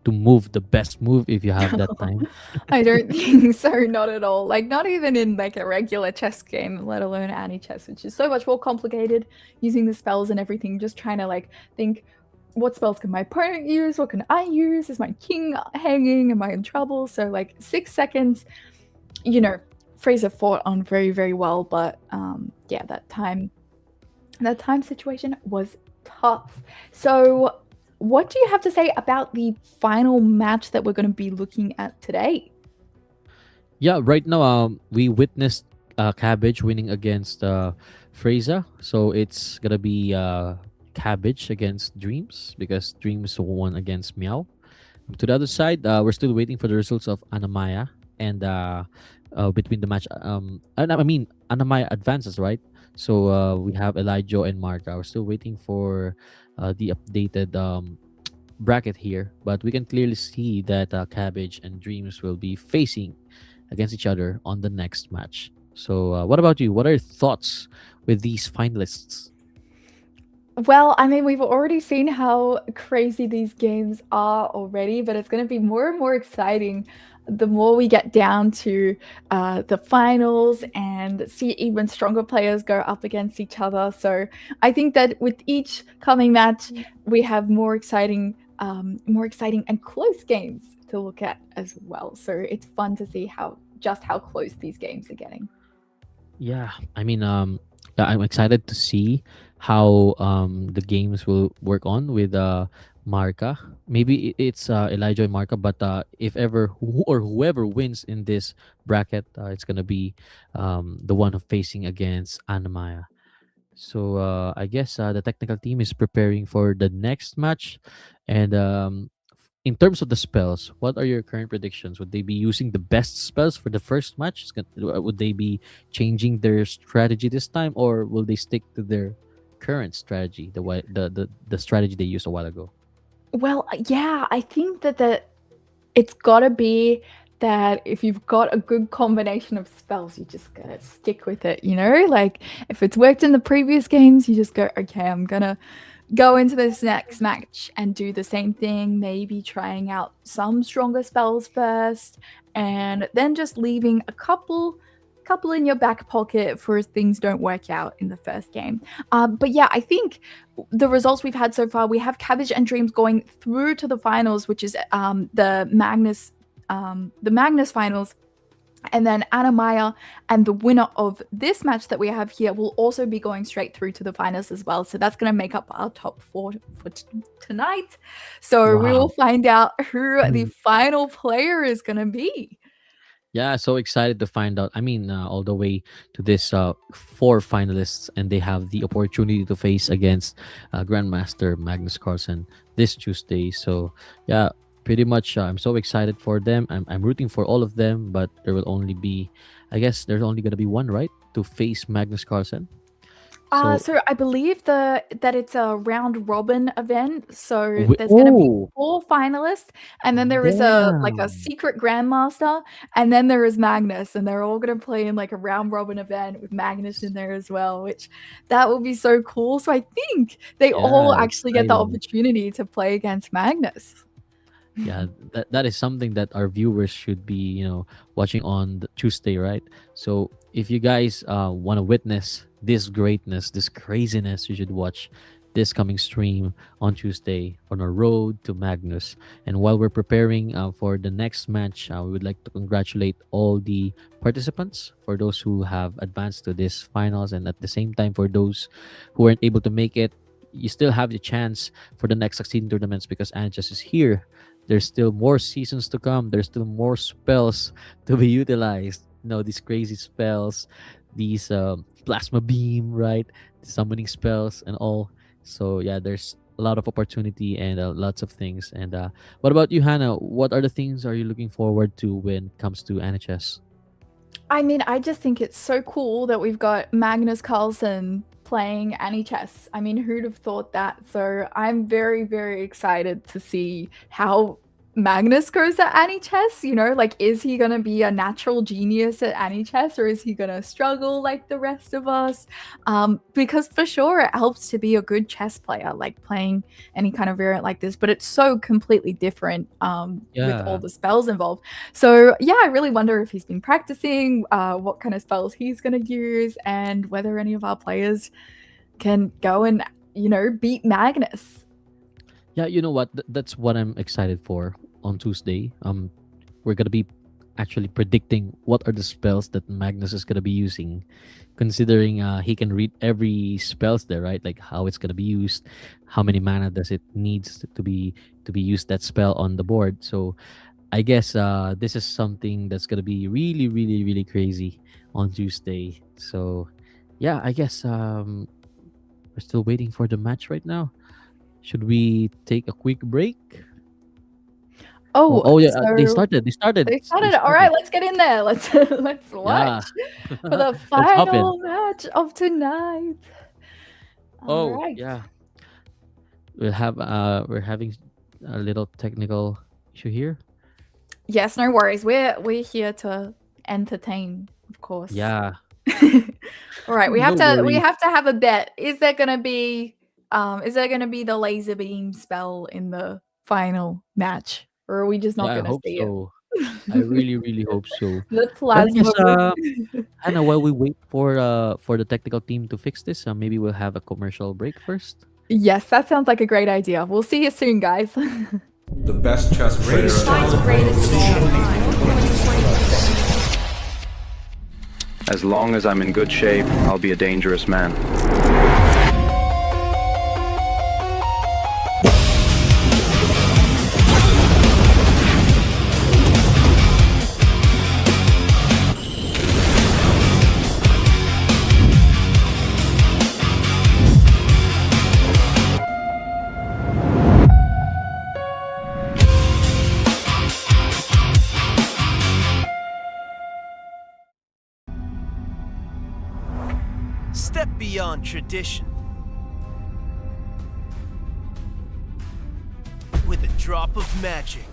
to move the best move if you have that time? I don't think so, not at all. Like, not even in like a regular chess game, let alone Anichess, which is so much more complicated, using the spells and everything, just trying to like think, what spells can my opponent use? What can I use? Is my king hanging? Am I in trouble? So like 6 seconds, you know, Fraser fought on very, very well, but yeah, that time situation was tough. So what do you have to say about the final match that we're going to be looking at today? Yeah, right now we witnessed Cabbage winning against Fraser, so it's gonna be Cabbage against Dreams because Dreams won against Meow. To the other side, we're still waiting for the results of Anamaya and between the match. I mean Anamaya advances, right? So we have Elijah and Marta. We're still waiting for the updated bracket here, but we can clearly see that Cabbage and Dreams will be facing against each other on the next match. So, what about you? What are your thoughts with these finalists? Well, I mean, we've already seen how crazy these games are already, but it's going to be more and more exciting the more we get down to the finals and see even stronger players go up against each other. So I think that with each coming match, we have more exciting and close games to look at as well. So it's fun to see how close these games are getting. Yeah, I mean, yeah, I'm excited to see how the games will work on with Marka. Maybe it's Elijah and Marka, but if ever whoever wins in this bracket, it's gonna be the one facing against Anamaya. So I guess the technical team is preparing for the next match, and in terms of the spells, what are your current predictions? Would they be using the best spells for the first match? Would they be changing their strategy this time, or will they stick to their current strategy, the strategy they used a while ago? Well, yeah, I think that it's gotta be that if you've got a good combination of spells, you just gotta stick with it, you know? Like, if it's worked in the previous games, you just go, okay, I'm gonna go into this next match and do the same thing, maybe trying out some stronger spells first, and then just leaving a couple in your back pocket for if things don't work out in the first game. But yeah, I think the results we've had so far, we have Cabbage and Dreams going through to the finals, which is the Magnus finals. And then Anamaya and the winner of this match that we have here will also be going straight through to the finals as well. So that's going to make up our top 4 for tonight. So we will Wow. find out who the Mm. final player is going to be. Yeah, so excited to find out. I mean, all the way to this 4 finalists, and they have the opportunity to face against Grandmaster Magnus Carlsen this Tuesday. So, yeah, pretty much I'm so excited for them. I'm rooting for all of them, but there will only be, I guess, there's only going to be one, right, to face Magnus Carlsen. So, So I believe that it's a round robin event. So we, there's going to be oh, 4 finalists, and then there is a damn. secret grandmaster, and then there is Magnus, and they're all going to play in like a round robin event with Magnus in there as well, which that will be so cool. So I think they all Yeah, actually get the exciting. opportunity to play against Magnus. Yeah, that is something that our viewers should be watching on the Tuesday, right? So if you guys want to witness this greatness, this craziness, you should watch this coming stream on Tuesday on our road to Magnus. And while we're preparing for the next match, we would like to congratulate all the participants for those who have advanced to this finals, and at the same time for those who weren't able to make it. You still have the chance for the next 16 tournaments because Anichess is here. There's still more seasons to come. There's still more spells to be utilized. These crazy spells, these plasma beam, right? The summoning spells and all. So yeah, there's a lot of opportunity and lots of things. And what about you, Hannah? What are the things are you looking forward to when it comes to NHS? I mean, I just think it's so cool that we've got Magnus Carlsen playing Anichess. I mean, who'd have thought that? So I'm very, very excited to see how Magnus goes at Anichess, like, is he gonna be a natural genius at Anichess, or is he gonna struggle like the rest of us? Because for sure it helps to be a good chess player, like playing any kind of variant like this, but it's so completely different with all Yeah. the spells involved. So yeah, I really wonder if he's been practicing, what kind of spells he's gonna use, and whether any of our players can go and, beat Magnus. Yeah, you know what? That's what I'm excited for on Tuesday. We're gonna be actually predicting what are the spells that Magnus is gonna be using, considering he can read every spells there, right? Like how it's gonna be used, how many mana does it needs to be used that spell on the board. So I guess this is something that's gonna be really, really, really crazy on Tuesday. So yeah, I guess we're still waiting for the match right now. Should we take a quick break? Oh, Oh, oh yeah, they so started. They started. they They started. All right, started. let's get in there. Let's Yeah. watch for the Let's hop in. final match of tonight. All Oh, right. yeah. We're having a little technical issue here. Yes, no worries. We're here to entertain, of course. Yeah. All right, we No worries. have to have a bet. Is there gonna be the laser beam spell in the final match, or are we just not Yeah, I gonna hope see it? so. I really, really hope so. The But I plasma guess boom. Hannah, while we wait for the technical team to fix this, maybe we'll have a commercial break first. Yes, that sounds like a great idea. We'll see you soon, guys. The best chess player. As long as I'm in good shape, I'll be a dangerous man. Step beyond tradition. With a drop of magic.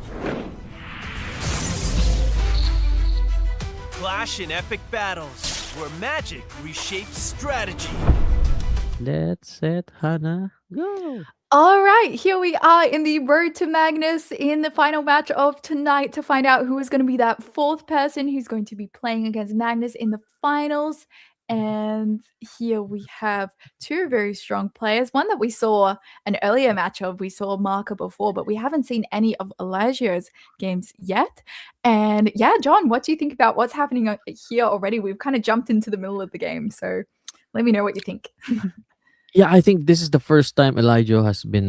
Clash in epic battles, where magic reshapes strategy. Let's set Hannah go. All right, here we are in the road to Magnus in the final match of tonight to find out who is going to be that fourth person who's going to be playing against Magnus in the finals. And here we have two very strong players. One that we saw an earlier match of, we saw Marker before, but we haven't seen any of Elijah's games yet. And yeah, John, what do you think about what's happening here already? We've kind of jumped into the middle of the game, so let me know what you think. Yeah, I think this is the first time Elijah has been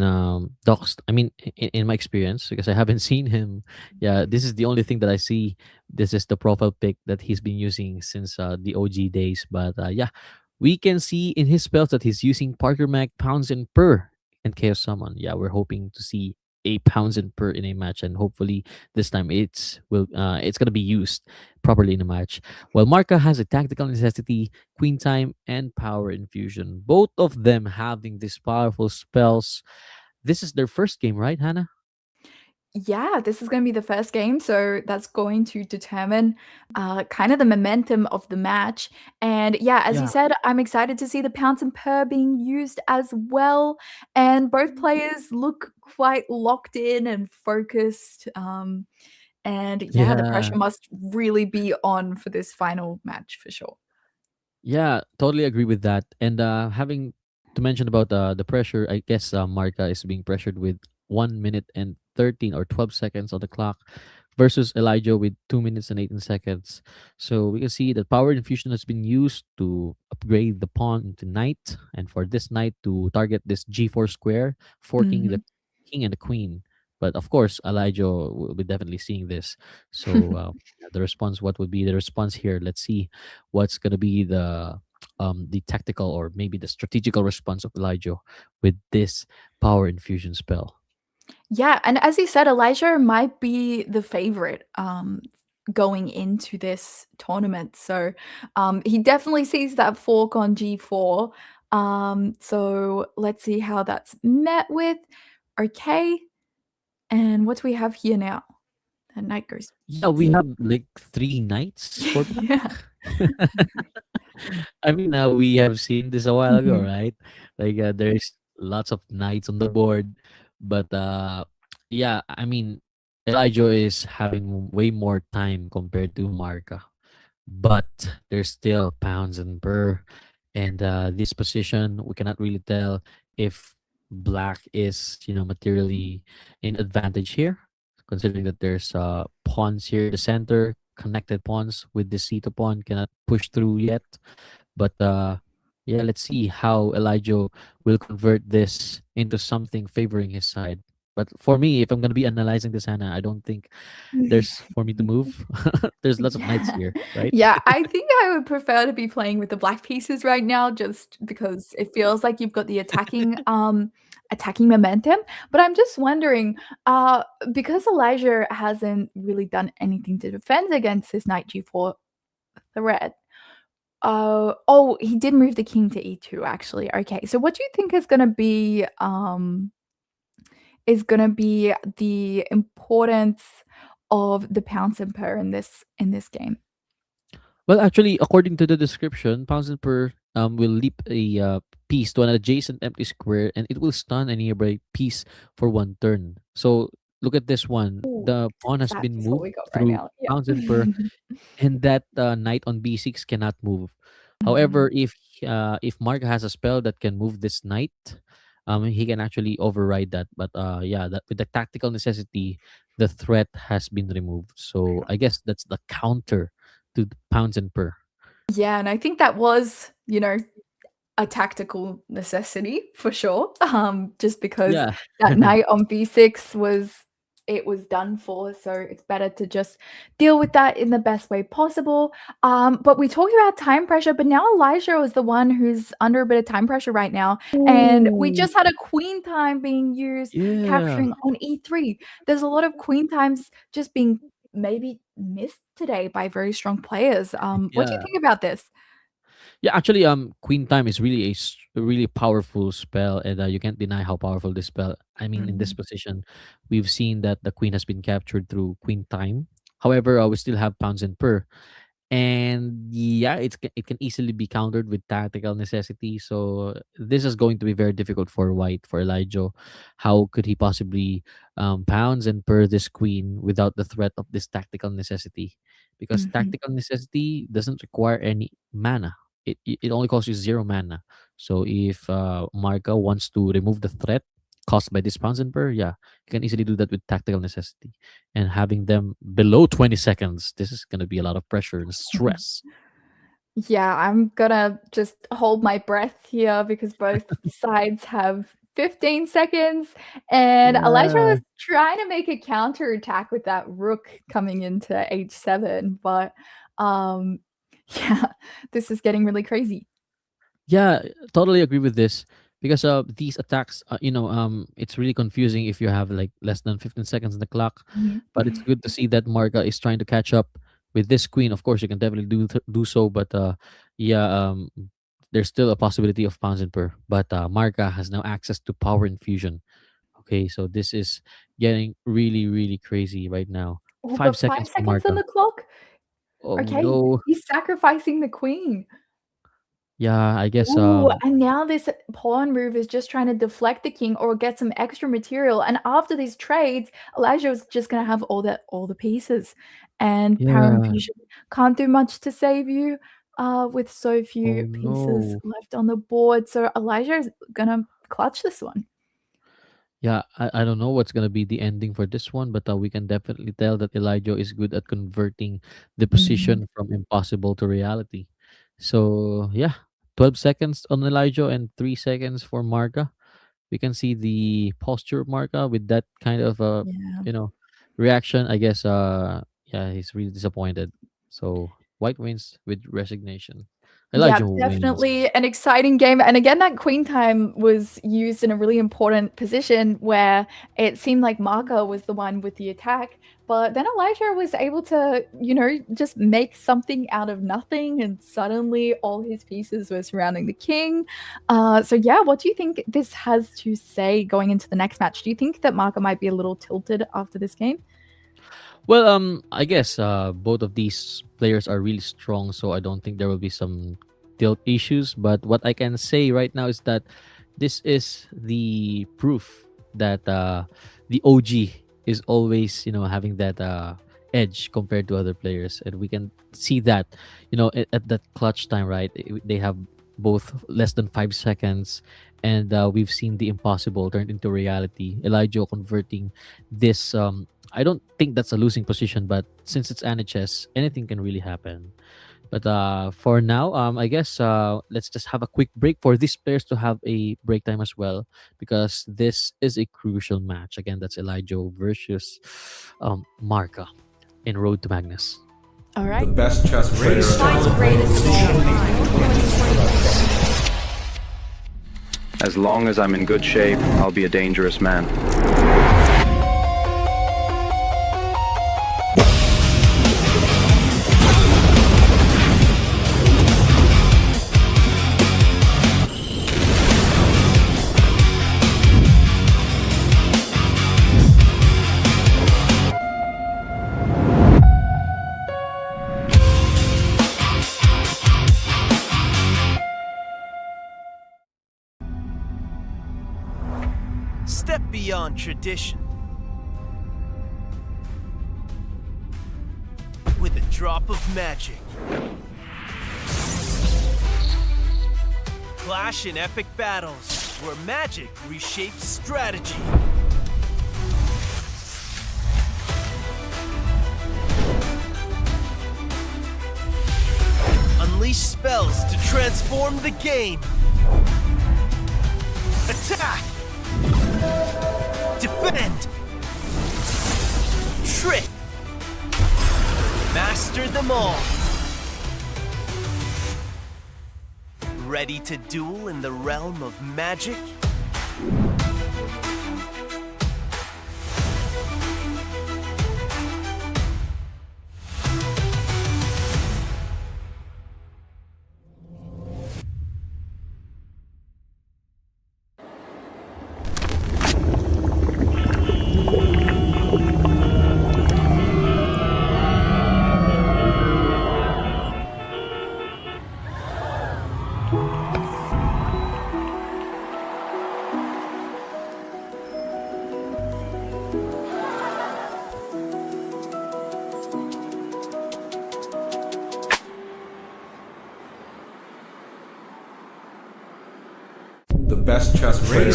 doxed. I mean, in my experience, because I haven't seen him. Yeah, this is the only thing that I see. This is the profile pic that he's been using since the OG days. But yeah, we can see in his spells that he's using Parker Mac, Pounds, and Per, and Chaos Summon. Yeah, we're hoping to see a Pounds and Per in a match, and hopefully this time it's gonna be used properly in a match. While Marka has a tactical necessity, Queen Time, and Power Infusion. Both of them having these powerful spells. This is their first game, right, Hannah? Yeah, this is going to be the first game, so that's going to determine kind of the momentum of the match. And yeah, as you Yeah. said, I'm excited to see the Pounce and Purr being used as well. And both players look quite locked in and focused. And yeah, the Yeah. pressure must really be on for this final match for sure. Yeah, totally agree with that. And having to mention about the pressure, I guess Marka is being pressured with 1 minute and 13 or 12 seconds on the clock versus Elijah with 2 minutes and 18 seconds. So we can see that power infusion has been used to upgrade the pawn into knight, and for this knight to target this G4 square, forking the Mhm. king and the queen. But of course, Elijah will be definitely seeing this. So the response, what would be the response here? Let's see what's gonna be the tactical or maybe the strategical response of Elijah with this power infusion spell. Yeah, and as you said, Elijah might be the favorite going into this tournament. So he definitely sees that fork on G4. So let's see how that's met with. Okay. And what do we have here now? The knight goes Yeah, we have like three knights for black. yeah. I mean, we have seen this a while ago, Mhm. right? Like, there's lots of knights on the board, but yeah, I mean, Elijah is having way more time compared to Marka, but there's still pounds and burr, and this position we cannot really tell if black is materially in advantage here, considering that there's pawns here in the center, connected pawns with the Sita pawn cannot push through yet. But yeah, let's see how Elijah will convert this into something favoring his side. But for me, if I'm gonna be analyzing this, Hannah, I don't think there's for me to move. There's lots of knights Yeah. here, right? Yeah, I think I would prefer to be playing with the black pieces right now just because it feels like you've got the attacking momentum. But I'm just wondering, uh, because Elijah hasn't really done anything to defend against his knight G4 threat. Oh, he did move the king to E2 actually. Okay. So what do you think is gonna be the importance of the pounds and per in this game? Well, actually, according to the description, Pounds per will leap a piece to an adjacent empty square, and it will stun a nearby piece for one turn. So look at this one. Ooh, The pawn has that been is what moved we got right through now. Pounds Yeah. per, and that knight on b6 cannot move. Mhm. However, if Mark has a spell that can move this knight, he can actually override that. But yeah, that with the tactical necessity, the threat has been removed. So I guess that's the counter to the pounds and per. Yeah, and I think that was, a tactical necessity for sure. Just because Yeah. that knight on B6 was done for, so it's better to just deal with that in the best way possible. But we talked about time pressure, but now Elijah is the one who's under a bit of time pressure right now, and we Ooh, just had a queen time being used, yeah. capturing on E3. There's a lot of queen times just being maybe missed today by very strong players. What do you Yeah. think about this? Yeah, actually, Queen Time is really a really powerful spell, and you can't deny how powerful this spell. I mean, in this Mhm. position, we've seen that the queen has been captured through Queen Time. However, we still have Pounds and Per, and yeah, it can easily be countered with tactical necessity. So this is going to be very difficult for White, for Elijah. How could he possibly Pounds and Per this queen without the threat of this tactical necessity? Because Mhm. tactical necessity doesn't require any mana. It only costs you zero mana. So if Marka wants to remove the threat caused by this Pounds and Per, yeah, you can easily do that with tactical necessity, and having them below 20 seconds, this is going to be a lot of pressure and stress. Yeah, I'm gonna just hold my breath here because both sides have 15 seconds, and Elijah Yeah. was trying to make a counterattack with that rook coming into H7, but um, yeah, this is getting really crazy. Yeah, totally agree with this, because these attacks, it's really confusing if you have like less than 15 seconds on the clock. Mhm. But it's good to see that Marga is trying to catch up with this queen. Of course, you can definitely do so, but yeah, there's still a possibility of pounds and per. But Marga has now access to power infusion. Okay, so this is getting really, really crazy right now. Oh, Five but 5 seconds for seconds on Marga. the clock? Oh Okay, no. he's sacrificing the queen. Yeah, I guess Ooh, and now this pawn move is just trying to deflect the king or get some extra material. And after these trades, Elijah is just gonna have all the pieces. And Power yeah. Infusion can't do much to save you with so few Oh pieces no. left on the board. So Elijah is gonna clutch this one. Yeah, I don't know what's gonna be the ending for this one, but we can definitely tell that Elijah is good at converting the Mhm. position from impossible to reality. So yeah, 12 seconds on Elijah and 3 seconds for Marga. We can see the posture of Marga with that kind of Yeah. you know reaction. I guess yeah, he's really disappointed. So White wins with resignation. Yeah, Elijah wins. definitely an exciting game. And again, that queen time was used in a really important position where it seemed like Marco was the one with the attack. But then Elijah was able to, just make something out of nothing. And suddenly all his pieces were surrounding the king. So, yeah, what do you think this has to say going into the next match? Do you think that Marco might be a little tilted after this game? Well, I guess both of these players are really strong, so I don't think there will be some tilt issues. But what I can say right now is that this is the proof that the OG is always, having that edge compared to other players, and we can see that, at that clutch time, right? They have both less than 5 seconds, and we've seen the impossible turned into reality. Elijah converting this. I don't think that's a losing position, but since it's Anichess, anything can really happen. But for now, I guess let's just have a quick break for these players to have a break time as well, because this is a crucial match. Again, that's Elijah versus Marka in Road to Magnus. All The right. best chess player. As long as I'm in good shape, I'll be a dangerous man. Step beyond tradition. With a drop of magic. Clash in epic battles where magic reshapes strategy. Unleash spells to transform the game. Attack! Defend! Trick! Master them all! Ready to duel in the realm of magic? The best chess player.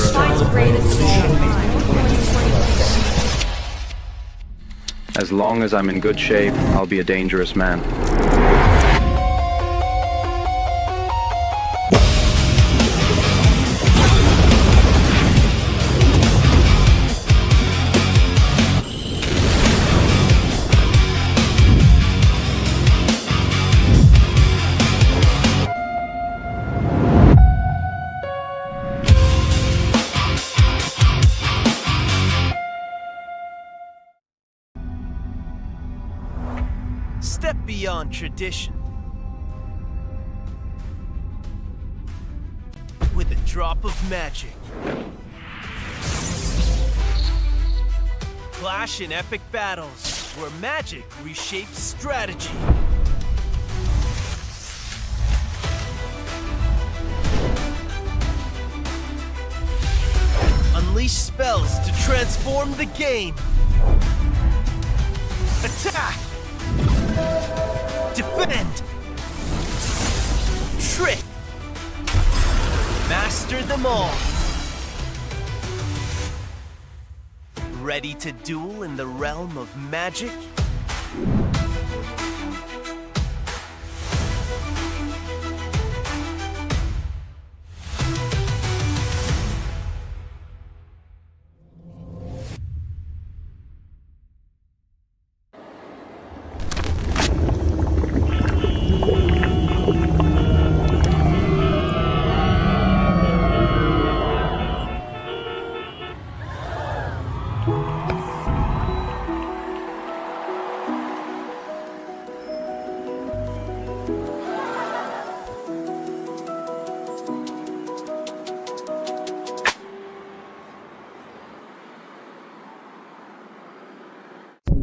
As long as I'm in good shape, I'll be a dangerous man. Step beyond tradition. With a drop of magic. Clash in epic battles where magic reshapes strategy. Unleash spells to transform the game. Attack! Defend! Trick! Master them all! Ready to duel in the realm of magic?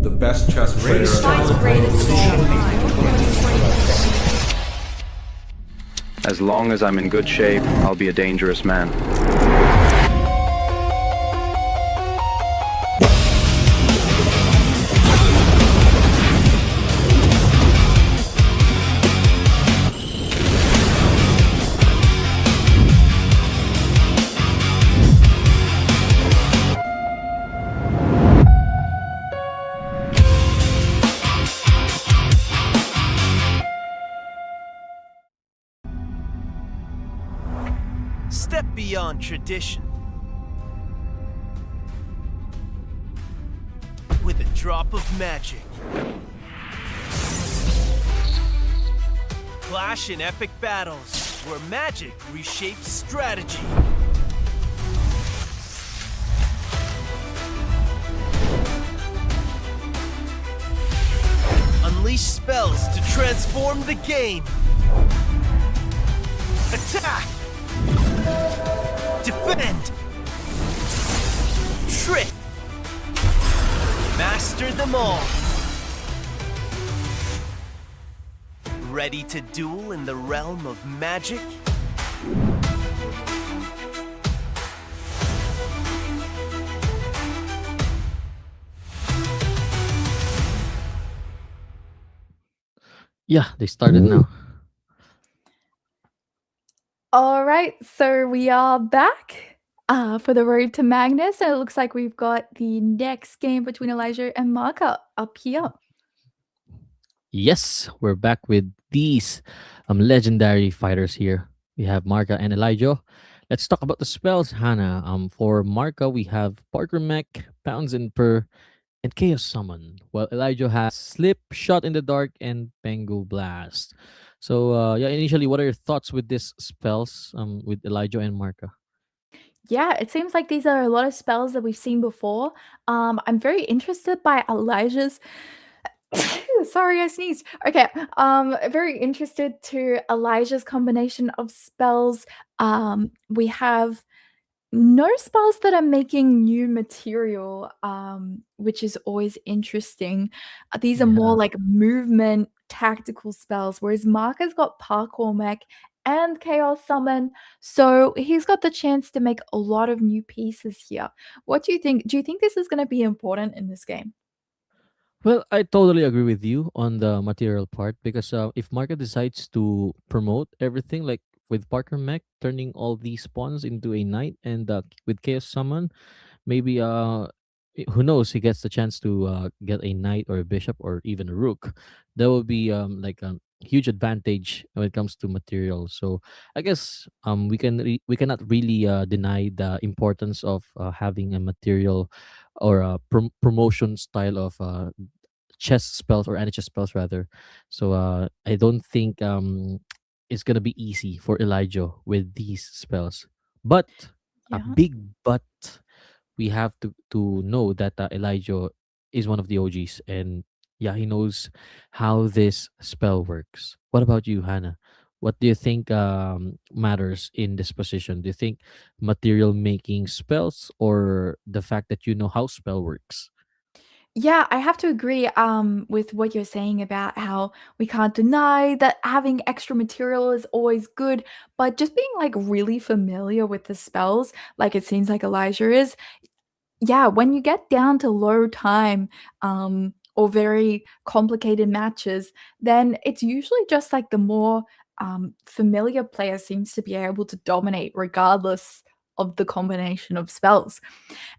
The best chess player. As long as I'm in good shape, I'll be a dangerous man. Step beyond tradition. With a drop of magic. Clash in epic battles, where magic reshapes strategy. Unleash spells to transform the game. Attack! Defend! Trick! Master them all! Ready to duel in the realm of magic? Yeah, they started now. All right, so we are back for the road to Magnus, and it looks like we've got the next game between Elijah and Marka up here. Yes, we're back with these legendary fighters here. We have Marka and Elijah. Let's talk about the spells, Hannah. For Marka, we have Parker Mech, Pounds and Per, and Chaos Summon. While Elijah has Slip, Shot in the Dark, and Pengu Blast. So, yeah, initially, what are your thoughts with these spells with Elijah and Marka? Yeah, it seems like these are a lot of spells that we've seen before. I'm very interested by Elijah's. Sorry, I sneezed. Okay, very interested to Elijah's combination of spells. We have no spells that are making new material, which is always interesting. These are more Yeah. like movement tactical spells, whereas Mark has got Parkour Mech and Chaos Summon, so he's got the chance to make a lot of new pieces here. What do you think? Do you think this is going to be important in this game? Well, I totally agree with you on the material part because if Marka decides to promote everything, like with Parker Mech, turning all these pawns into a knight, and with Chaos Summon, maybe who knows, he gets the chance to get a knight or a bishop or even a rook. That would be like a huge advantage when it comes to material. So I guess we cannot really deny the importance of having a material or a promotion style of chess spells or Anichess spells rather. So I don't think it's gonna be easy for Elijah with these spells. But a Yeah. big but, we have to know that Elijah is one of the OGs, and yeah, he knows how this spell works. What about you, Hannah? What do you think matters in this position? Do you think material making spells or the fact that you know how spell works? Yeah, I have to agree with what you're saying about how we can't deny that having extra material is always good, but just being like really familiar with the spells, like it seems like Elijah is, yeah, when you get down to low time or very complicated matches, then it's usually just like the more familiar player seems to be able to dominate regardless of the combination of spells.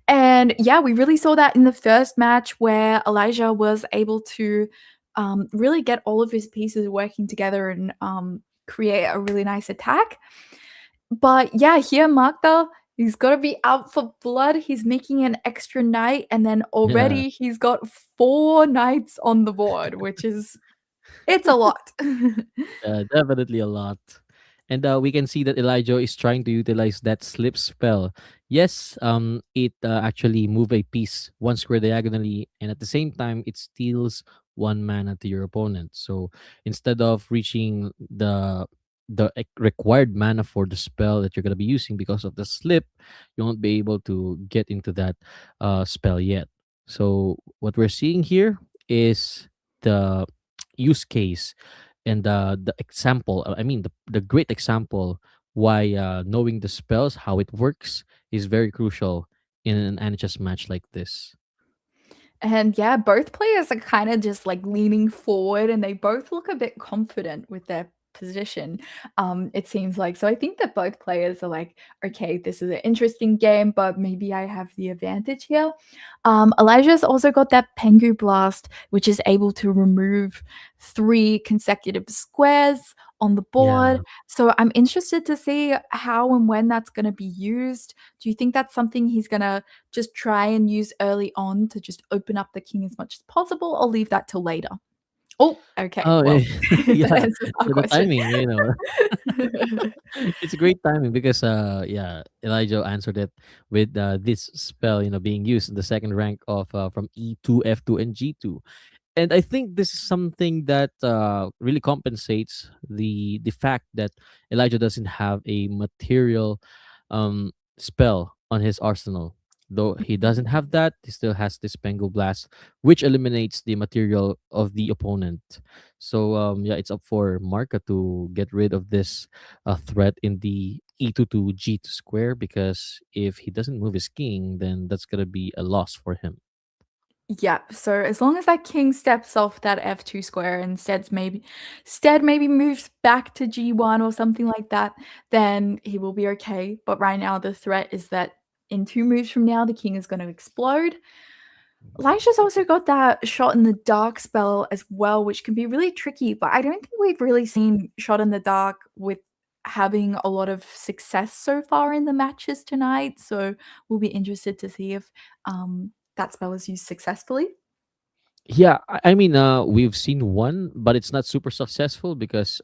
And yeah, we really saw that in the first match where Elijah was able to really get all of his pieces working together and create a really nice attack. But yeah, here Magda, he's got to be out for blood. He's making an extra knight, and then Yeah. already he's got 4 knights on the board, which is it's a lot. Definitely a lot. And we can see that Elijah is trying to utilize that slip spell. Yes, it actually move a piece one square diagonally, and at the same time, it steals one mana to your opponent. So instead of reaching the required mana for the spell that you're gonna be using because of the slip, you won't be able to get into that spell yet. So what we're seeing here is the use case and the example. I mean, the great example why knowing the spells, how it works, is very crucial in an Anichess match like this. And yeah, both players are kind of just like leaning forward and they both look a bit confident with their position. It seems like. So I think that both players are like, okay, this is an interesting game, but maybe I have the advantage here. Elijah's also got that Pengu Blast, which is able to remove 3 consecutive squares on the Yeah. board. So I'm interested to see how and when that's going to be used. Do you think that's something he's going to just try and use early on to just open up the king as much as possible, or leave that till later? Oh, okay. Oh, Well, that yeah. answers our The question. timing, it's a great timing because yeah, Elijah answered it with this spell, being used in the second rank of from E2, F2, and G2. And I think this is something that really compensates the fact that Elijah doesn't have a material spell on his arsenal. Though he doesn't have that, he still has this Bengal Blast, which eliminates the material of the opponent. So yeah, it's up for Marka to get rid of this threat in the E2 to G2 square, because if he doesn't move his king, then that's gonna be a loss for him. Yeah, so as long as that king steps off that f2 square and instead maybe moves back to g1 or something like that, then he will be okay. But right now the threat is that in 2 moves from now the king is going to explode. Elijah's also got that shot in the dark spell as well, which can be really tricky, but I don't think we've really seen shot in the dark with having a lot of success so far in the matches tonight. So we'll be interested to see if that spell is used successfully. Yeah, I mean, we've seen one, but it's not super successful because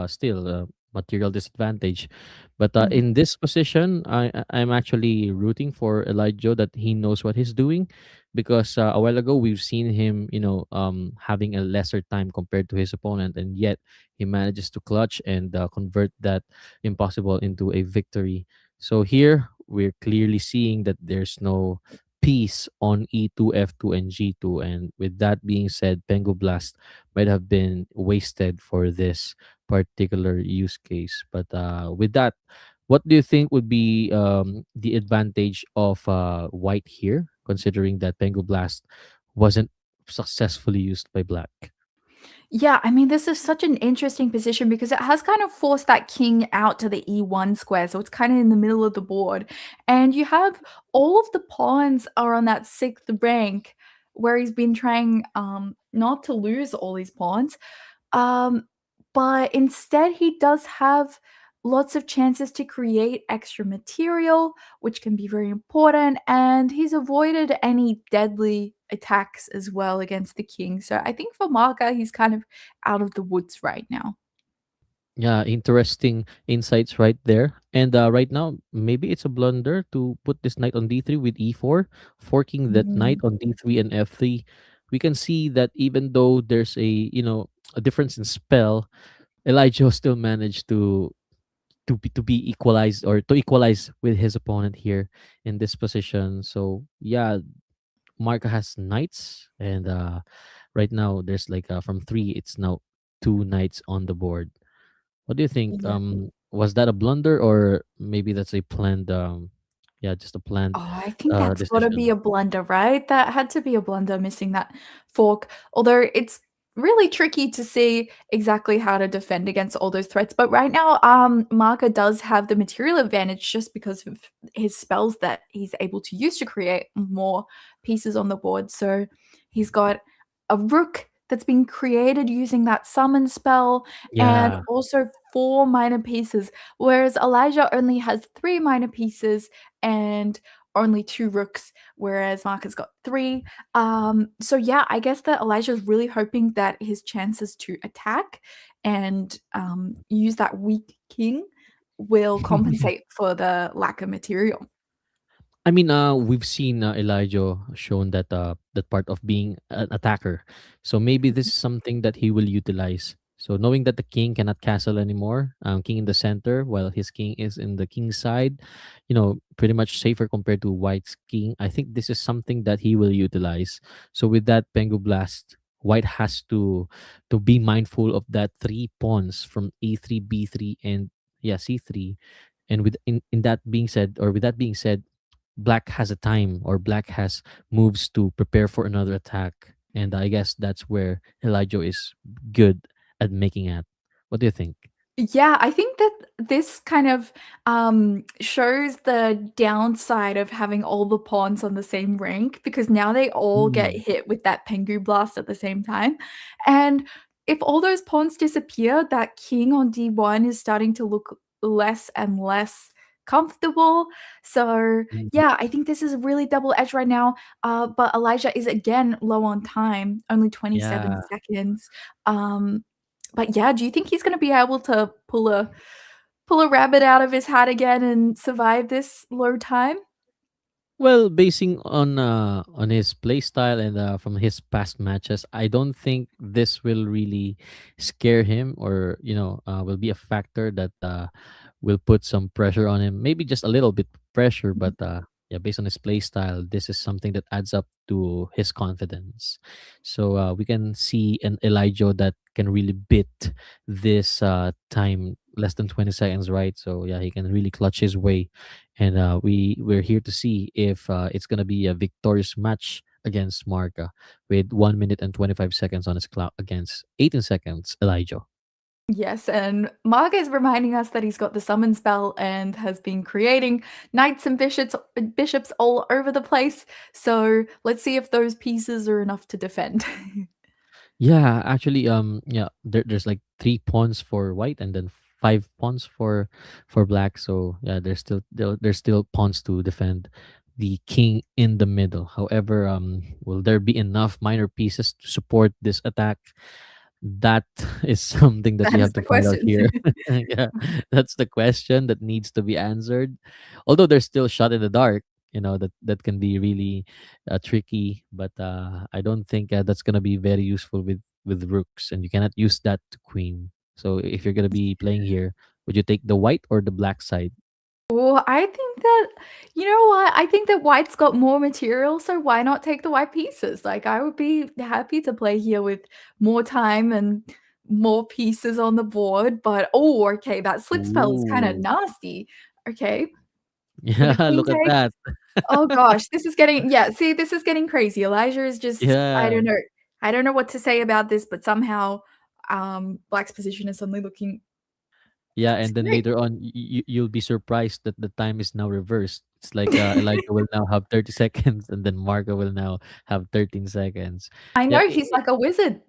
still material disadvantage. But Mm. in this position, I'm actually rooting for Elijah that he knows what he's doing, because a while ago we've seen him, having a lesser time compared to his opponent, and yet he manages to clutch and convert that impossible into a victory. So here we're clearly seeing that there's no piece on E2, F2, and G2. And with that being said, Pengu Blast might have been wasted for this particular use case. But with that, what do you think would be the advantage of white here, considering that Pengu Blast wasn't successfully used by black? Yeah, I mean, this is such an interesting position because it has kind of forced that king out to the E1 square. So it's kind of in the middle of the board. And you have all of the pawns are on that 6th rank where he's been trying not to lose all these pawns. Um, but instead, he does have lots of chances to create extra material, which can be very important. And he's avoided any deadly attacks as well against the king. So I think for Marka, he's kind of out of the woods right now. Yeah, interesting insights right there. And right now, maybe it's a blunder to put this knight on d3 with e4, forking that knight Mhm. on d3 and f3. We can see that even though there's a difference in spell, Elijah still managed to be equalized, or to equalize with his opponent here in this position. So yeah, Marca has knights, and right now there's like from three, it's now two knights on the board. What do you think? Yeah. Was that a blunder, or maybe that's a planned yeah, just a planned Oh, I think that's gotta be decision? a blunder, right? That had to be a blunder missing that fork. Although it's really tricky to see exactly how to defend against all those threats. But right now, Marka does have the material advantage just because of his spells that he's able to use to create more pieces on the board. So he's got a rook that's been created using that summon spell and Yeah. also 4 minor pieces, whereas Elijah only has 3 minor pieces and only 2 rooks, whereas Mark has got 3. So yeah, I guess that Elijah's really hoping that his chances to attack and use that weak king will compensate for the lack of material. I mean, we've seen Elijah shown that that part of being an attacker. So maybe this is something that he will utilize. So knowing that the king cannot castle anymore, king in the center, while his king is in the king's side, pretty much safer compared to white's king. I think this is something that he will utilize. So with that Pengu Blast, white has to be mindful of that three pawns from a3, b3, and yeah, c3. And in that being said, or with that being said, black has a time, or black has moves to prepare for another attack. And I guess that's where Elijah is good at making at. What do you think? Yeah, I think that this kind of shows the downside of having all the pawns on the same rank, because now they all get Mm, hit with that Pengu Blast at the same time. And if all those pawns disappear, that king on D1 is starting to look less and less comfortable. So mm, yeah, I think this is really double edged right now. But Elijah is again low on time, only 27 yeah. seconds. But yeah, do you think he's gonna be able to pull a rabbit out of his hat again and survive this low time? Well, basing on his play style and from his past matches, I don't think this will really scare him, or will be a factor that will put some pressure on him. Maybe just a little bit pressure, but yeah, based on his play style, this is something that adds up to his confidence. So we can see an Elijah that can really beat this time, less than 20 seconds, right? So yeah, he can really clutch his way, and we're here to see if it's gonna be a victorious match against Marca with 1 minute and 25 seconds on his clock against 18 seconds Elijah. Yes, and Marg is reminding us that he's got the summon spell and has been creating knights and bishops all over the place. So let's see if those pieces are enough to defend. Yeah, actually, yeah, there's like three pawns for white and then five pawns for black. So yeah, there's still pawns to defend the king in the middle. However, will there be enough minor pieces to support this attack? That is something that we That is have to the find out question. here. Yeah, that's the question that needs to be answered. Although there's still shot in the dark, that can be really tricky. But I don't think that's gonna be very useful with rooks, and you cannot use that to queen. So if you're gonna be playing here, would you take the white or the black side? Oh, I think that you know what? I think that white's got more material, so why not take the white pieces? Like, I would be happy to play here with more time and more pieces on the board, but oh, okay, that slip spell is kinda Ooh, nasty. Okay, when yeah, the queen look at takes, that. oh gosh, this is getting, yeah, see, this is getting crazy. Elijah is just, I Yeah. don't know. I don't know what to say about this, but somehow, black's position is suddenly looking Yeah, and then scary. later on, you'll be surprised that the time is now reversed. It's like Elijah will now have 30 seconds, and then Marco will now have 13 seconds. I Yeah, know, he's like a wizard.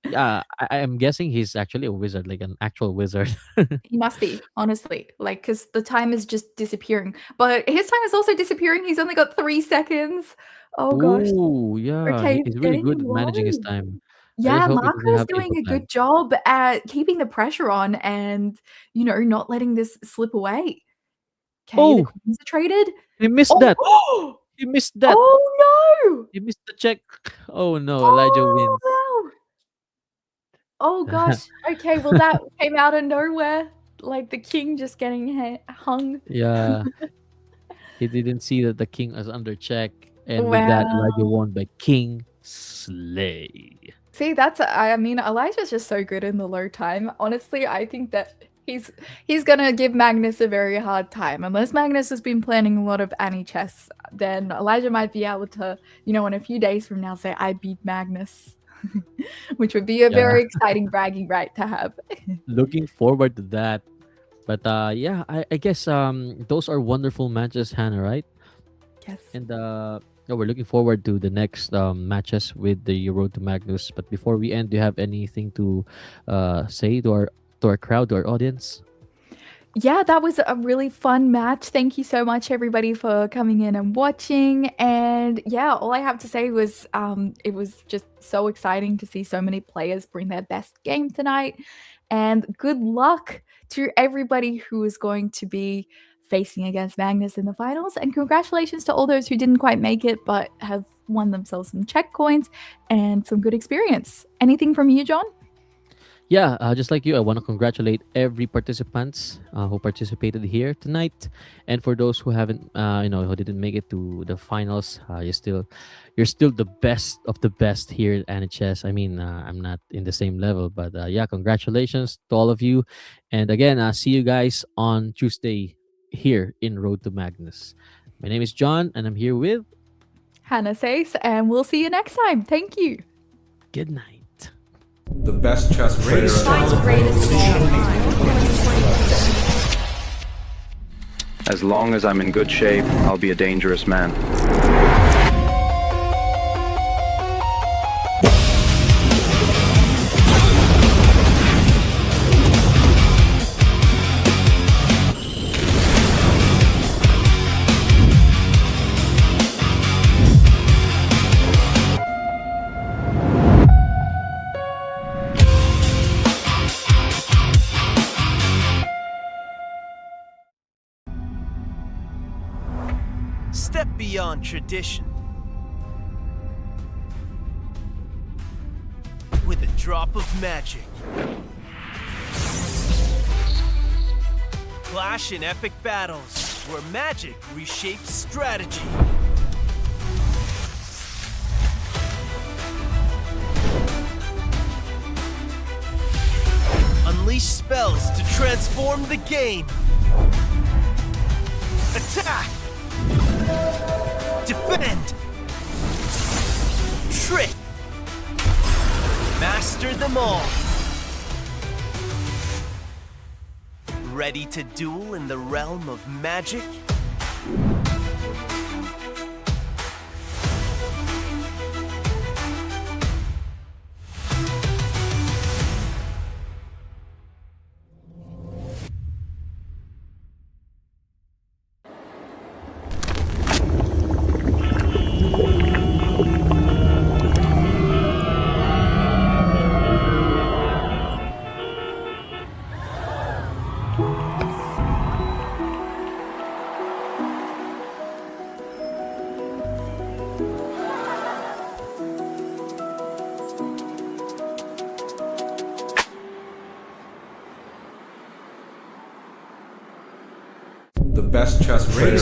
yeah. I am guessing he's actually a wizard, like an actual wizard. He must be, honestly, like, because the time is just disappearing, but his time is also disappearing, he's only got 3 seconds. Oh gosh. Oh, yeah, Okay, it's he's really getting good at low. managing his time. I just Yeah, hope he Marco doesn't is have doing input a lag. good job at keeping the pressure on and, not letting this slip away. Okay, the Oh, queens are traded. he missed that. Oh! He missed that. Oh, no! He missed the check. Oh no, Elijah Oh, wins. no! Oh gosh. Okay, well, that came out of nowhere, like the king just getting hung. Yeah, he didn't see that the king was under check, and with that, Elijah Wow. won by King Slay. See, I mean, Elijah's just so good in the low time. Honestly, I think that he's gonna give Magnus a very hard time. Unless Magnus has been planning a lot of Anichess, then Elijah might be able to, in a few days from now say, I beat Magnus. Which would be a Yeah, very exciting bragging right to have. looking forward to that. But yeah, I guess those are wonderful matches, Hannah, right? Yes. And yeah, we're looking forward to the next matches with the Road to Magnus. But before we end, do you have anything to say to our crowd, to our audience? Yeah, that was a really fun match. Thank you so much, everybody, for coming in and watching. And yeah, all I have to say was it was just so exciting to see so many players bring their best game tonight. And good luck to everybody who is going to be facing against Magnus in the finals. And congratulations to all those who didn't quite make it but have won themselves some check coins and some good experience. Anything from you, John? yeah, just like you, I want to congratulate every participants who participated here tonight, and for those who haven't, who didn't make it to the finals, you're still the best of the best here at Anichess. I mean, I'm not in the same level, but yeah, congratulations to all of you, and again, see you guys on Tuesday here in Road to Magnus. My name is John, and I'm here with. Hannah says, and we'll see you next time. Thank you. Good night. The best chess player. As long as I'm in good shape, I'll be a dangerous man. Step beyond tradition. With a drop of magic. Clash in epic battles where magic reshapes strategy. Unleash spells to transform the game. Attack! Defend! Trick! Master them all! Ready to duel in the realm of magic? The best chess player.